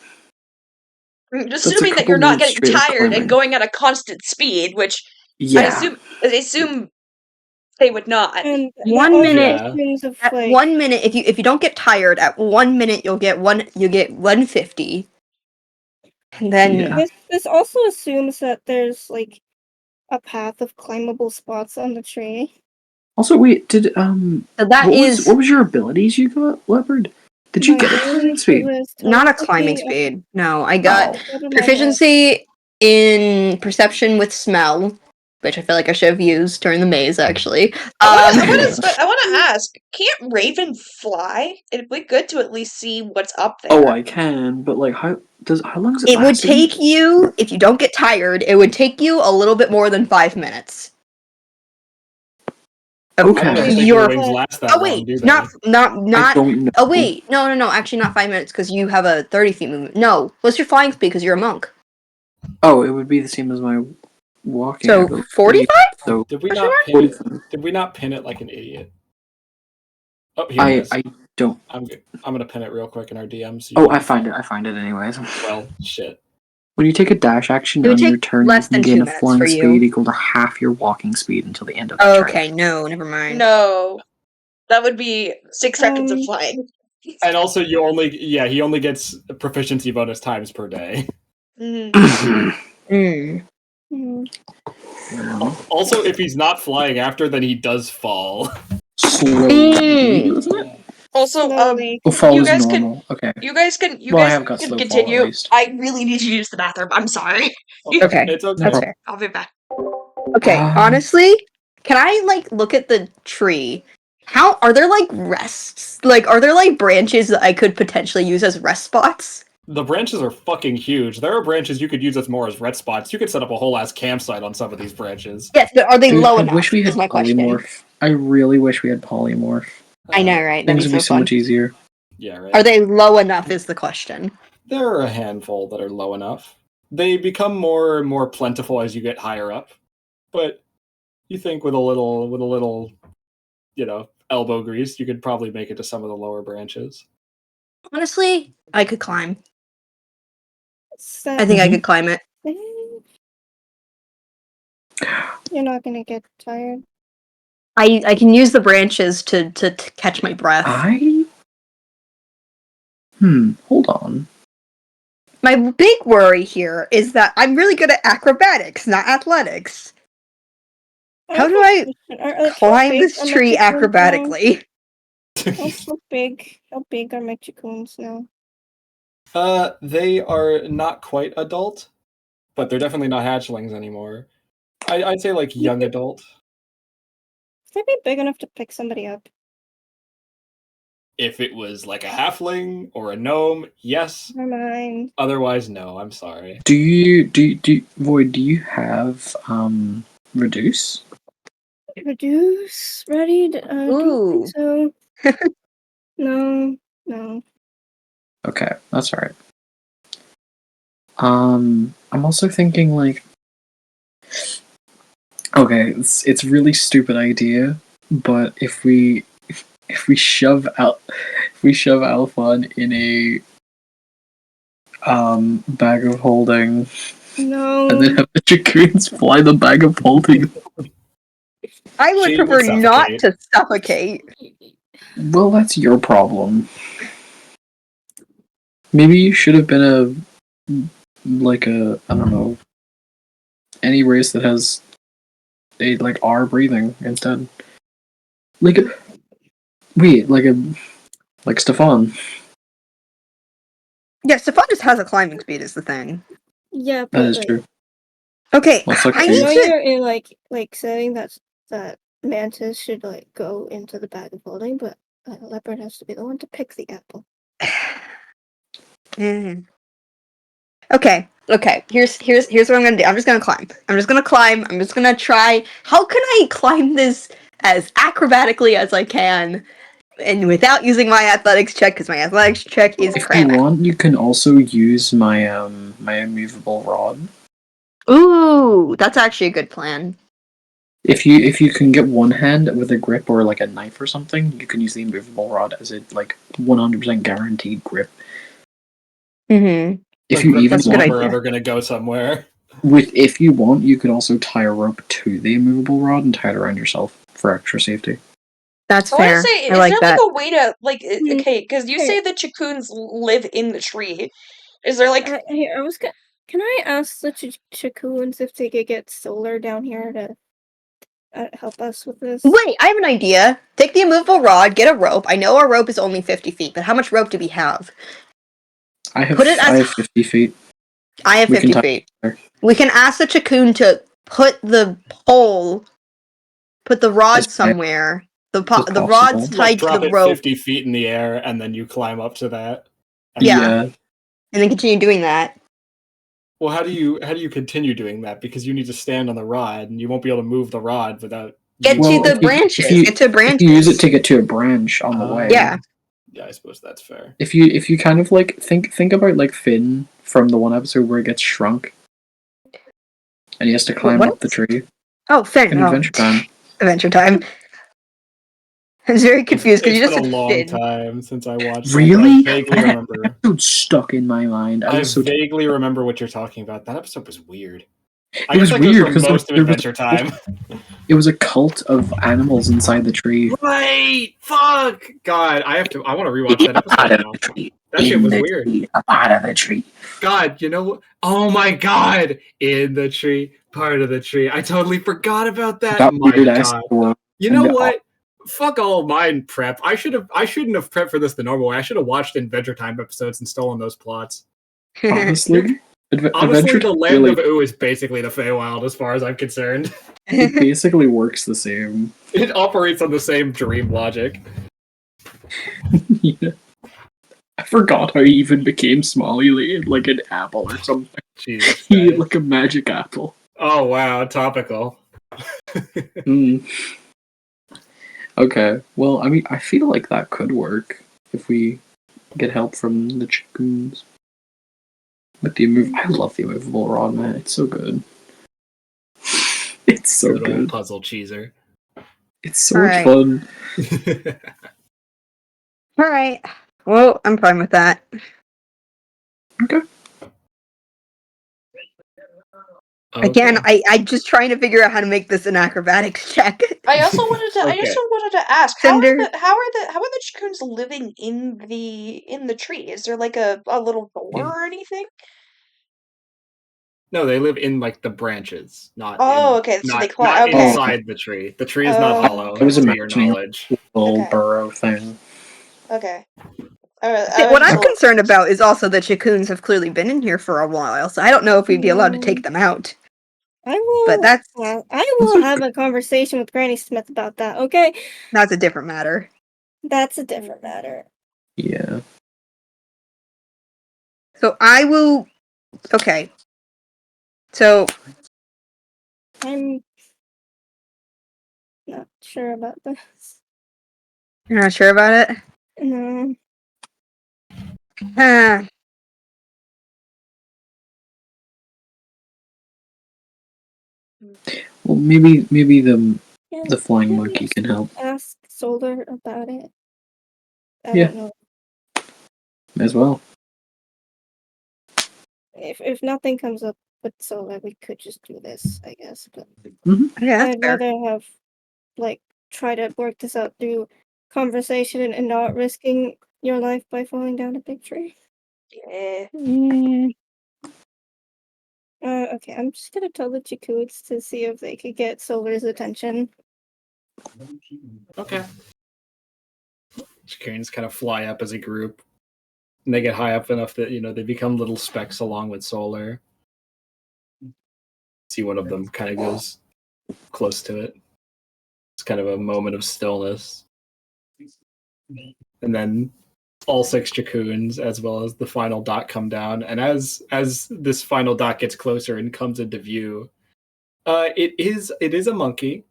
Assuming that couple you're not minutes getting straight of tired and climbing. going at a constant speed, which I Yeah. assume they would not. And 1 also minute. assumes of At like 1 minute, if you don't get tired, at 1 minute you get 150. And then Yeah. this also assumes that there's like a path of climbable spots on the tree. Also, wait, did so that is what was your abilities you got, Leopard? Did you My get a climbing ability speed? was not a telepathy, climbing speed. No, I got Oh. out of my head. proficiency in perception with smell, which I feel like I should have used during the maze, actually. I want to ask: can't Raven fly? It'd be good to at least see what's up there. Oh, I can, but like, how long does it It would last? take you, if you don't get tired, it would take you a little bit more than 5 minutes. I don't even think your wings last that Oh long, wait, do they? not. I don't know. Oh wait, no. Actually, not 5 minutes because you have a 30 feet movement. No, what's your flying speed? Because you're a monk. Oh, it would be the same as my walking. So 45. So Did we not pin it like an idiot? Oh, here it is. I don't. I'm gonna pin it real quick in our DMs. Oh, I find it anyways. Well, shit. When you take a dash action It would on your take turn, less you can than gain 2 a minutes flying for you. speed equal to half your walking speed until the end of the turn. Okay, no, never mind. No, that would be 6 seconds of flying. And also, he only gets proficiency bonus times per day. Also, if he's not flying after, then he does fall. Slowly. Also, fall you is guys normal. can Okay. you guys can I have got slow fall, continue. at least. I really need to use the bathroom. I'm sorry. Okay, It's okay. that's fair. I'll be back. Okay, honestly, can I like look at the tree? How are there like rests? Like, are there like branches that I could potentially use as rest spots? The branches are fucking huge. There are branches you could use as more as rest spots. You could set up a whole ass campsite on some of these branches. Yes, but are they low I enough? wish we had is my question. polymorph. I really wish we had polymorph. I know, right? That'd Things would be so fun. much easier. Yeah, right. Are they low enough? Is the question. There are a handful that are low enough. They become more and more plentiful as you get higher up. But you think with a little, elbow grease, you could probably make it to some of the lower branches. Honestly, I could climb. So, I think I could climb it. you're not gonna get tired. I can use the branches to catch my breath. Hold on. My big worry here is that I'm really good at acrobatics, not athletics. How do I climb this tree acrobatically? How big are Mexicoons now? They are not quite adult, but they're definitely not hatchlings anymore. I'd say like young adult. They'd be big enough to pick somebody up. If it was like a halfling or a gnome, yes. Never mind. Otherwise, no. I'm sorry. Do you Void? Do you have reduce? Reduce? Ready? Ooh. So No, no. Okay, that's alright. I'm also thinking like, okay, it's a really stupid idea, but if we shove Alphon in a bag of holding, No. and then have the Dragoons fly the bag of holding. I would She prefer would not suffocate. to suffocate. Well, that's your problem. Maybe you should have been a I don't know, any race that has a like R breathing instead. Like wait, like Stefan. Yeah, Stefan just has a climbing speed is the thing. Yeah, That but is like, true. Okay, Well, I suck I need know it. to. you're in like saying that Mantis should like go into the bag of holding, but Leopard has to be the one to pick the apple. Mm. Okay. Here's what I'm gonna do. I'm just gonna climb. I'm just gonna try. How can I climb this as acrobatically as I can, and without using my athletics check? Because my athletics check is If crap. you want, you can also use my my immovable rod. Ooh, that's actually a good plan. If you can get one hand with a grip or like a knife or something, you can use the immovable rod as a like 100% guaranteed grip. Mm-hmm. If A you grip even is That's a good want, never idea. ever gonna go somewhere. if you want, you could also tie a rope to the immovable rod and tie it around yourself for extra safety. That's I want to fair. say, I is like there like that. a way to like? Hmm. Okay, because you Hey. say the Chikkuns live in the tree. Is there like? Here, I was gonna. Can I ask the Chikkuns if they could get Solar down here to help us with this? Wait, I have an idea. Take the immovable rod, get a rope. I know our rope is only 50 feet, but how much rope do we have? I have Put it as 50 feet. I have We can 50 tie feet. there. We can ask the Chikun to put the As rod high somewhere. The as the rod's possible. Like tied to drop the it rope. 50 feet in the air, and then you climb up to that. And Yeah, Yeah. and then continue doing that. Well, how do you continue doing that? Because you need to stand on the rod, and you won't be able to move the rod without. Get to Well, the branches. Get to if you use it branches. to get to a branch on the way. Yeah. Yeah, I suppose that's fair. If you kind of like think about like Finn from the one episode where he gets shrunk and he has to climb What? up the tree Oh, Finn. in Oh, Adventure Time. Adventure Time. I was very confused because It's you just been a said long Finn. time since I watched that, but I Really? vaguely That remember. episode stuck in my mind. I was so vaguely remember what you're talking about. That episode was weird. I It guess was that goes weird for because most of there was Adventure Time. it was a cult of animals inside the tree. Right! Fuck! God, I want to rewatch that episode Out of now. the tree. That shit In was the weird. tree. Out of the tree. God, you know what? Oh my god! In the tree, part of the tree. I totally forgot about that. That My weird ass god. door. You know what? Fuck all mine prep. I shouldn't have prepped for this the normal way. I should have watched Adventure Time episodes and stolen those plots. Honestly, Honestly, Adventure the Time land really of Oo is basically the Feywild as far as I'm concerned. it basically works the same. It operates on the same dream logic. Yeah. I forgot how he even became small. He ate like an apple or something. Jesus He ate Christ. like a magic apple. Oh wow, topical. Mm. Okay, well, I mean, I feel like that could work if we get help from the chickens. With the I love the immovable rod, man. It's so good. It's so Good old good. puzzle cheeser. It's so All much right. fun. All right. Well, I'm fine with that. Okay. Again, Okay. I'm just trying to figure out how to make this an acrobatics check. I also wanted to. I Okay. also wanted to ask Cinder. how are the Chikkuns living in the tree? Is there like a little door or anything? No, they live in like the branches, not Oh, okay. So they climb. not Okay. inside the tree. The tree is not hollow, I was to your imagining knowledge. a little Okay. burrow thing. Okay. What I'm concerned about is also the Chikkuns have clearly been in here for a while, so I don't know if we'd be allowed to take them out. I will. But that's I will have a conversation with Granny Smith about that. Okay, a different matter. that's a different matter. Yeah. So I will. Okay. So I'm not sure about this. you're not sure about it? No. Ah, Well, maybe the flying Can monkey can help. ask Solar about it. I Yeah. don't know. As well. If nothing comes up with Solar, we could just do this, I guess. But yeah, that's I'd fair. rather have try to work this out through conversation and not risking your life by falling down a big tree. Yeah. Mm, Okay, I'm just gonna tell the Chikuts to see if they could get Solar's attention. Okay. Chickens kind of fly up as a group, and they get high up enough that they become little specks along with Solar. See, one of them kind of goes close to it. It's kind of a moment of stillness, and then all 6 Chikuns, as well as the final dot, come down. And as this final dot gets closer and comes into view, it is a monkey.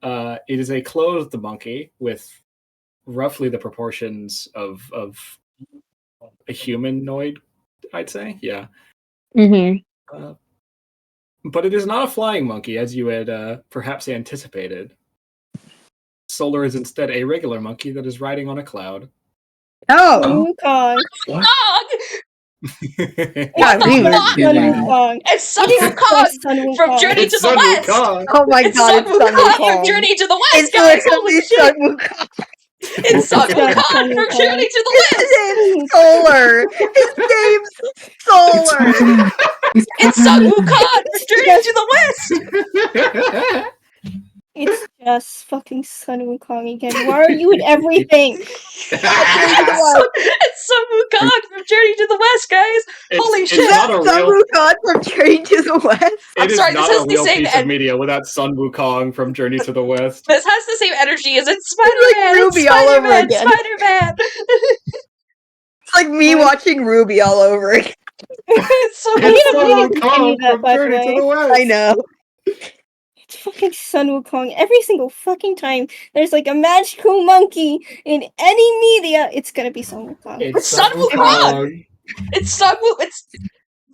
It is a clothed monkey with roughly the proportions of a humanoid, I'd say. Yeah. mm-hmm. But it is not a flying monkey, as you had perhaps anticipated. Solar is instead a regular monkey that is riding on a cloud. Oh, Wukong. What? God, we were Sun kidding. Wukong. It's Sun It is Wukong just Sun from Wukong. Journey to the Sun West. Wukong. Oh my It's god, Sun it's Sun Wukong from Wukong. Journey to the West, It's guys. Holy literally shit! Sun Wukong. It's Sun Sun Wukong from Wukong. Journey to the His West. name's Solar. His name's Solar. It's Sun Wukong from Journey to the West. It's just fucking Sun Wukong again. Why are you in everything? It's Sun Wukong from Journey to the West, guys. Holy It's shit! not a Sun real. Wukong from Train to the West. I'm It is sorry, this not has a the real same piece of media without Sun Wukong from Journey to the West. This has the same energy as in like Spider-Man. It's Ruby all over Spider-Man. again. Spider-Man. It's like me watching Ruby all over again. It's so I'm gonna Sun continue Wukong that, from by the Journey to way. the West. I know. It's fucking Sun Wukong. Every single fucking time there's like a magical monkey in any media, it's gonna be Sun Wukong. It's Sun Wukong. It's Sun Wukong. It's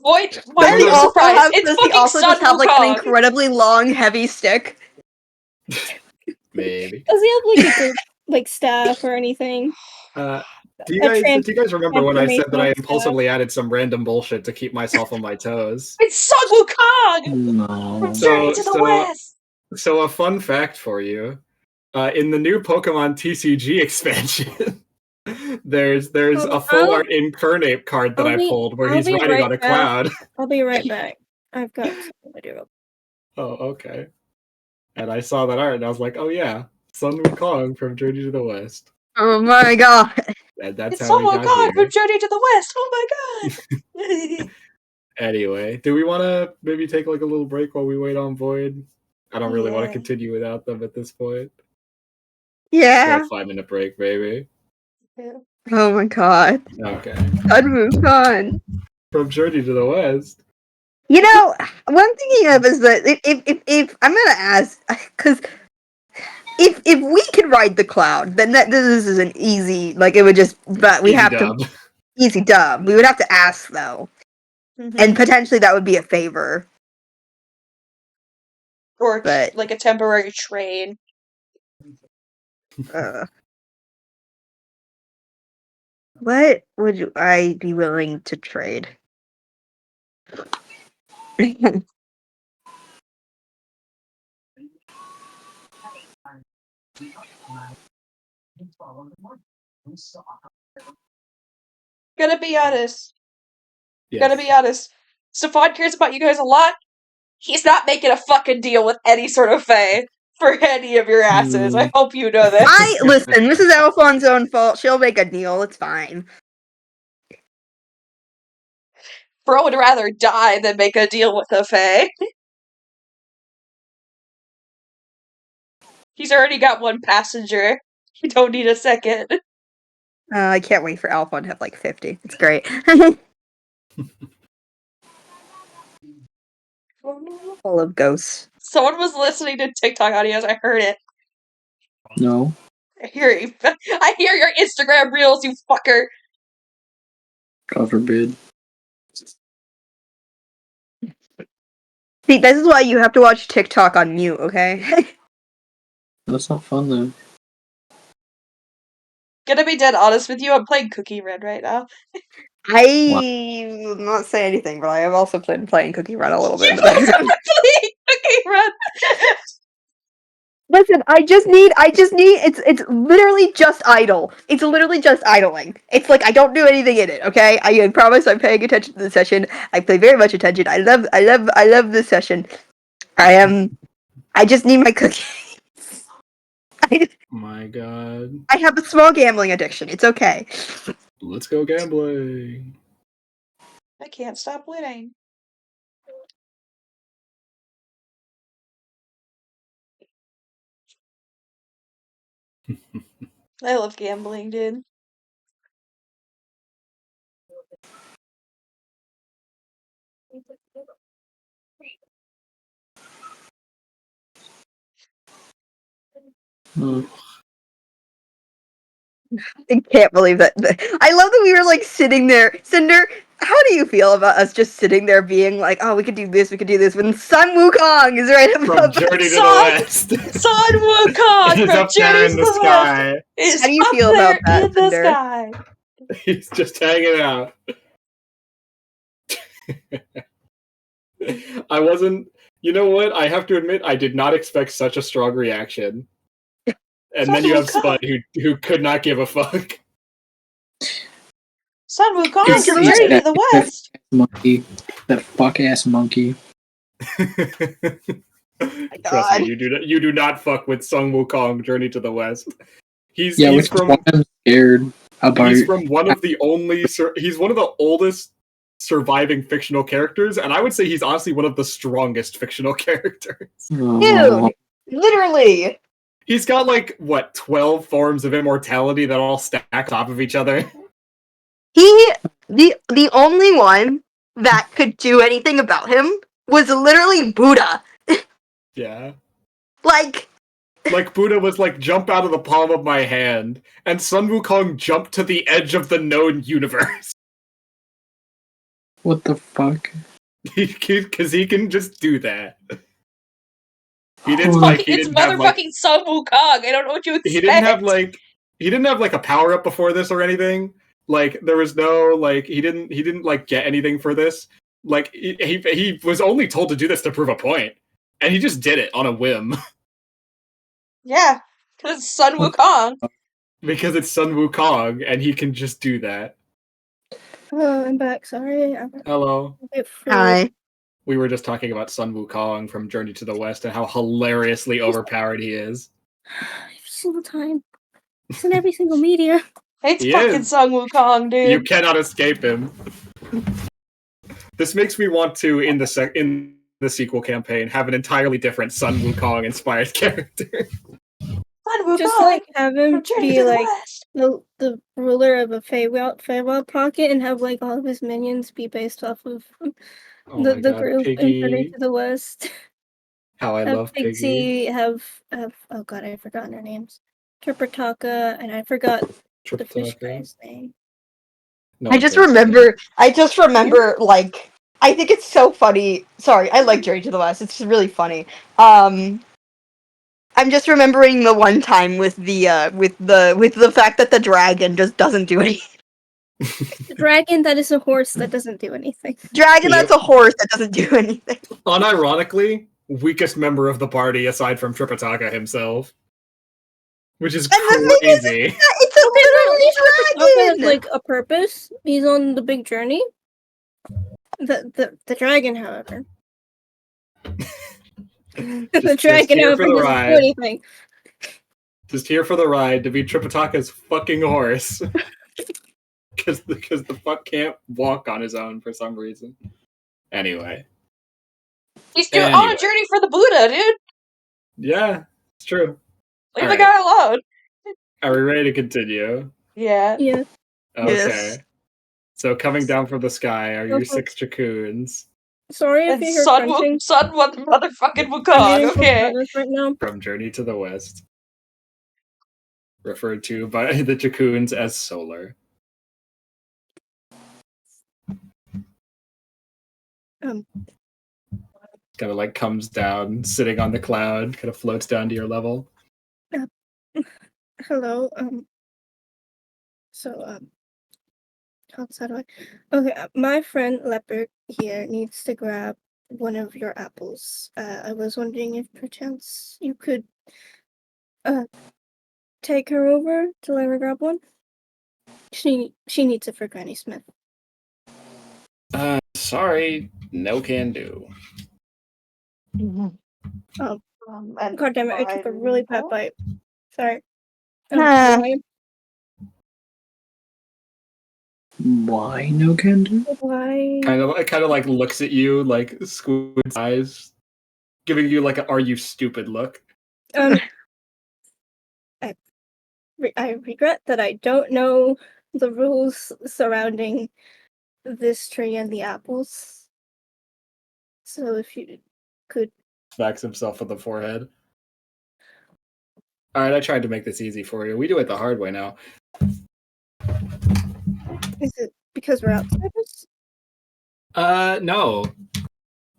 why Does are he you also surprised? have? It's Does he fucking also Sun just have like an Wukong. incredibly long, heavy stick? Maybe. Does he have like a good like staff or anything? Do you A guys remember when I said that I transformational impulsively added some random bullshit to keep myself on my toes? It's Sun Wukong No. from Journey to the West. So a fun fact for you: in the new Pokemon TCG expansion, there's a full art Incarnate card that I pulled where he's riding on a cloud. I'll be right back. I've got something to do. Oh, okay. And I saw that art and I was like, oh yeah, Sun Wukong from Journey to the West. Oh my god. That's It's how Sun we got Wukong from here. Journey to the West. Oh my god. Anyway, do we want to maybe take like a little break while we wait on Void? I don't really want to Yeah. continue without them at this point. Yeah. About a 5-minute break, baby. Oh my god. Okay. Sun Wukong. From Journey to the West. You know, what I'm thinking of is that if I'm gonna ask, because if we could ride the cloud, then this is an easy, like it would just, but we Easy have dub. to easy dub. We would have to ask though, and potentially that would be a favor. Or But like a temporary train. what would I be willing to trade? Gotta be honest. Yes. Gotta be honest. Stefan cares about you guys a lot. He's not making a fucking deal with any sort of fae for any of your asses. I hope you know this. Listen, this is Alphonse's own fault. She'll make a deal. It's fine. Bro would rather die than make a deal with a fae. He's already got one passenger. You don't need a second. I can't wait for Alphonse to have like 50. It's great. Full of ghosts. Someone was listening to TikTok audios. I heard it. No. I hear you. I hear your Instagram reels, you fucker. God forbid. See, this is why you have to watch TikTok on mute, okay? That's not fun though. Gonna be dead honest with you, I'm playing Cookie Run right now. I will not say anything, but I have also been playing Cookie Run a little bit in the You also background. playing Cookie Run! Listen, it's literally just idle. It's literally just idling. It's like I don't do anything in it, okay? I promise I'm paying attention to the session. I pay very much attention. I love this session. I just need my cookie. My God. I have a small gambling addiction. It's okay. Let's go gambling. I can't stop winning. I love gambling, dude. I can't believe that. I love that we were like sitting there. Cinder, how do you feel about us just sitting there being like, oh, we could do this, when Sun Wukong is right From above us? Journey to the Sun- West. Sun Wukong He's from up there Journey in to the the West sky. is How do you up feel there about that, in the Cinder? sky. He's just hanging out. I wasn't. You know what? I have to admit, I did not expect such a strong reaction. And then you have Spud, who could not give a fuck. Sun Wukong Yeah, from just Journey like- to the West. Monkey. That fuck ass monkey. Trust me, you do not fuck with Sun Wukong Journey to the West. He's Which is why I'm scared about. He's from one of the only. He's one of the oldest surviving fictional characters, and I would say he's honestly one of the strongest fictional characters. Dude, literally. He's got like what 12 forms of immortality that all stack on top of each other. The only one that could do anything about him was literally Buddha. Yeah. Like Buddha was like, jump out of the palm of my hand, and Sun Wukong jumped to the edge of the known universe. What the fuck? Because he can just do that. He didn't It's motherfucking Sun Wukong. I don't know what you expect. He didn't have like a power up before this or anything. Like there was no like he didn't like get anything for this. Like he was only told to do this to prove a point, and he just did it on a whim. Yeah, because it's Sun Wukong. Because it's Sun Wukong, and he can just do that. Oh, I'm back. Sorry. Hello. Hi. We were just talking about Sun Wukong from Journey to the West and how hilariously overpowered he is. Every single time. It's in every single media. It's fucking Sun Wukong, dude. You cannot escape him. This makes me want to, in the sequel campaign, have an entirely different Sun Wukong inspired character. Sun Wukong. Just like have him Journey be to the like West. the ruler of a Feywild pocket and have like all of his minions be based off of the group in Journey to the West. How I love Piggy. Have oh god, I've forgotten their names. Tripitaka, and I forgot the fish guy's name. No, I just remember like I think it's so funny. Sorry, I like Journey to the West. It's just really funny. I'm just remembering the one time with the fact that the dragon just doesn't do anything. The dragon that is a horse that doesn't do anything. Dragon that's a horse that doesn't do anything. Unironically, weakest member of the party aside from Tripitaka himself. Which is crazy. It's a literally dragon! Has, like a purpose. He's on the big journey. The dragon, however. The dragon, however, doesn't do anything. Just here for the ride to be Tripitaka's fucking horse. Because the fuck can't walk on his own for some reason. Anyway. He's on a journey for the Buddha, dude. Yeah, it's true. Leave the guy alone. Are we ready to continue? Yeah. Yeah. Okay. Yes. So coming down from the sky are your 6 Dracoons. Sorry if you hear crunching. Sun motherfucking Wukong, okay. Right now. From Journey to the West. referred to by the Jacoons as solar. Um, Kind of like comes down, sitting on the cloud, kind of floats down to your level. hello. So, how do I? Okay, my friend Leopard here needs to grab one of your apples. I was wondering if perchance you could, take her over to let her grab one. She needs it for Granny Smith. Sorry, no can do. And God damn it! I took a really bad bite. Sorry. Huh. Why no can do? Why? Kind of like looks at you, like squints eyes, giving you like a "Are you stupid?" look. I regret that I don't know the rules surrounding this tree and the apples. So if you could. Smacks himself on the forehead. All right, I tried to make this easy for you. We do it the hard way now. Is it because we're outsiders? No.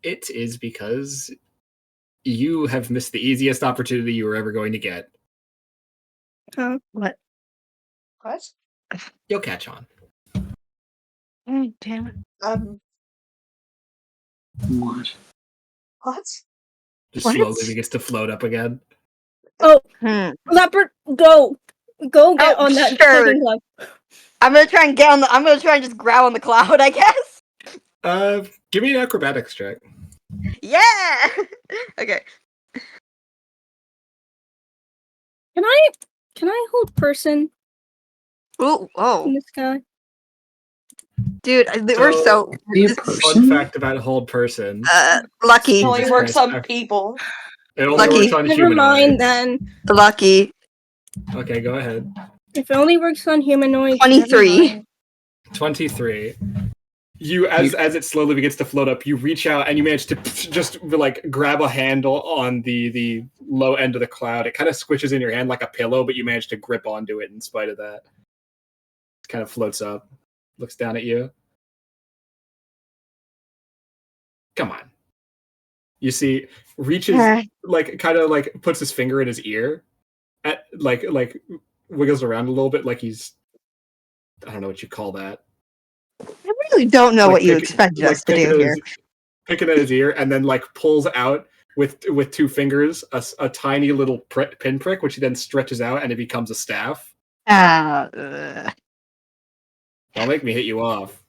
It is because you have missed the easiest opportunity you were ever going to get. Huh? What? You'll catch on. Damn it. What? Just What? slowly begins to float up again. Oh, Hmm. Leopard, go get Oh, on that sure. fucking glove. I'm gonna try and get on the. I'm gonna try and just grab on the cloud, I guess. Give me an acrobatics check. Yeah. Okay. Can I hold person Ooh. in Oh, the sky? dude, we're so Be a this- Fun person? fact about hold person. lucky, It only Jesus works Christ. on people. It only Lucky. works on Never humanoids. mind then. lucky. Okay, go ahead. If it only works on humanoids, 23. never mind. 23. You, as it slowly begins to float up, you reach out and you manage to just like grab a handle on the low end of the cloud. It kind of squishes in your hand like a pillow, but you manage to grip onto it in spite of that. It kind of floats up, looks down at you. Come on. You see, reaches like kind of like puts his finger in his ear, at like wiggles around a little bit like he's, I don't know what you call that. I really don't know Like what you expected us to do here. Picking at his ear, and then like pulls out with two fingers a tiny little pinprick, which he then stretches out, and it becomes a staff. Don't make me hit you off.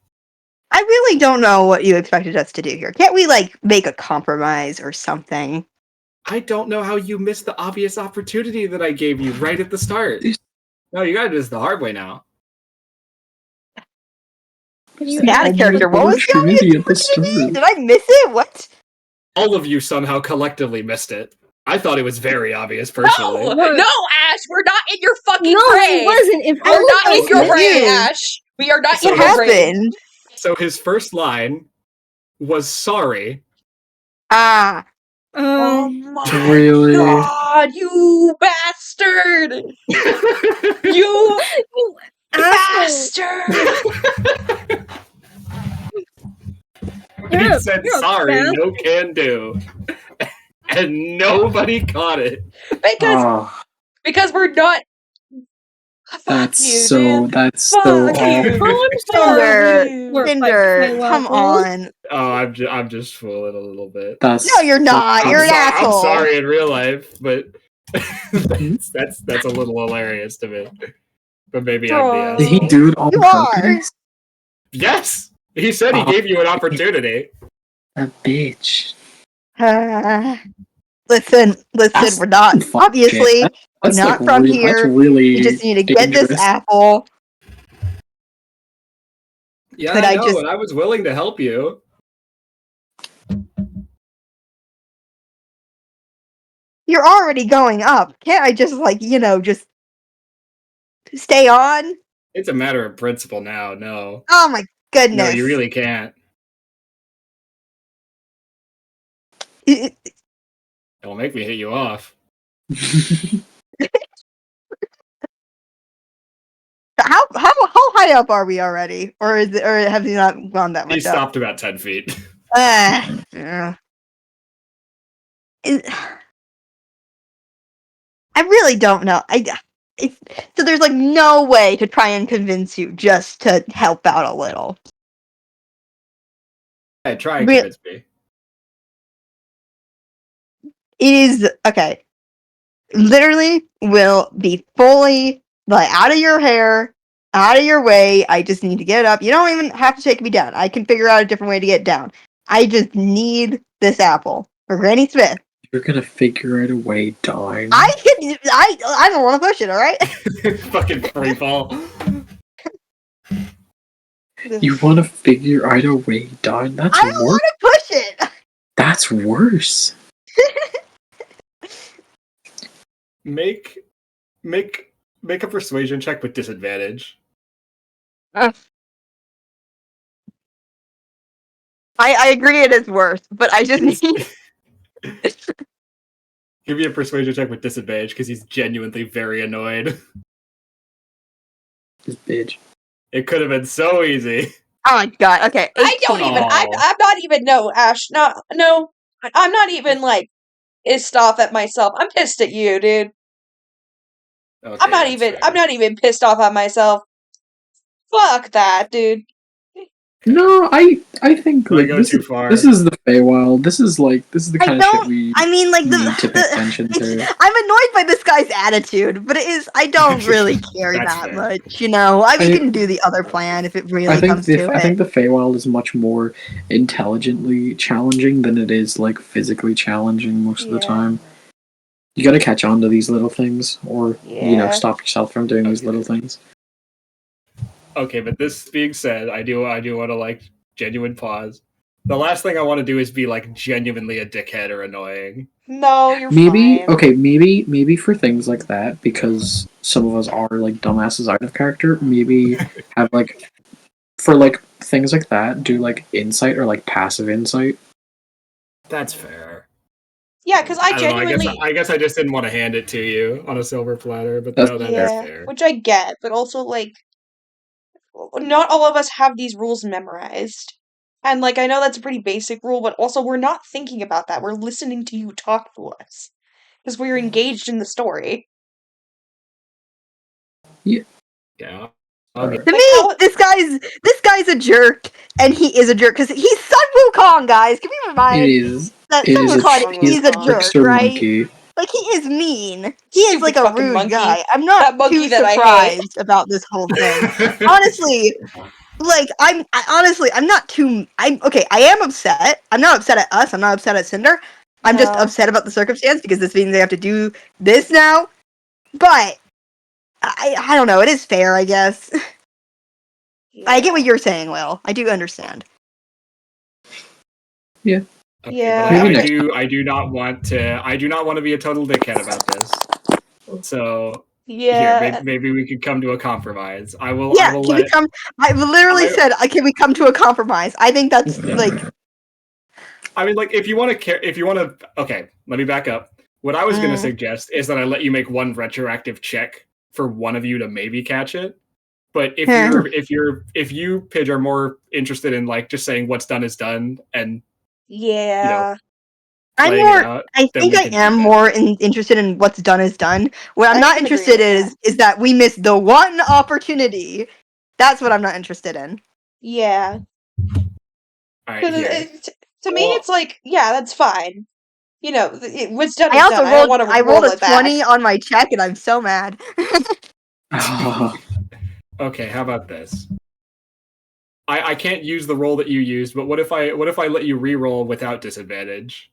I really don't know what you expected us to do here. Can't we like make a compromise or something? I don't know how you missed the obvious opportunity that I gave you right at the start. No, you gotta do this the hard way now. Out of character. What was the obvious opportunity at the opportunity? start? Did I miss it? What? All of you somehow collectively missed it. I thought it was very obvious personally. No, Ash, we're not in your fucking No, brain. it wasn't. If We're not in your it brain, is. Ash. We are not So in What your brain. happened? So his first line was sorry. Ah. Oh my Really? god, you bastard! You bastard! He said you're a sorry, bastard. no can do. And nobody caught it. Because we're not. That's Fuck you, so. dude. That's Fuck so you. awful. We're Cinder, fighting come waffles. on. Oh, I'm just fooling a little bit. That's No, you're not. You're an asshole. I'm sorry in real life, but that's a little hilarious to me. But maybe I'm the asshole. Did he do it on You are. purpose? Yes, he said he gave you an opportunity. A bitch. Listen, That's we're not, fuck obviously, shit. we're That's not like from that's here. really We just need to get this dangerous. apple. Yeah, Could I I know, just- and I was willing to help you. You're already going up. Can't I just, like, just stay on? It's a matter of principle now, no. Oh my goodness. No, you really can't. It'll make me hit you off. how high up are we already, or have you not gone that He much up? stopped about 10 feet. Yeah. I really don't know. So there's like no way to try and convince you just to help out a little. Hey, try and convince me. It is okay. Literally will be fully like out of your hair, out of your way. I just need to get it up. You don't even have to take me down. I can figure out a different way to get down. I just need this apple for Granny Smith. You're gonna figure out a way down. I don't want to push it. All right. Fucking free fall. You want to figure out a way down? That's I don't worse. want to push it. That's worse. Make a persuasion check with disadvantage. I agree it is worse, but I just need. Give me a persuasion check with disadvantage because he's genuinely very annoyed. This bitch. It could have been so easy. Oh my god. Okay. I don't 18. even. I'm not even. No, Ash. No. I'm not even like pissed off at myself. I'm pissed at you, dude. Okay, I'm not that's even. fair. I'm not even pissed off at myself. Fuck that, dude. No, I think Did I like go this too is far? this is the Feywild. This is the kind of shit we I mean, like need to pay attention to. I'm annoyed by this guy's attitude, but it is. I don't really care That's that fair. much, you know. We can do the other plan if it really comes to it. I think the Feywild is much more intelligently challenging than it is like physically challenging most of the time. You gotta catch on to these little things, or stop yourself from doing these little things. Okay, but this being said, I do want to like genuine pause. The last thing I want to do is be like genuinely a dickhead or annoying. No, you're Maybe fine. okay, maybe for things like that, because some of us are like dumbasses out of character. Maybe have like for like things like that, do like insight or like passive insight. That's fair. Yeah, because I don't know, genuinely. I guess I just didn't want to hand it to you on a silver platter, but That's no, that's fair. Which I get, but also like, not all of us have these rules memorized. And like, I know that's a pretty basic rule, but also we're not thinking about that. We're listening to you talk to us because we're engaged in the story. Yeah. To me, this guy's a jerk, and he is a jerk because he's Sun Wukong, guys. Can we remind that Sun Wukong is a jerk, right? Monkey. Like he is mean. He is like a fucking rude monkey. guy. I'm not too surprised about this whole thing. Honestly, like I'm not too. I'm okay. I am upset. I'm not upset at us. I'm not upset at Cinder. I'm just upset about the circumstance because this means they have to do this now. But I don't know. It is fair, I guess. I get what you're saying, Will. I do understand. Yeah. Okay, Yeah. but I do not want to be a total dickhead about this. So here, maybe we could come to a compromise. I will I literally said, can we come to a compromise? I think that's like. I mean, like, if you want to, okay, let me back up. What I was going to suggest is that I let you make one retroactive check for one of you to maybe catch it. But if you, Pidge, are more interested in like just saying what's done is done and I think I am more interested in what's done is done. What I'm not interested in is that we missed the one opportunity. That's what I'm not interested in. Yeah. All right, to me, it's like, that's fine. You know, what's done I is also done. I rolled a 20 on my check, and I'm so mad. Okay, how about this? I can't use the roll that you used, but what if I let you re-roll without disadvantage?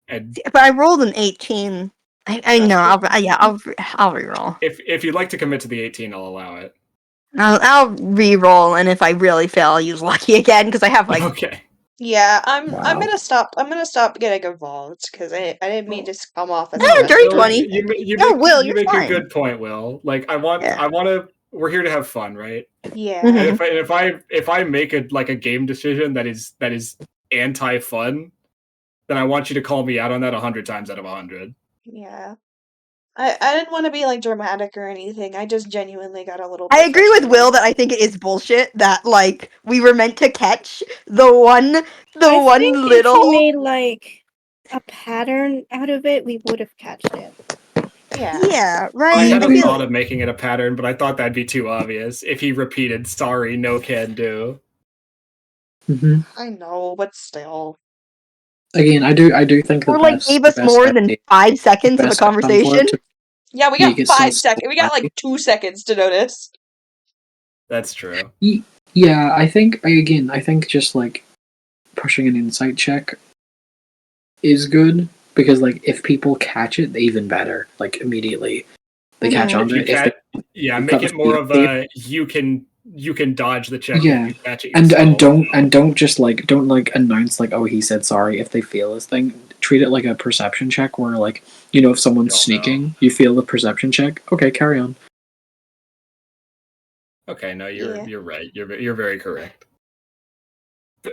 And but I rolled an 18. I know. I'll re-roll. If you'd like to commit to the 18, I'll allow it. I'll re-roll, and if I really fail, I'll use lucky again because I have like. Okay. Yeah, I'm gonna stop. I'm gonna stop getting involved because I didn't mean to come off as a dirty 20. You make a good point, Will. Like I want to. We're here to have fun, right? Yeah. And if I make a game decision that is anti-fun, then I want you to call me out on that 100 times out of 100. Yeah. I didn't want to be like dramatic or anything. I just genuinely got a little. I bit agree with Will frustrated. that I think it is bullshit that like we were meant to catch the one I think if little. he made like a pattern out of it, we would have catched it. Yeah. Yeah, I right. had I a feel thought of making it a pattern, but I thought that'd be too obvious if he repeated "sorry, no can do." Hmm. I know, but still. Again, I do think or like gave us more than idea, 5 seconds of a best outcome for conversation. it to Yeah, we make got it still 5 seconds. We got funny. like 2 seconds to notice. That's true. Yeah, I think just like pushing an insight check is good because like if people catch it, even better. Like immediately they catch Mhm. on to it. If they've make got the it more of feel- a you can dodge the check Yeah. if you catch it and yourself. don't just like don't like announce like, oh, he said sorry if they feel his thing. Treat it like a perception check where like, if someone's Don't sneaking, you feel the perception check. Okay, carry on. Okay, no, Yeah. you're right. You're very correct.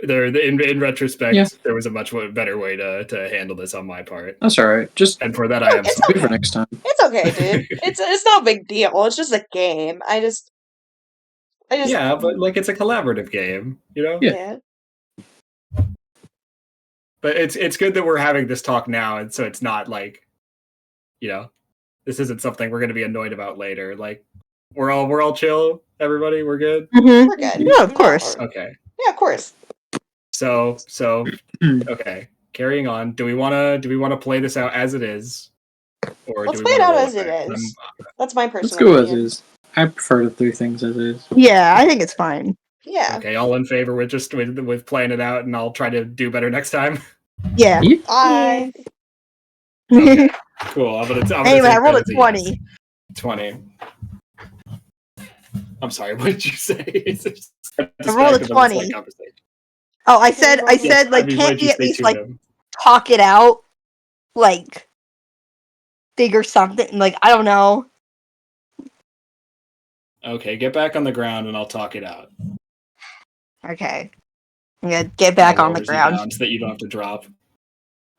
In retrospect, Yeah. there was a much better way to handle this on my part, That's all right. Just and for that I am It's wait sorry. for okay. next time. It's okay, dude. It's not a big deal. It's just a game. I just Yeah, but like it's a collaborative game, you know. Yeah. yeah. But it's good that we're having this talk now, and so it's not like, this isn't something we're going to be annoyed about later. Like we're all chill. Everybody, we're good. Mhm. We're good. Yeah, of course. Okay. Yeah, of course. So okay. Carrying on. Do we want to play this out as it is, or Let's do play we it want to out roll as it it back? is. That's my Let's personal go as opinion. is. I prefer to do things as is. Yeah, I think it's fine. Yeah. Okay, all in favor with just with playing it out, and I'll try to do better next time. Yeah. Yeah. I Okay, cool. I'm gonna Anyway, I take rolled that a as 20. yes. 20. I'm sorry. What did you say? I rolled a Distracted by this, 20. like, conversation. Oh, I said Yes, like, what can't did you we at say least to like him? talk it out, like figure something, like I don't know. Okay, get back on the ground and I'll talk it out. Okay, I'm gonna get back on the Lowers you ground. down so that you don't have to drop.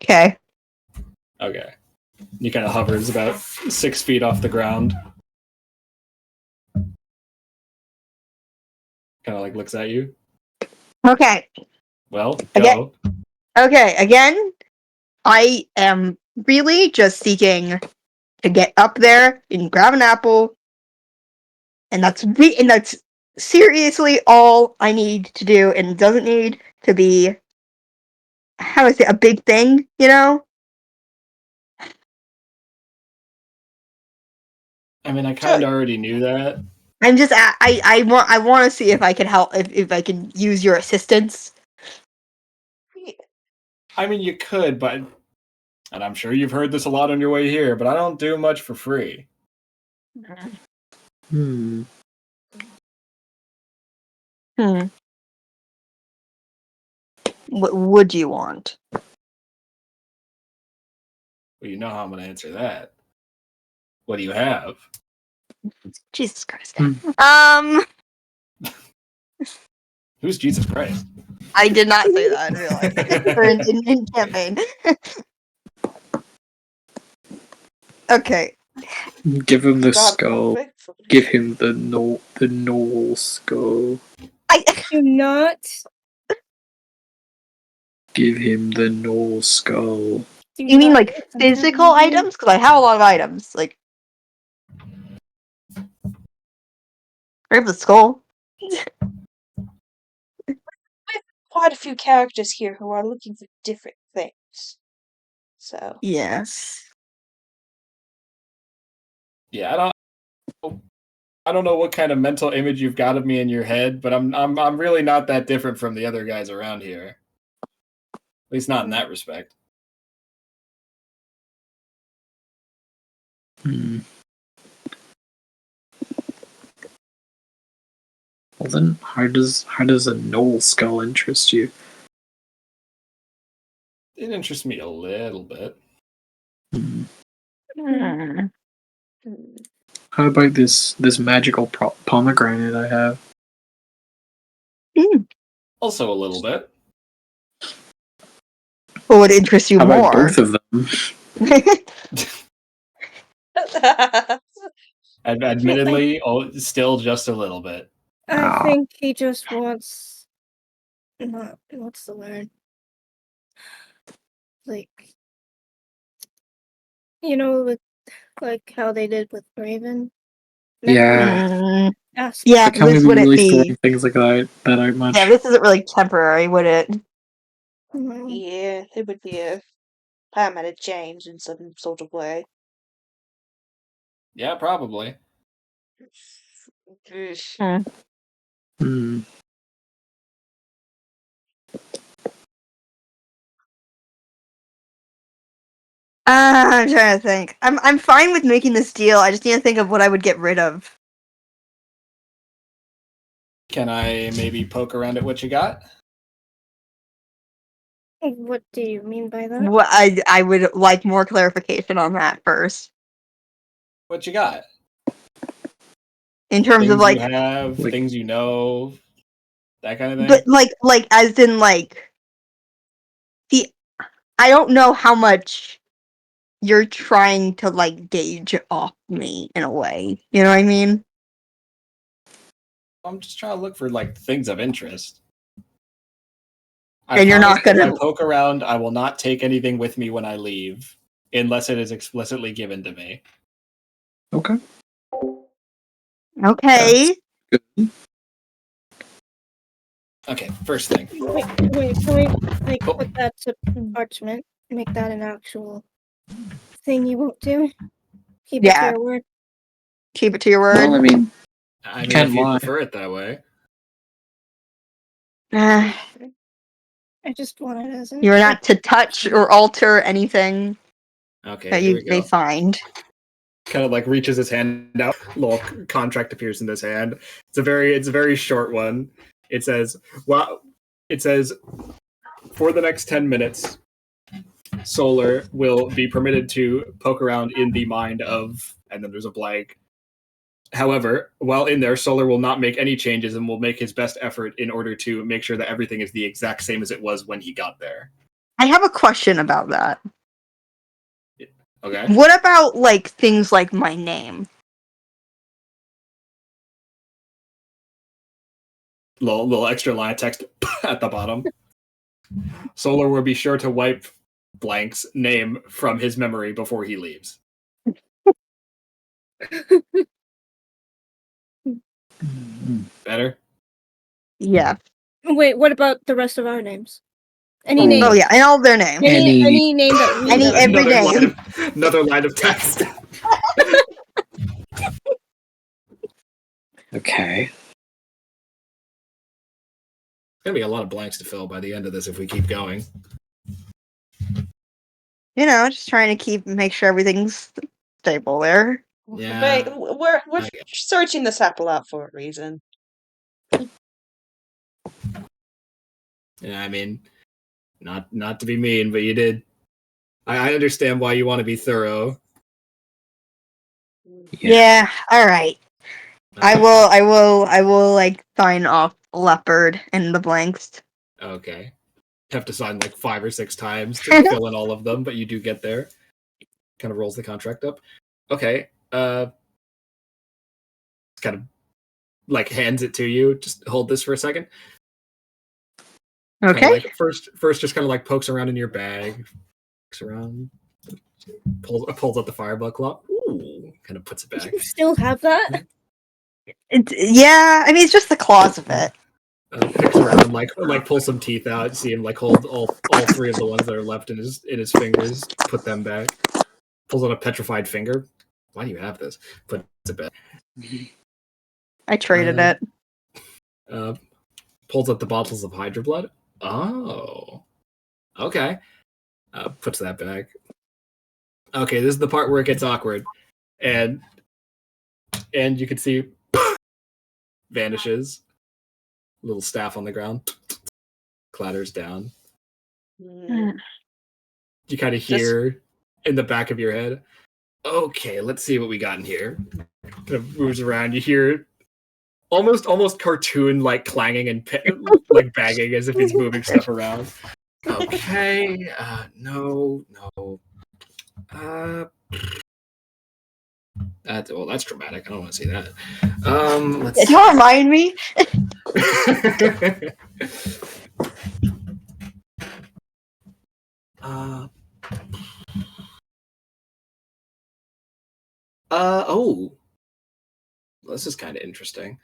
Okay. Okay. He kind of hovers about 6 feet off the ground. Kind of like looks at you. Okay. Well, Again. go. Okay. Again, I am really just seeking to get up there and grab an apple, and that's seriously all I need to do, and it doesn't need to be, how do I say, a big thing, you know? I mean, I kind of already knew that. I'm just I want to see if I can help, if I can use your assistance. I mean, you could, but, and I'm sure you've heard this a lot on your way here, but I don't do much for free. Hmm. What would you want? Well, you know how I'm going to answer that. What do you have? Jesus Christ. Who's Jesus Christ? I did not say that in real life. Or in campaign. Okay. Give him the God, skull. Give him the noble skull. Do not. Give him the noble skull. Do You mean not like listen to physical him. items? Because I have a lot of items. Like, I have the skull. Quite a few characters here who are looking for different things. So Yes. Yeah, I don't know what kind of mental image you've got of me in your head, but I'm really not that different from the other guys around here. At least not in that respect. Hmm. Well then, how does a noble skull interest you? It interests me a little bit. Hmm. Hmm. How about this magical pomegranate I have? Also a little bit. What would interest you How more? about both of them? Admittedly, still just a little bit. I Oh. think he just wants. Not what's the word? Like, like how they did with Raven. Yeah. Mm, Ask. yeah, Like, how this we wouldn't really be. throwing things like that out much? Yeah, this isn't really temporary, would it? Yeah, it would be a permanent change in some sort of way. Yeah, probably. Hmm. Hmm. I'm trying to think. I'm fine with making this deal. I just need to think of what I would get rid of. Can I maybe poke around at what you got? What do you mean by that? What I would like more clarification on that first. What you got? In terms of Things you like, have, Like- things you know, that kind of thing. but like as in like, see, I don't know how much you're trying to like gauge off me in a way. You know what I mean? I'm just trying to look for like things of interest. I And you're promise not gonna- if I poke around, I will not take anything with me when I leave, unless it is explicitly given to me. Okay. Okay. Good. Okay, first thing. Wait, can we like Oh. put that to parchment? Make that an actual thing you won't do? Keep it to Yeah. your word. Keep it to your word. Well, I mean, I mean, can't if you lie. prefer it that way. Uh, I just want it as an. you're not to touch or alter anything Okay, that here you we may go. find. Kind of like reaches his hand out. Little contract appears in this hand. It's a very short one. It says, "Well, it says for the next 10 minutes, Solar will be permitted to poke around in the mind of," and then there's a blank. However, while in there, Solar will not make any changes and will make his best effort in order to make sure that everything is the exact same as it was when he got there. I have a question about that. Okay? What about like things like my name? Little extra line of text at the bottom. Solar will be sure to wipe blank's name from his memory before he leaves. Better? Yeah. Wait, what about the rest of our names? Any Oh. name? Oh yeah, and all their names. Any name that we Any- know. every name. Another line of text. Okay. Gonna be a lot of blanks to fill by the end of this if we keep going. You know, just trying to make sure everything's stable there. Yeah. We're Okay. searching this apple out for a reason. Yeah, I mean, not to be mean, but you did. I understand why you want to be thorough. Yeah. All right. I will like sign off leopard in the blanks. Okay. Have to sign like 5 or 6 times to fill in all of them, but you do get there. Kind of rolls the contract up. Okay. Kind of like hands it to you. Just hold this for a second. Okay. Kinda like first just kind of like pokes around in your bag. Pokes around. Pulls out the fireball claw. Ooh. Kind of puts it back. You still have that? Yeah, I mean it's just the claws of it. Picks around, like pull some teeth out. See him like hold all 3 of the ones that are left in his fingers. Put them back. Pulls out a petrified finger. Why do you have this? Puts it back. I traded it. Pulls out the bottles of Hydra blood. Oh, okay. Puts that back. Okay, this is the part where it gets awkward, and you can see vanishes. Little staff on the ground, clatters down. Mm. You kind of hear in the back of your head, okay, let's see what we got in here. Kind of moves around. You hear almost cartoon like clanging and like banging as if he's moving stuff around. Okay, no. That's dramatic. I don't want to see that. Did you remind me? Oh, this is kind of interesting.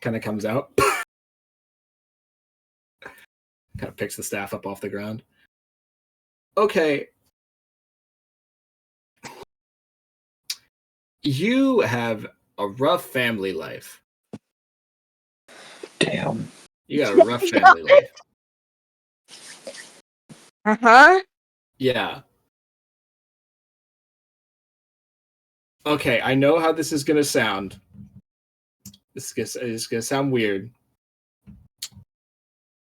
Kind of comes out. Kind of picks the staff up off the ground. Okay. You have a rough family life. Damn. You got a rough family life. Uh-huh. Yeah. Okay, I know how this is going to sound. It's going to sound weird.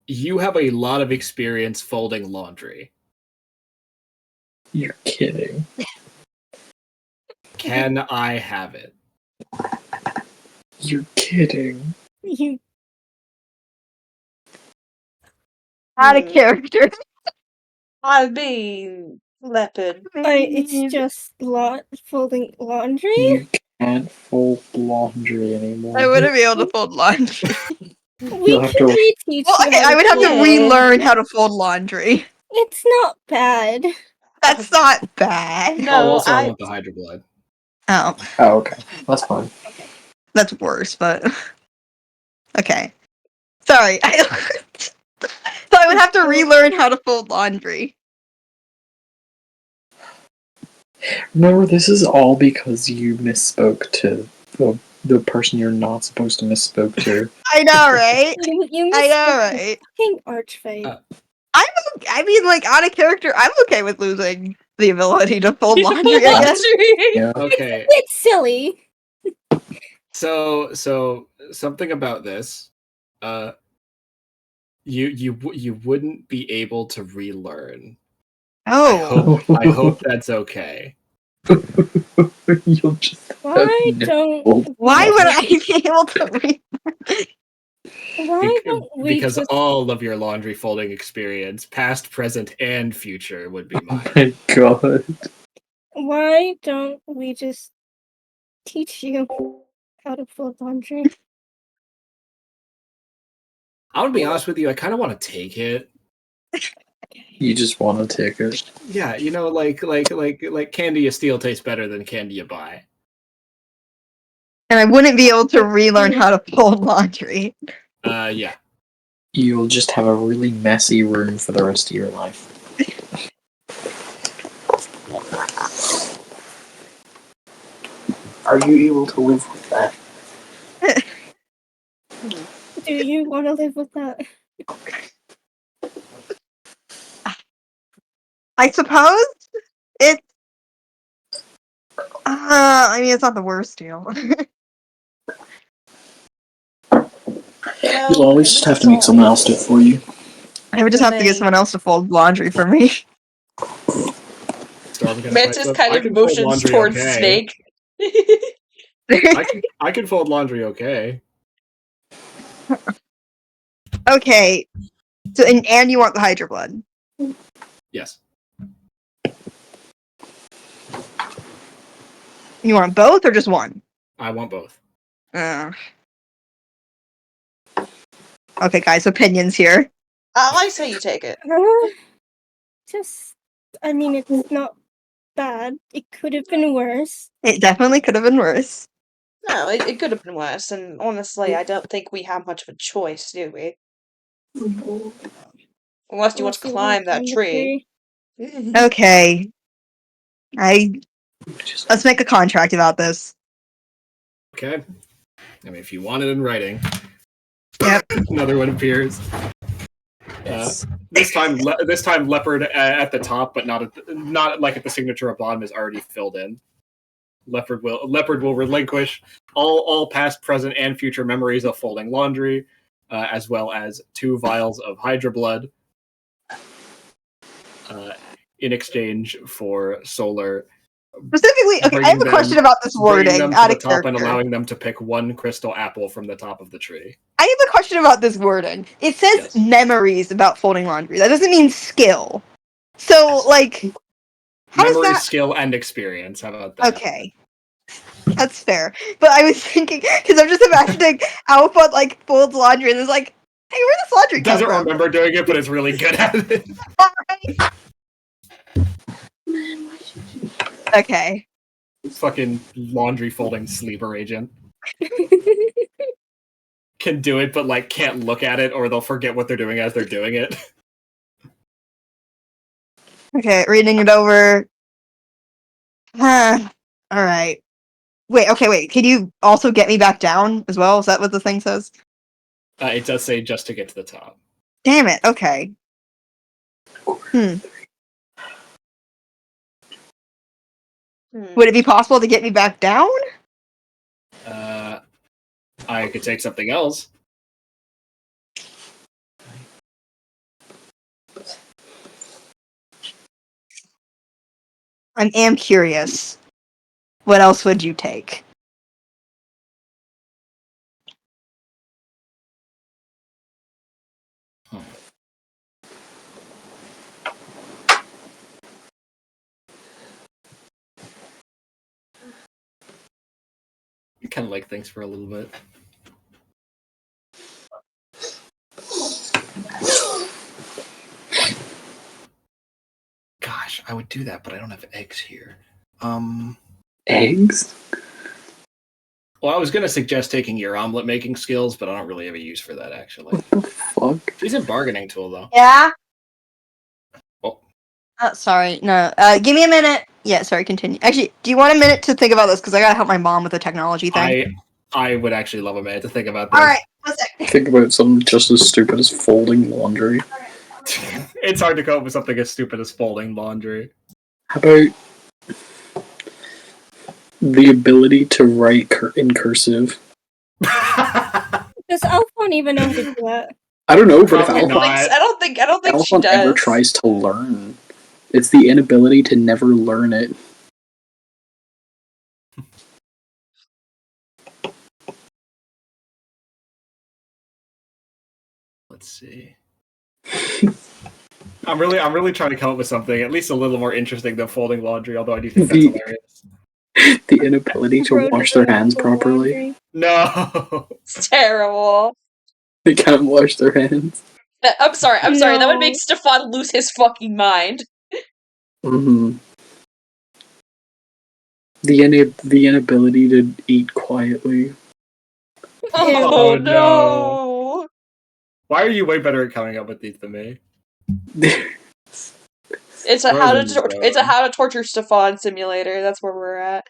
You have a lot of experience folding laundry. You're kidding. Can I have it? You're kidding. You Out of character. I mean, leopard. it's just folding laundry? You can't fold laundry anymore. I wouldn't be able to fold laundry. We You'll have can to- reteach Well, you okay, how I would have to Yeah. relearn how to fold laundry. It's not bad. That's not bad. No, Also, I I want the Hydra blood. Oh, Oh, okay. That's fine. that's worse, but okay. Sorry. So I would have to relearn how to fold laundry. Remember, this is all because you misspoke to the person you're not supposed to misspoke to. I know, right? You I missed know, the right? fucking archfey. I mean, like, out of character, I'm okay with losing the ability to fold laundry, I guess. Yeah. Okay, It's silly. so something about this. You wouldn't be able to relearn. Oh. I hope that's okay. You'll just Why have don't fold Why would I laundry. be able to read? why don't we Because just all of your laundry folding experience, past, present, and future, would be Oh mine. my god. why don't we just teach you how to fold laundry? I'm gonna be honest with you. I kind of want to take it. You just want to take it. Yeah, you know, like candy you steal tastes better than candy you buy. And I wouldn't be able to relearn how to fold laundry. Yeah. You'll just have a really messy room for the rest of your life. Are you able to live with that? Do you want to live with that? I suppose it's. I mean, it's not the worst deal. You'll always just have to make someone else do it for you. I would just have to get someone else to fold laundry for me. Storm gonna Mantis fight- kind I of can fold motions laundry towards okay. Snake. I can fold laundry okay. Okay. So and you want the Hydra blood? Yes. You want both or just one? I want both. Okay, guys, opinions here. I say you take it. Just, I mean, it's not bad. It could have been worse. It definitely could have been worse. No, it could have been worse, and honestly, I don't think we have much of a choice, do we? Unless you want to Unless you climb that the tree. Okay. Let's make a contract about this. Okay. I mean, if you want it in writing. Yep. Another one appears. This time, leopard at the top, but not like at the signature at bottom is already filled in. Leopard will relinquish all past, present, and future memories of folding laundry, as well as 2 vials of Hydra blood, in exchange for Solar. Specifically, okay, I have a question about this Bringing them wording to out the of top character. and allowing them to pick 1 crystal apple from the top of the tree. I have a question about this wording. It says Yes. memories about folding laundry. That doesn't mean skill. So, like, How does Memory, that? skill, and experience. How about that? Okay, that's fair. But I was thinking because I'm just imagining Alpha like folds laundry and is like, "Hey, where does laundry come Doesn't from?" remember doing it, but is really good at it. Okay. Fucking laundry folding sleeper agent. Can do it, but like can't look at it, or they'll forget what they're doing as they're doing it. Okay, reading it over. All right. Wait. Can you also get me back down as well? Is that what the thing says? It does say just to get to the top. Damn it. Okay. Would it be possible to get me back down? I could take something else. I am curious. What else would you take? Kind of like things for a little bit. Gosh, I would do that, but I don't have eggs here. Eggs? Well, I was gonna suggest taking your omelet making skills, but I don't really have a use for that actually. What the fuck? Decent bargaining tool though. Yeah. Oh. Sorry. No. Give me a minute. Yeah. Sorry. Continue. Actually, do you want a minute to think about this? Because I gotta help my mom with the technology thing. I would actually love a minute to think about this. All right. 1 sec. Think about something just as stupid as folding laundry. It's hard to come up with something as stupid as folding laundry. How about the ability to write in cursive? Does Alphon even know how to do that? I don't know, but if Probably not. Alphon, I don't think she Alphon does. ever tries to learn, it's the inability to never learn it. Let's see. I'm really trying to come up with something at least a little more interesting than folding laundry, although I do think that's hilarious. The inability to wash their hands properly. Laundry. No. It's terrible. They can't wash their hands. I'm sorry. That would No. make Stefan lose his fucking mind. Mm-hmm. The inability to eat quietly. Oh, Oh, no. Why are you way better at coming up with these than me? It's a how to torture Stefan simulator. That's where we're at.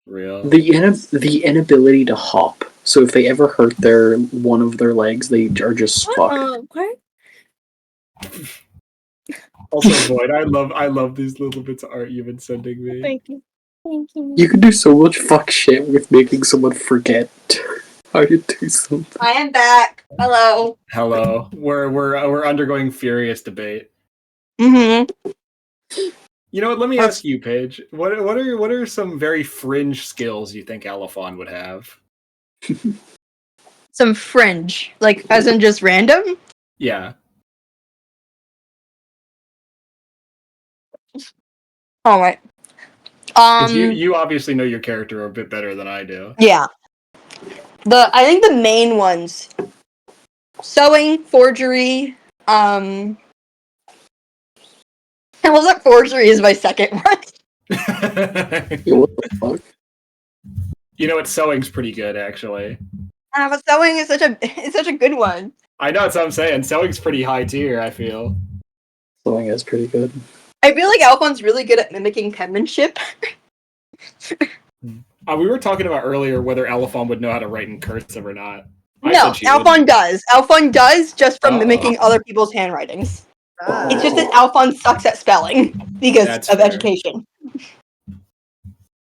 Real. The inability to hop. So if they ever hurt one of their legs, they are just fucked. What? Also, Void, I love these little bits of art you've been sending me. Thank you. You can do so much fuck shit with making someone forget how to do something. I am back. Hello. Hello. We're undergoing furious debate. Mm-hmm. You know what? Let me ask you, Paige. What are some very fringe skills you think Alphon would have? Some fringe, like as in just random. Yeah. All right. You obviously know your character a bit better than I do. Yeah. I think the main ones: sewing, forgery. Well, that forgery is my second one. What the fuck? You know what? Sewing's pretty good, actually. But sewing is such a good one. I know, that's what I'm saying. Sewing's pretty high tier, I feel. Sewing is pretty good. I feel like Alphon's really good at mimicking penmanship. We were talking about earlier whether Alphon would know how to write in cursive or not. No, Alphon does. Alphon does just from mimicking other people's handwritings. It's just that Alphon sucks at spelling because That's of fair. education.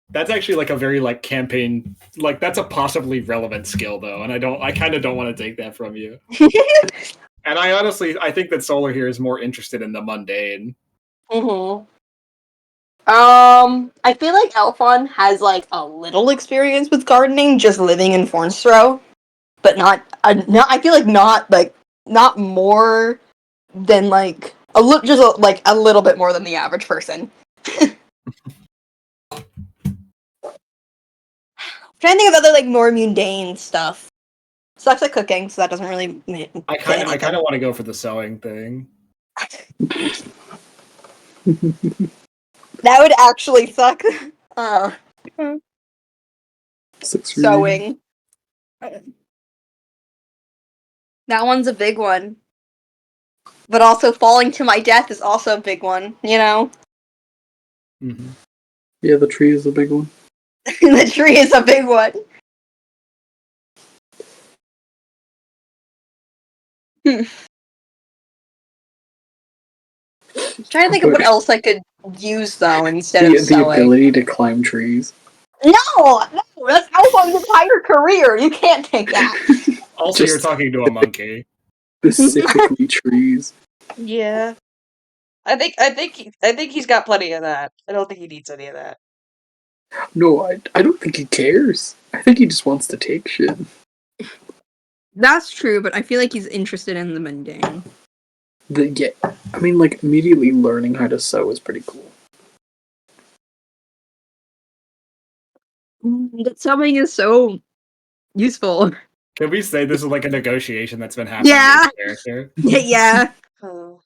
That's actually like a very like campaign, like that's a possibly relevant skill though, and I kind of don't want to take that from you. And I think that Solar here is more interested in the mundane. Mm-hmm. I feel like Alphon has like a little experience with gardening, just living in Fornsthrow, but not. I feel like not more than like a little bit more than the average person. trying to think of other like more mundane stuff. Sucks at cooking, so that doesn't really. I kind of want to go for the sewing thing. That would actually suck. Sewing. That one's a big one. But also falling to my death is also a big one, you know? Mm-hmm. Yeah, the tree is a big one. The tree is a big one. I'm trying to think of what else I could use, though, instead of sewing. The ability to climb trees. No! That's Alphonse's entire career! You can't take that! Also, you're talking to a monkey. Specifically trees. Yeah. I think he's got plenty of that. I don't think he needs any of that. No, I don't think he cares. I think he just wants to take shit. That's true, but I feel like he's interested in the mundane. I mean, like, immediately learning how to sew is pretty cool. But sewing is so useful. Can we say this is like a negotiation that's been happening Yeah. with this character? Yeah. Oh,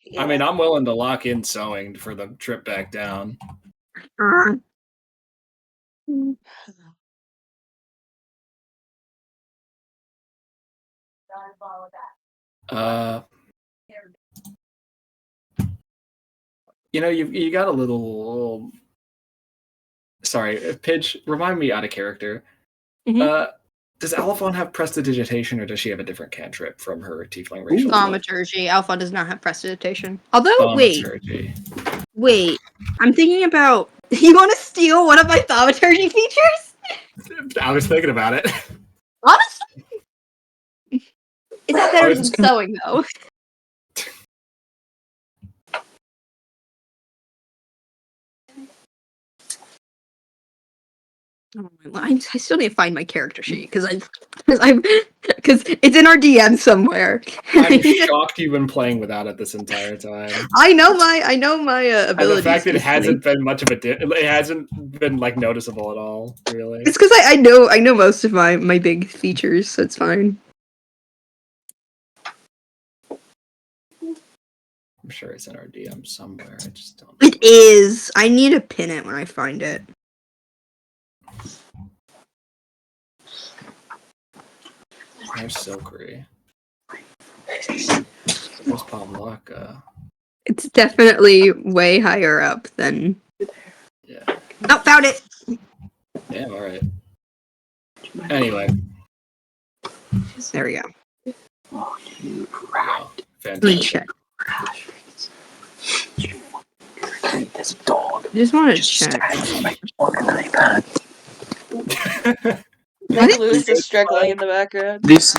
yeah. I mean, I'm willing to lock in sewing for the trip back down. You got a little. Sorry, Pidge. Remind me out of character. Mm-hmm. Does Alphon have prestidigitation, or does she have a different cantrip from her tiefling racial? Thaumaturgy. Alphon does not have prestidigitation. Although, Thaumaturgy. wait. I'm thinking about. You want to steal one of my thaumaturgy features? I was thinking about it. Honestly, it's not better than sewing, though. Oh, I still need to find my character sheet because it's in our DM somewhere. I'm shocked you've been playing without it this entire time. I know my abilities. And the fact that it hasn't been much of it hasn't been like noticeable at all, really. It's because I know most of my big features, so it's fine. I'm sure it's in our DM somewhere. I just don't know. It is. I need to pin it when I find it. There's Silkery. There's Pamlaka. It's definitely way higher up than. Yeah. Oh, found it! Damn, alright. Anyway. There we go. Oh, you rat. Fantastic. This dog. I just want to check. My fucking iPad. Louis is struggling in the background. This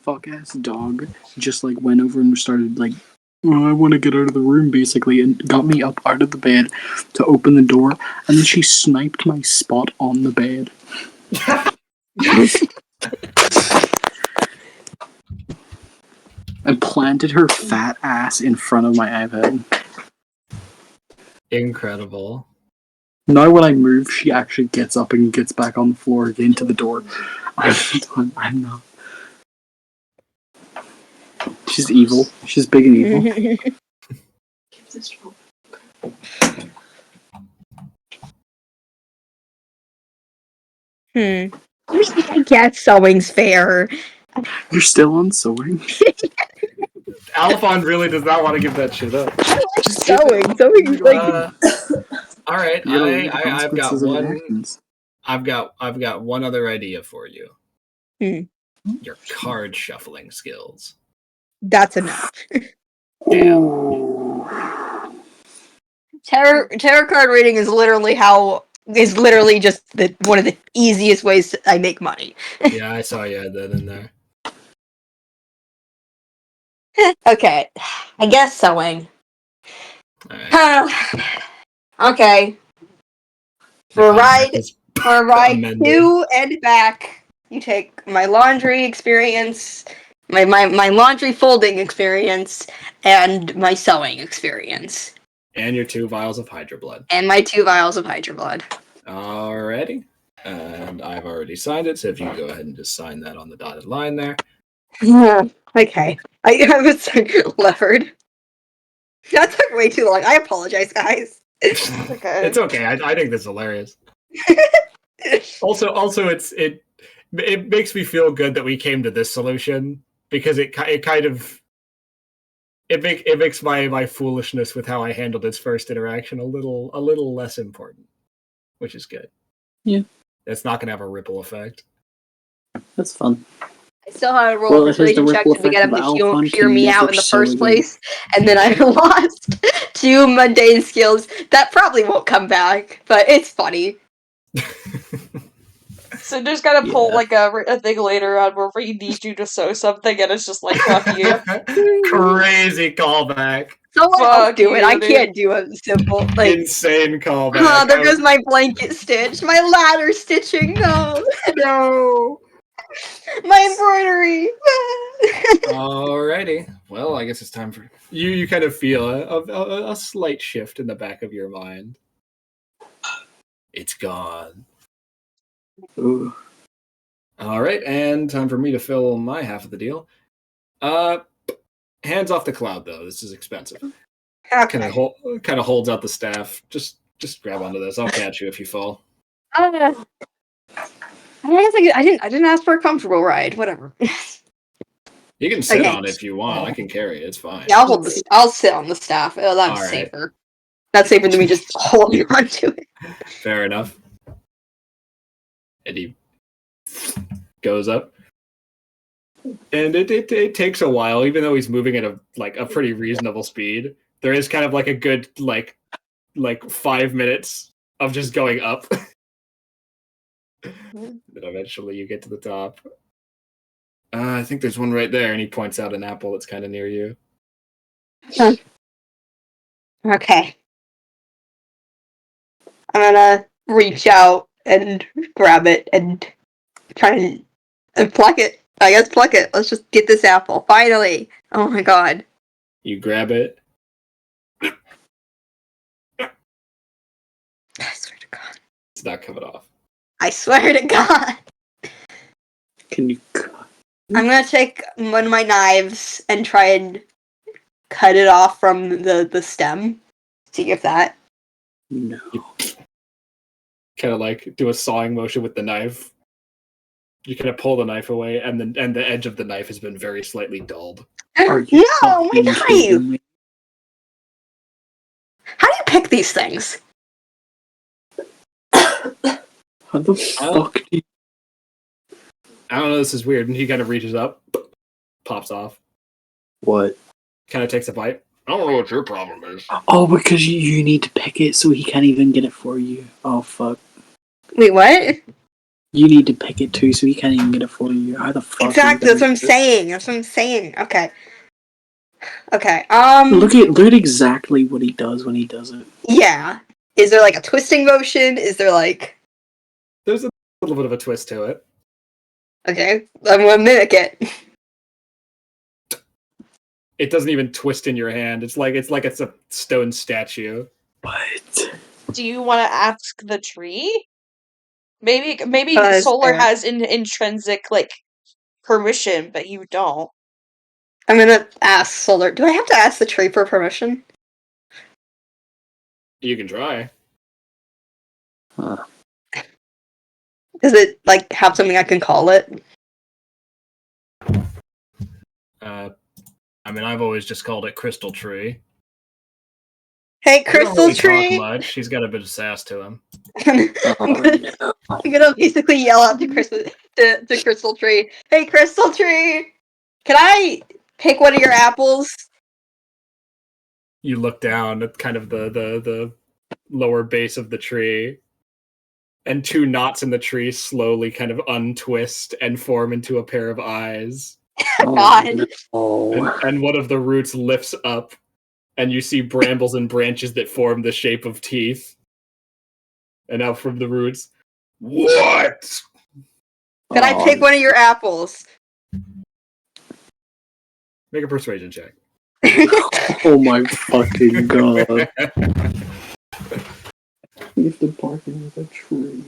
fuck ass dog just like went over and started like, oh, I want to get out of the room basically, and got me up out of the bed to open the door, and then she sniped my spot on the bed. And planted her fat ass in front of my iPad. Incredible. Now when I move, she actually gets up and gets back on the floor again to the door. I'm not. She's evil. She's big and evil. I guess sewing's fair. You're still on sewing? Alphon really does not want to give that shit up. Sewing. Sewing's like. All right, I've got Consequences of one. actions. I've got one other idea for you. Your card shuffling skills. That's enough. Ooh. Tarot card reading is literally just one of the easiest ways I make money. Yeah, I saw you had that in there. Okay, I guess sewing. Right. Okay. For a ride to and back, you take my laundry experience, my laundry folding experience, and my sewing experience. And your 2 vials of Hydra blood. And my 2 vials of Hydra blood. Alrighty. And I've already signed it, so if you can go ahead and just sign that on the dotted line there. Okay. I was levered. That took way too long. I apologize, guys. Okay. It's okay. I think this is hilarious. Also, it makes me feel good that we came to this solution because it kind of it makes my foolishness with how I handled this first interaction a little less important, which is good. Yeah, it's not going to have a ripple effect. That's fun. I still had to roll a persuasion check to get him to hear me out in the first place, and then I lost 2 mundane skills. That probably won't come back, but it's funny. So just gotta pull like a thing later on where we need you to sew something, and it's just like fuck you. Crazy callback. Someone else do it. I can't do a simple like insane callback. Oh, there goes my blanket stitch, my ladder stitching. No, no, my embroidery. Alrighty. Well, I guess it's time for you. You kind of feel a slight shift in the back of your mind. It's gone. Ooh. All right, and time for me to fill my half of the deal. Hands off the cloud, though. This is expensive. Okay. Kind of holds out the staff. Just grab onto this. I'll catch you if you fall. I guess I didn't ask for a comfortable ride. Whatever. You can sit on it if you want. I can carry it. It's fine. Yeah, I'll sit on the staff. Oh, that's All right. safer. That's safer than me just holding on to it. Fair enough. And he goes up. And it takes a while, even though he's moving at a pretty reasonable speed. There is kind of like a good like 5 minutes of just going up. Then eventually you get to the top. I think there's one right there, and he points out an apple that's kind of near you. Huh. Okay. I'm gonna reach out and grab it and try and pluck it. I guess pluck it. Let's just get this apple. Finally. Oh my god. You grab it. I swear to God. It's not coming off. I swear to God. Can you? I'm gonna take one of my knives and try and cut it off from the stem. See if that. No. Kind of like do a sawing motion with the knife. You kind of pull the knife away, and the edge of the knife has been very slightly dulled. Are you No, my knife! kidding me? How do you pick these things? How the fuck do you... I don't know, this is weird. And he kind of reaches up, pops off, What? kind of takes a bite. I don't know what your problem is. Oh, because you need to pick it so he can't even get it for you. Oh, fuck. Wait, what? You need to pick it too so he can't even get it for you. How the fuck? Exactly, that's what I'm saying. That's what I'm saying. Okay. Okay, Look at exactly what he does when he does it. yeah. Is there like a twisting motion? Is there like... There's a little bit of a twist to it. Okay, I'm gonna mimic it. It doesn't even twist in your hand. It's like it's a stone statue. What? Do you want to ask the tree? Maybe Solar fair. has intrinsic like permission, but you don't. I'm gonna ask Solar. Do I have to ask the tree for permission? You can try. Huh. Does it like have something I can call it? I mean, I've always just called it Crystal Tree. Hey, He don't Crystal really talk Tree! much. He's got a bit of sass to him. I'm gonna basically yell out to Crystal Tree. Hey, Crystal Tree! Can I pick one of your apples? You look down at kind of the lower base of the tree, and 2 knots in the tree slowly kind of untwist and form into a pair of eyes. God. No. And one of the roots lifts up, and you see brambles and branches that form the shape of teeth. And out from the roots, what? Can I pick one of your apples? Make a persuasion check. Oh my fucking god. If the barking with a tree.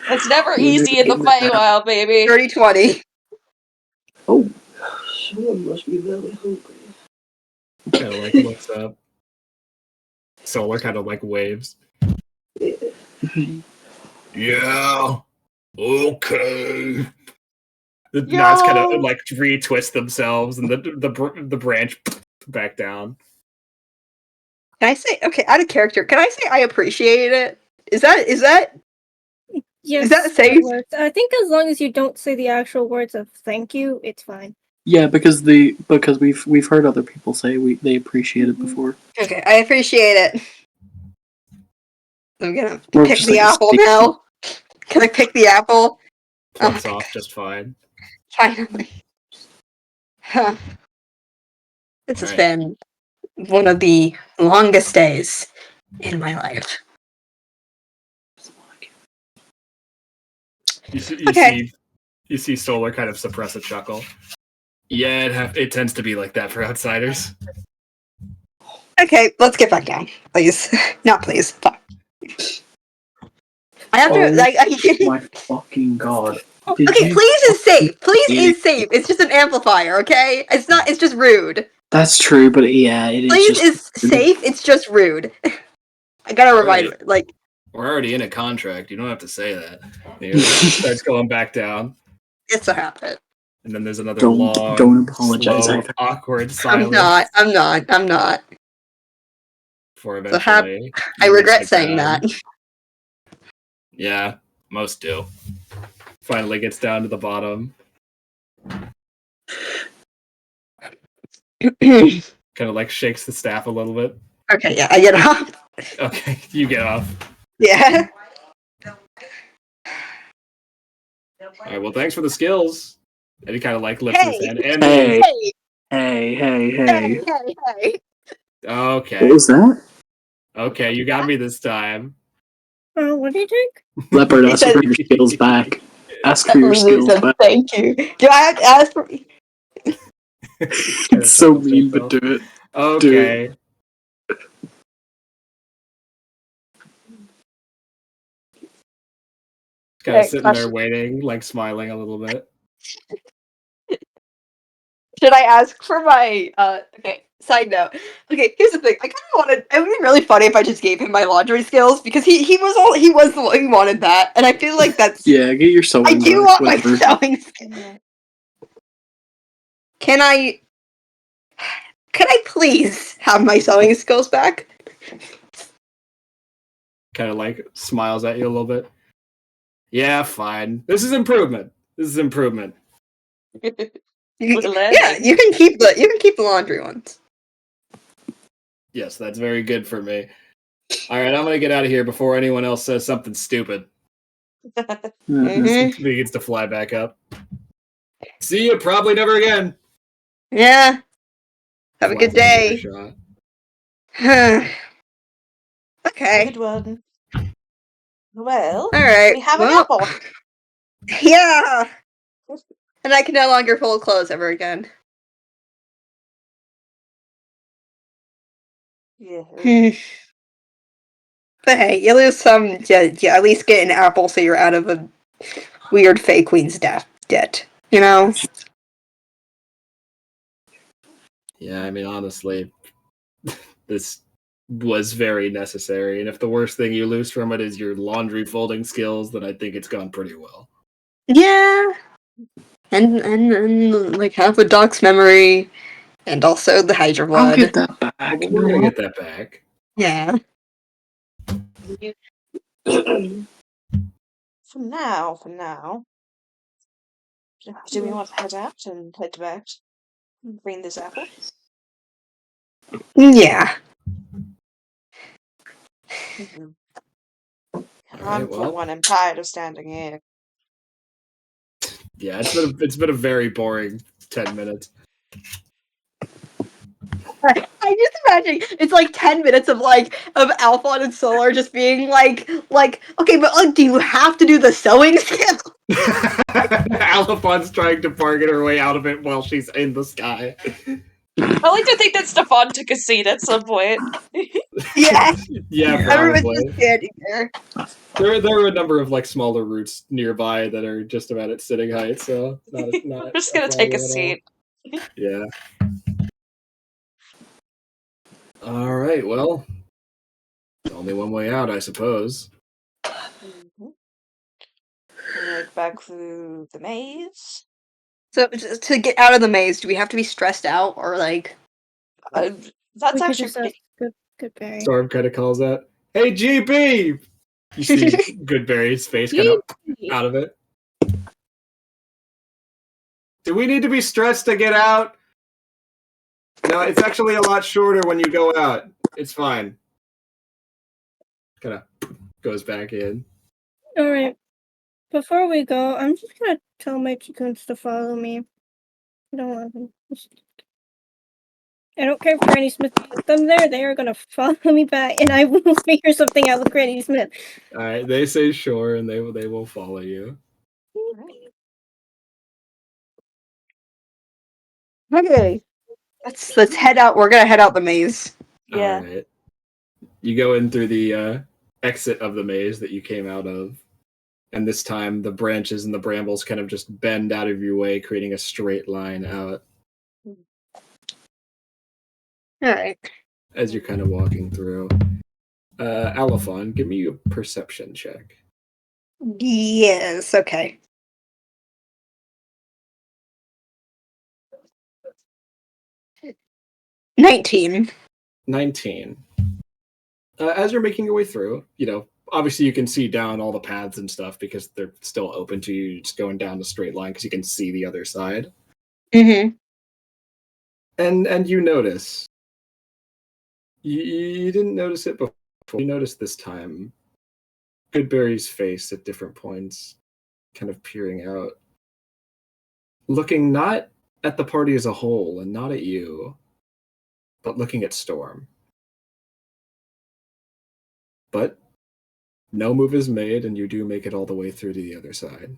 It's never easy in the Feywild, baby. 30-20. Oh, someone must be very hungry. Kind of like looks up. Solar kind of like waves. Yeah. Okay. The knots kind of like retwist themselves, and the branch back down. Can I say, okay, out of character, can I say I appreciate it? Is that Yes, Is that safe? works. I think as long as you don't say the actual words of thank you, it's fine. Yeah, because we've heard other people say they appreciate it before. Okay, I appreciate it. I'm gonna Or pick just the like a apple steak. now. Can I pick the apple? Flips Oh, off just fine. finally. Huh. This has Right. been one of the longest days in my life. You Okay. see Solar kind of suppress a chuckle. Yeah, it tends to be like that for outsiders. Okay, let's get back down, please. Not please. Fuck. I have to like. My fucking god. Okay, please is safe. Please is safe. It's just an amplifier, okay? It's not. It's just rude. That's true, but yeah, it is Please just is safe. It's just rude. I gotta remind. Like, We're already in a contract. You don't have to say that. He starts going back down, it's a habit. and then there's another Don't apologize slow, either. awkward I'm silence. not. For So have eventually, I you regret sit saying down. that. Yeah, most do. Finally gets down to the bottom. Okay, Kind of like shakes the staff a little bit. yeah, I get off. Okay, you get off. Yeah. All right. Well, thanks for the skills. And he kind of like lifts his Hey. hand. And Hey. Hey. Hey. Hey. okay, What was that? okay, you got me this time. What do you think? Leopard, He ask said- for your skills back. Ask for your skills back. Thank you. Do I have to ask for? It's so mean, but do it. Okay. Kind of sitting there waiting, like smiling a little bit. Should I ask for my? Okay. Side note. Okay. Here's the thing. I kind of wanted. It would be really funny if I just gave him my laundry skills because he was the one who wanted that, and I feel like that's. Yeah, get your sewing. I do back, want whatever. my sewing skills. Can I please have my sewing skills back? Kind of like smiles at you a little bit. Yeah, fine. This is improvement. Yeah, you can keep the laundry ones. Yes, that's very good for me. All right, I'm gonna get out of here before anyone else says something stupid. Mhm. Begins to fly back up. See you probably never again. Yeah. Have a good day. Okay. Good one. Well, All right. we have an Well, apple. yeah. And I can no longer fold clothes ever again. Yeah. But hey, you lose some. Yeah, at least get an apple so you're out of a weird Fey Queen's debt. You know? Yeah, I mean, honestly, this was very necessary. And if the worst thing you lose from it is your laundry folding skills, then I think it's gone pretty well. Yeah. And like half a Doc's memory, and also the Hydra blood. I'll get that back. But we're gonna get that back. Yeah. For now. Do we want to head out and head back and bring this apple? Yeah. I'm for one. I'm tired of standing here. Yeah, it's been a very boring 10 minutes. I just imagine it's like 10 minutes of Alphon and Solar just being like, okay, but like, do you have to do the sewing skill? Alifon's trying to bargain her way out of it while she's in the sky. I like to think that Stefan took a seat at some point. Yeah, Yeah, everyone's probably. just standing there. There are a number of like smaller routes nearby that are just about at sitting height, so not I'm just gonna take a seat. Yeah. All right. Well, only one way out, I suppose. Like back through the maze. So to get out of the maze, do we have to be stressed out or like? That's We could actually just pretty. ask Goodberry. Storm kind of calls out, "Hey, GB!" You see Goodberry's face kind of out of it. Do we need to be stressed to get out? No, it's actually a lot shorter when you go out. It's fine. Kind of goes back in. All right. Before we go, I'm just gonna tell my chickens to follow me. I don't want them. I don't care if Granny Smith put them there. They are gonna follow me back, and I will figure something out with Granny Smith. All right, they say sure, and they will follow you. Okay, let's head out. We're gonna head out the maze. Yeah. All right. You go in through the exit of the maze that you came out of, and this time the branches and the brambles kind of just bend out of your way, creating a straight line out. All right. As you're kind of walking through. Alphon, give me a perception check. Yes. Okay. $19. 19. As you're making your way through, obviously you can see down all the paths and stuff because they're still open to you, just going down the straight line because you can see the other side. Mm-hmm. And you notice. You didn't notice it before. You noticed this time Goodberry's face at different points, kind of peering out. Looking not at the party as a whole and not at you, but looking at Storm. But no move is made, and you do make it all the way through to the other side.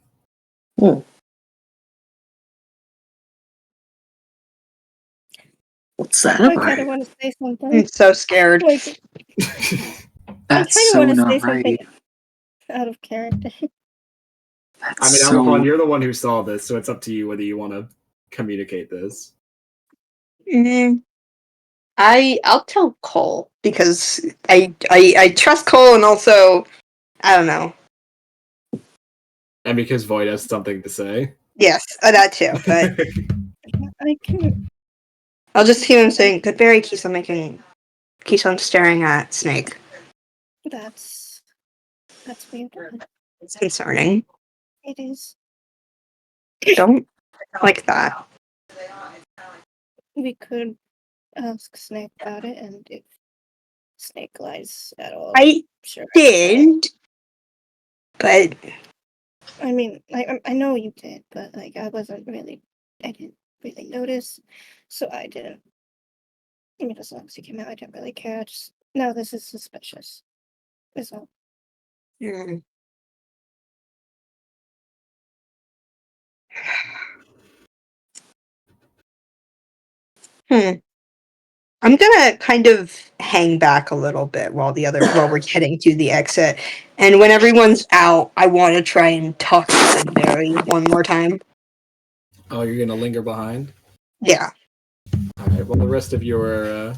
What's that I kind of about? want to say something. I'm so scared. Like, That's I so want to not say something right. out of character. That's I mean, so... Alphon, you're the one who saw this, so it's up to you whether you want to communicate this. Mm-hmm. I'll tell Cole because I trust Cole, and also I don't know. And because Void has something to say. Yes, that too. But I can. I'll just hear him saying, "Goodberry keeps on staring at Snake." That's weird. It's concerning. It is. Don't like that. We could ask Snake about it, and if Snake lies at all, I sure. did, but I mean, I know you did, but like I didn't really notice, so I didn't. I mean, as long as he came out, I didn't really care. No, this is suspicious. Is all. Hmm. I'm gonna kind of hang back a little bit while we're heading to the exit, and when everyone's out, I want to try and talk to Goodberry one more time. Oh, you're going to linger behind? Yeah. All right, well, the rest of your...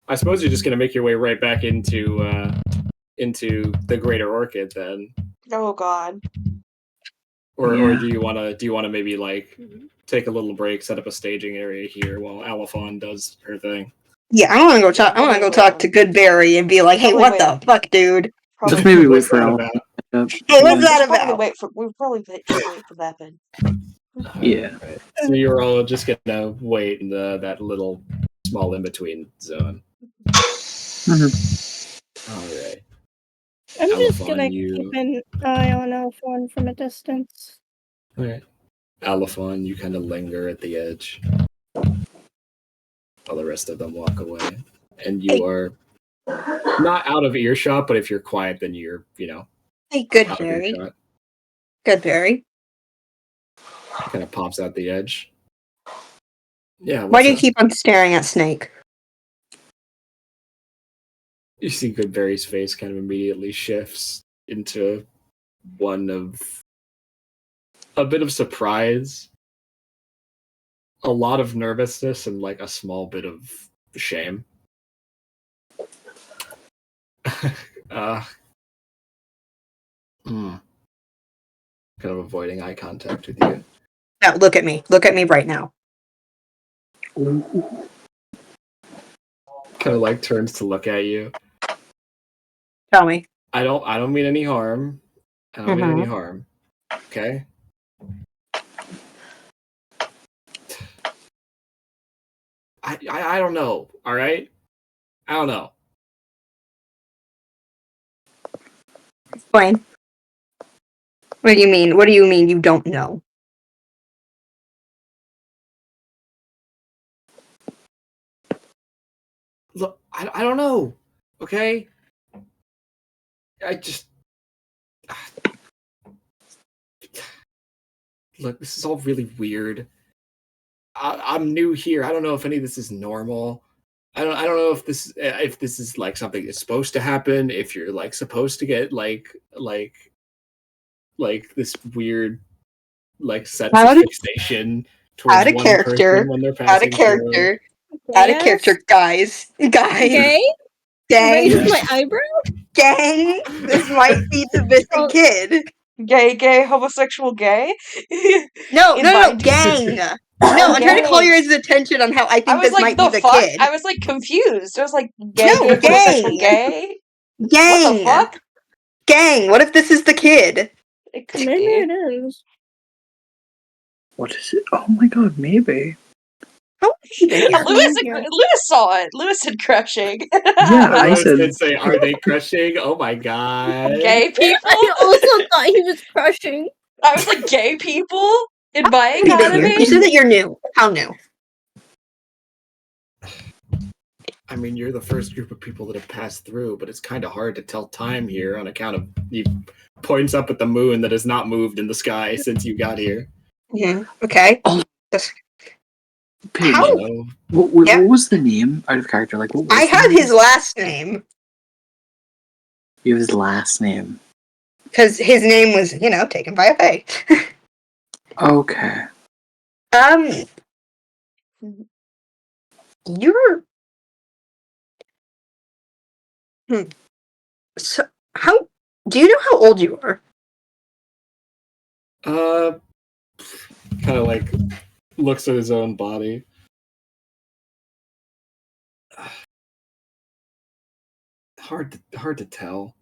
I suppose you're just going to make your way right back into the Greater Orchid, then. Oh God. Or do you want to maybe like take a little break, set up a staging area here while Alphon does her thing? Yeah, I want to go talk. I want to go talk to Goodberry and be like, "Hey, what the fuck, dude? Just maybe wait What's for that Al. about? Hey, what's that about?" We probably should wait for that then. Yeah. Right. So you're all just gonna wait in that little small in between zone. Mm-hmm. All right. I'm just Alphon, gonna keep an eye on Alphon from a distance. All right. Alphon, you kind of linger at the edge. while the rest of them walk away. And you are not out of earshot, but if you're quiet, then you're, Hey, good out of Barry. earshot. Good Barry. Kind of pops out the edge. Yeah, Why what's do you up? keep on staring at Snake? You see Goodberry's face kind of immediately shifts into one of a bit of surprise, a lot of nervousness, and like a small bit of shame. uh, kind of avoiding eye contact with you. No, look at me. Look at me right now. Kind of like turns to look at you. Tell me. I don't mean any harm. I don't mean any harm. Okay? I don't know, all right? I don't know. Explain. What do you mean? What do you mean you don't know? Look, I don't know, okay? I just... Look, this is all really weird. I'm new here. I don't know if any of this is normal. I don't know if this is like something that's supposed to happen. If you're like supposed to get like this weird like sense of fixation towards one person when they're passing through. Out of character, guys. Gay? Gang. Raise my eyebrow? Gang. This might be the missing kid. Gay, homosexual, gay. No, Invite- gang. No, I'm trying to call your guys' attention on how I I think was this like, might the be the fuck? kid. I was like confused. I was like, gay, No, gay, homosexual, gang. gay. Gang. What the fuck? Gang. What if this is the kid? It could Maybe be. it is. What is it? Oh my god, maybe. How did they Lewis, here? Lewis saw it. Lewis said crushing. Yeah, I I was said. gonna say, are they crushing? Oh my god. Gay people? I also thought he was crushing. I was like, gay people? In my How did they here? academy? You said that you're new. How new? I mean, you're the first group of people that have passed through, but it's kind of hard to tell time here on account of he points up at the moon that has not moved in the sky since you got here. Yeah. Okay. Oh. Pig, How? what was the name out of character? Like, what was I the have name? his last name. You have his last name. Because his name was, taken by a fae. Okay. You're... So, how... Do you know how old you are? Kind of like looks at his own body. Hard to tell.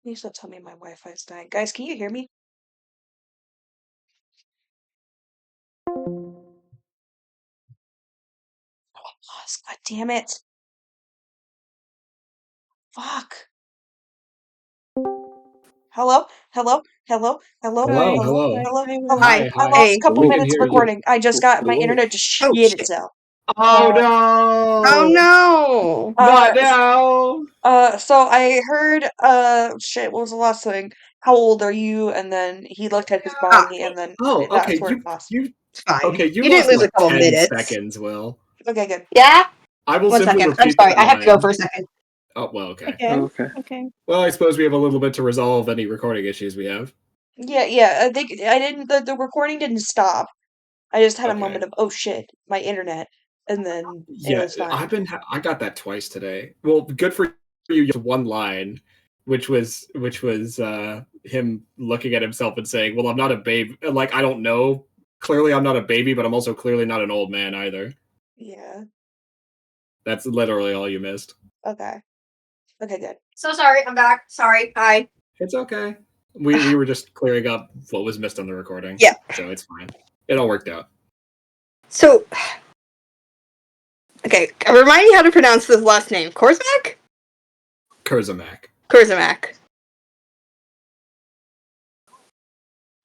Please don't tell me my Wi-Fi's dying. Guys, can you hear me? Oh, God damn it. Fuck. Hello? Hello? Hello? Hello? Hello, Hello? hello. Hello? Hi. Hello? Hi. I lost a couple We can minutes hear of you. recording. I just got my Hello. internet just shit shit. itself. Oh no! Oh no! Not now! So I heard, shit, what was the last thing? How old are you? And then he looked at his body, and then Oh, that's okay. where it lost. It's fine. Okay, you didn't lost lose like a couple 10 minutes. seconds, Will. Okay, good. Yeah? I will 1 simply second. I'm repeat sorry. that I have to go line. for a second. Oh, well, okay. Okay. Well, I suppose we have a little bit to resolve any recording issues we have. Yeah, I think I didn't, the recording didn't stop. I just had a Okay. moment of, oh shit, my internet, and then it Yeah, was fine. I got that twice today. Well, good for you. You have one line, which was him looking at himself and saying, "Well, I'm not a baby. Like I don't know. Clearly, I'm not a baby, but I'm also clearly not an old man either." Yeah. That's literally all you missed. Okay. Okay, good. So sorry. I'm back. Sorry. Hi. It's okay. We were just clearing up what was missed on the recording. Yeah. So it's fine. It all worked out. So... Okay, remind me how to pronounce this last name. Korzamak? Kurzamak. Korzamak.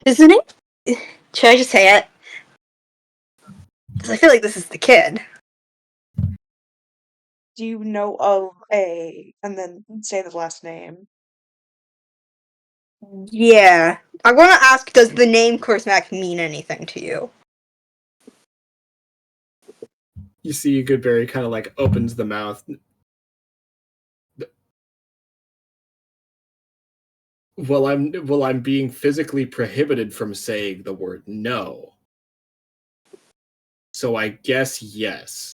Is the name... Should I just say it? 'Cause I feel like this is the kid. Do you know of a, and then say the last name? Yeah. I want to ask, does the name Korsmak mean anything to you? You see Goodberry kind of like opens the mouth. I'm being physically prohibited from saying the word no. So I guess yes.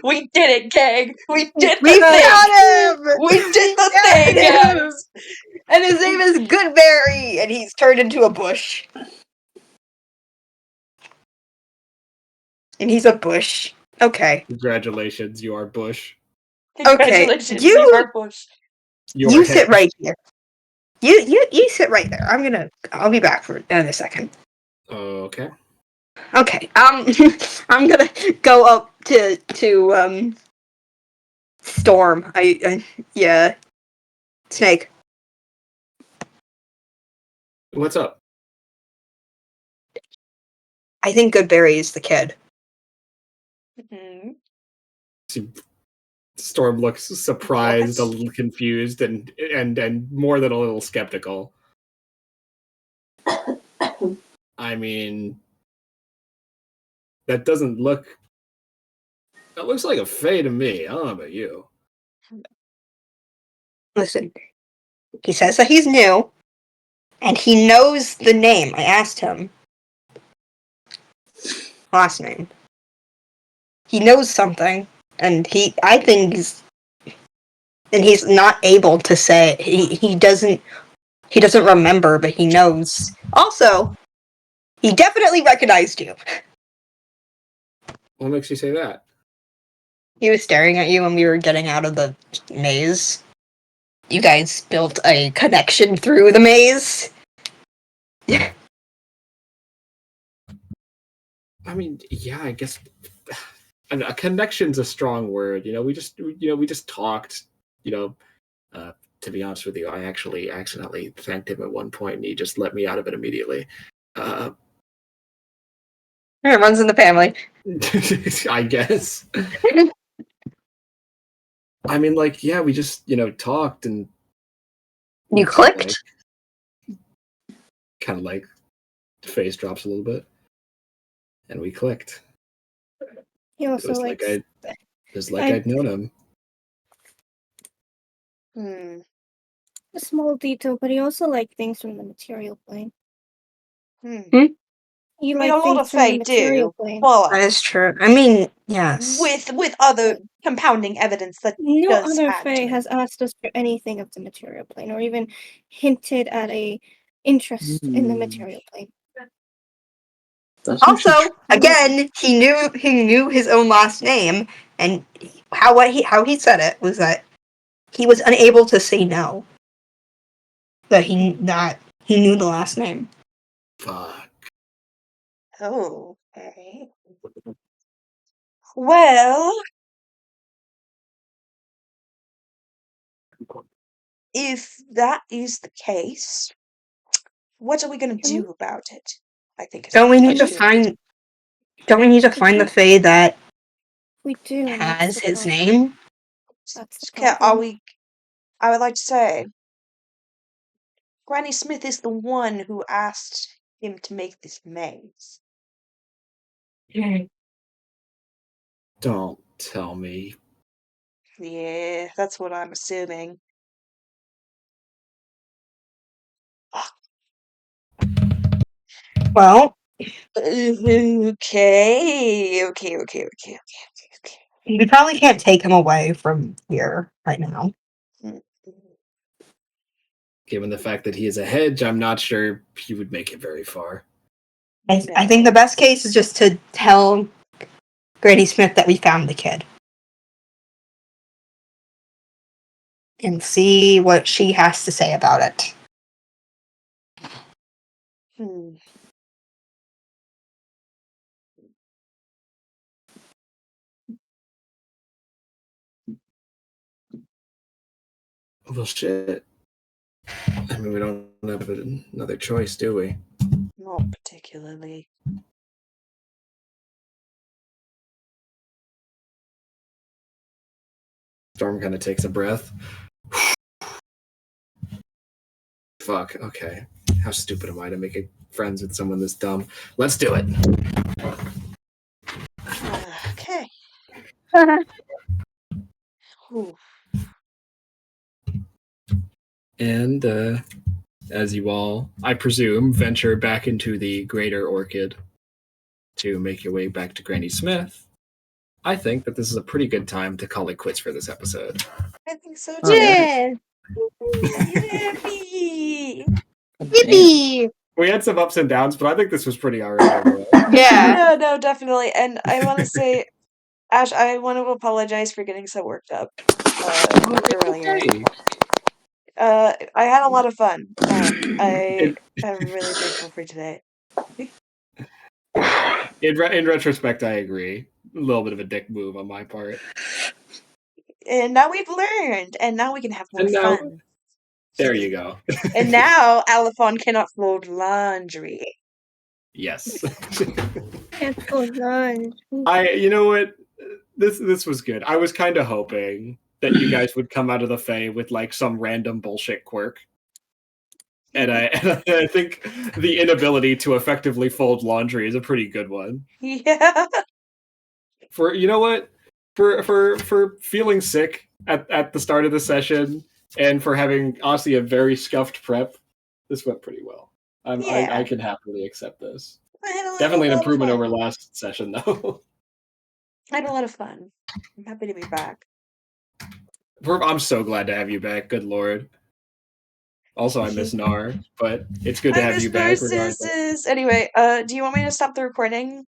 We did it, gang! We did We the thing! got him! We did the got thing, him! guys! And his name is Goodberry, and he's turned into a bush. And he's a bush. Okay. Congratulations, you are Bush. Congratulations, you- you are Bush. You sit right here. You sit right there. I'll be back in a second. Okay. Okay. I'm gonna go up to Storm. Yeah. Snake. What's up? I think Goodberry is the kid. Mhm. Storm looks surprised, a What? little confused, and more than a little skeptical. I mean, that doesn't look. That looks like a Fae to me. I don't know about you. Listen, he says that he's new, and he knows the name. I asked him. Last name. He knows something, and I think he's not able to say it. He doesn't remember, but he knows. Also, he definitely recognized you. What makes you say that? He was staring at you when we were getting out of the maze. You guys built a connection through the maze. I mean, yeah, I guess a connection's a strong word. We just talked. You know, to be honest with you, I actually accidentally thanked him at one point, and he just let me out of it immediately. It runs in the family. I guess. I mean, like, yeah, we just talked and You clicked? Kind of like face drops a little bit, and we clicked. He also It was like I'd known him. a small detail, but he also liked things from the material plane. He I mean, a liked lot of things from the Fae material do, plane. but That is true. I mean, yes. with other compounding evidence that No does other add to Fae it. has asked us for anything of the material plane, or even hinted at a interest in the material plane. Also, again, he knew his own last name, and how he said it was that he was unable to say no. That he knew the last name. Fuck. Oh, okay. Well, if that is the case, what are we going to do about it? I think. Don't we need to find the Fae that we do has his name? That's the Okay, problem. I would like to say, Granny Smith is the one who asked him to make this maze. Don't tell me. Yeah, that's what I'm assuming. Well, okay. we probably can't take him away from here right now. Given the fact that he is a hedge, I'm not sure he would make it very far. I think the best case is just to tell Granny Smith that we found the kid. And see what she has to say about it. Well, shit. I mean, we don't have another choice, do we? Not particularly. Storm kind of takes a breath. Fuck, okay. How stupid am I to make friends with someone this dumb? Let's do it. Okay. Ooh. And as you all, I presume, venture back into the greater orchid to make your way back to Granny Smith, I think that this is a pretty good time to call it quits for this episode. I think so too. Oh, Yeah. Yippee! Yippee! We had some ups and downs, but I think this was pretty alright overall. Yeah. No, definitely. And I want to say, Ash, I want to apologize for getting so worked up earlier. Okay. I had a lot of fun, and I In, am really thankful for today. in retrospect, I agree. A little bit of a dick move on my part. And now we've learned, and now we can have more And now, fun. there you go. And now Alphon cannot fold laundry. Yes. Can't fold laundry. You know what? This was good. I was kind of hoping that you guys would come out of the Fae with like some random bullshit quirk. And I think the inability to effectively fold laundry is a pretty good one. Yeah. For you know what? For feeling sick at the start of the session and for having honestly a very scuffed prep, this went pretty well. Yeah. I can happily accept this. I had a Definitely an lot of improvement fun. over last session though. I had a lot of fun. I'm happy to be back. I'm so glad to have you back. Good lord. Also, I miss Nar, but it's good to have you back regardless. Anyway, do you want me to stop the recording?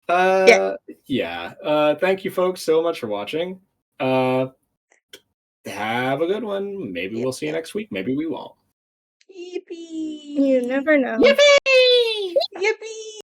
Yeah. Thank you folks so much for watching. Have a good one. Maybe we'll see you next week. Maybe we won't. Yippee! You never know. Yippee! Yippee!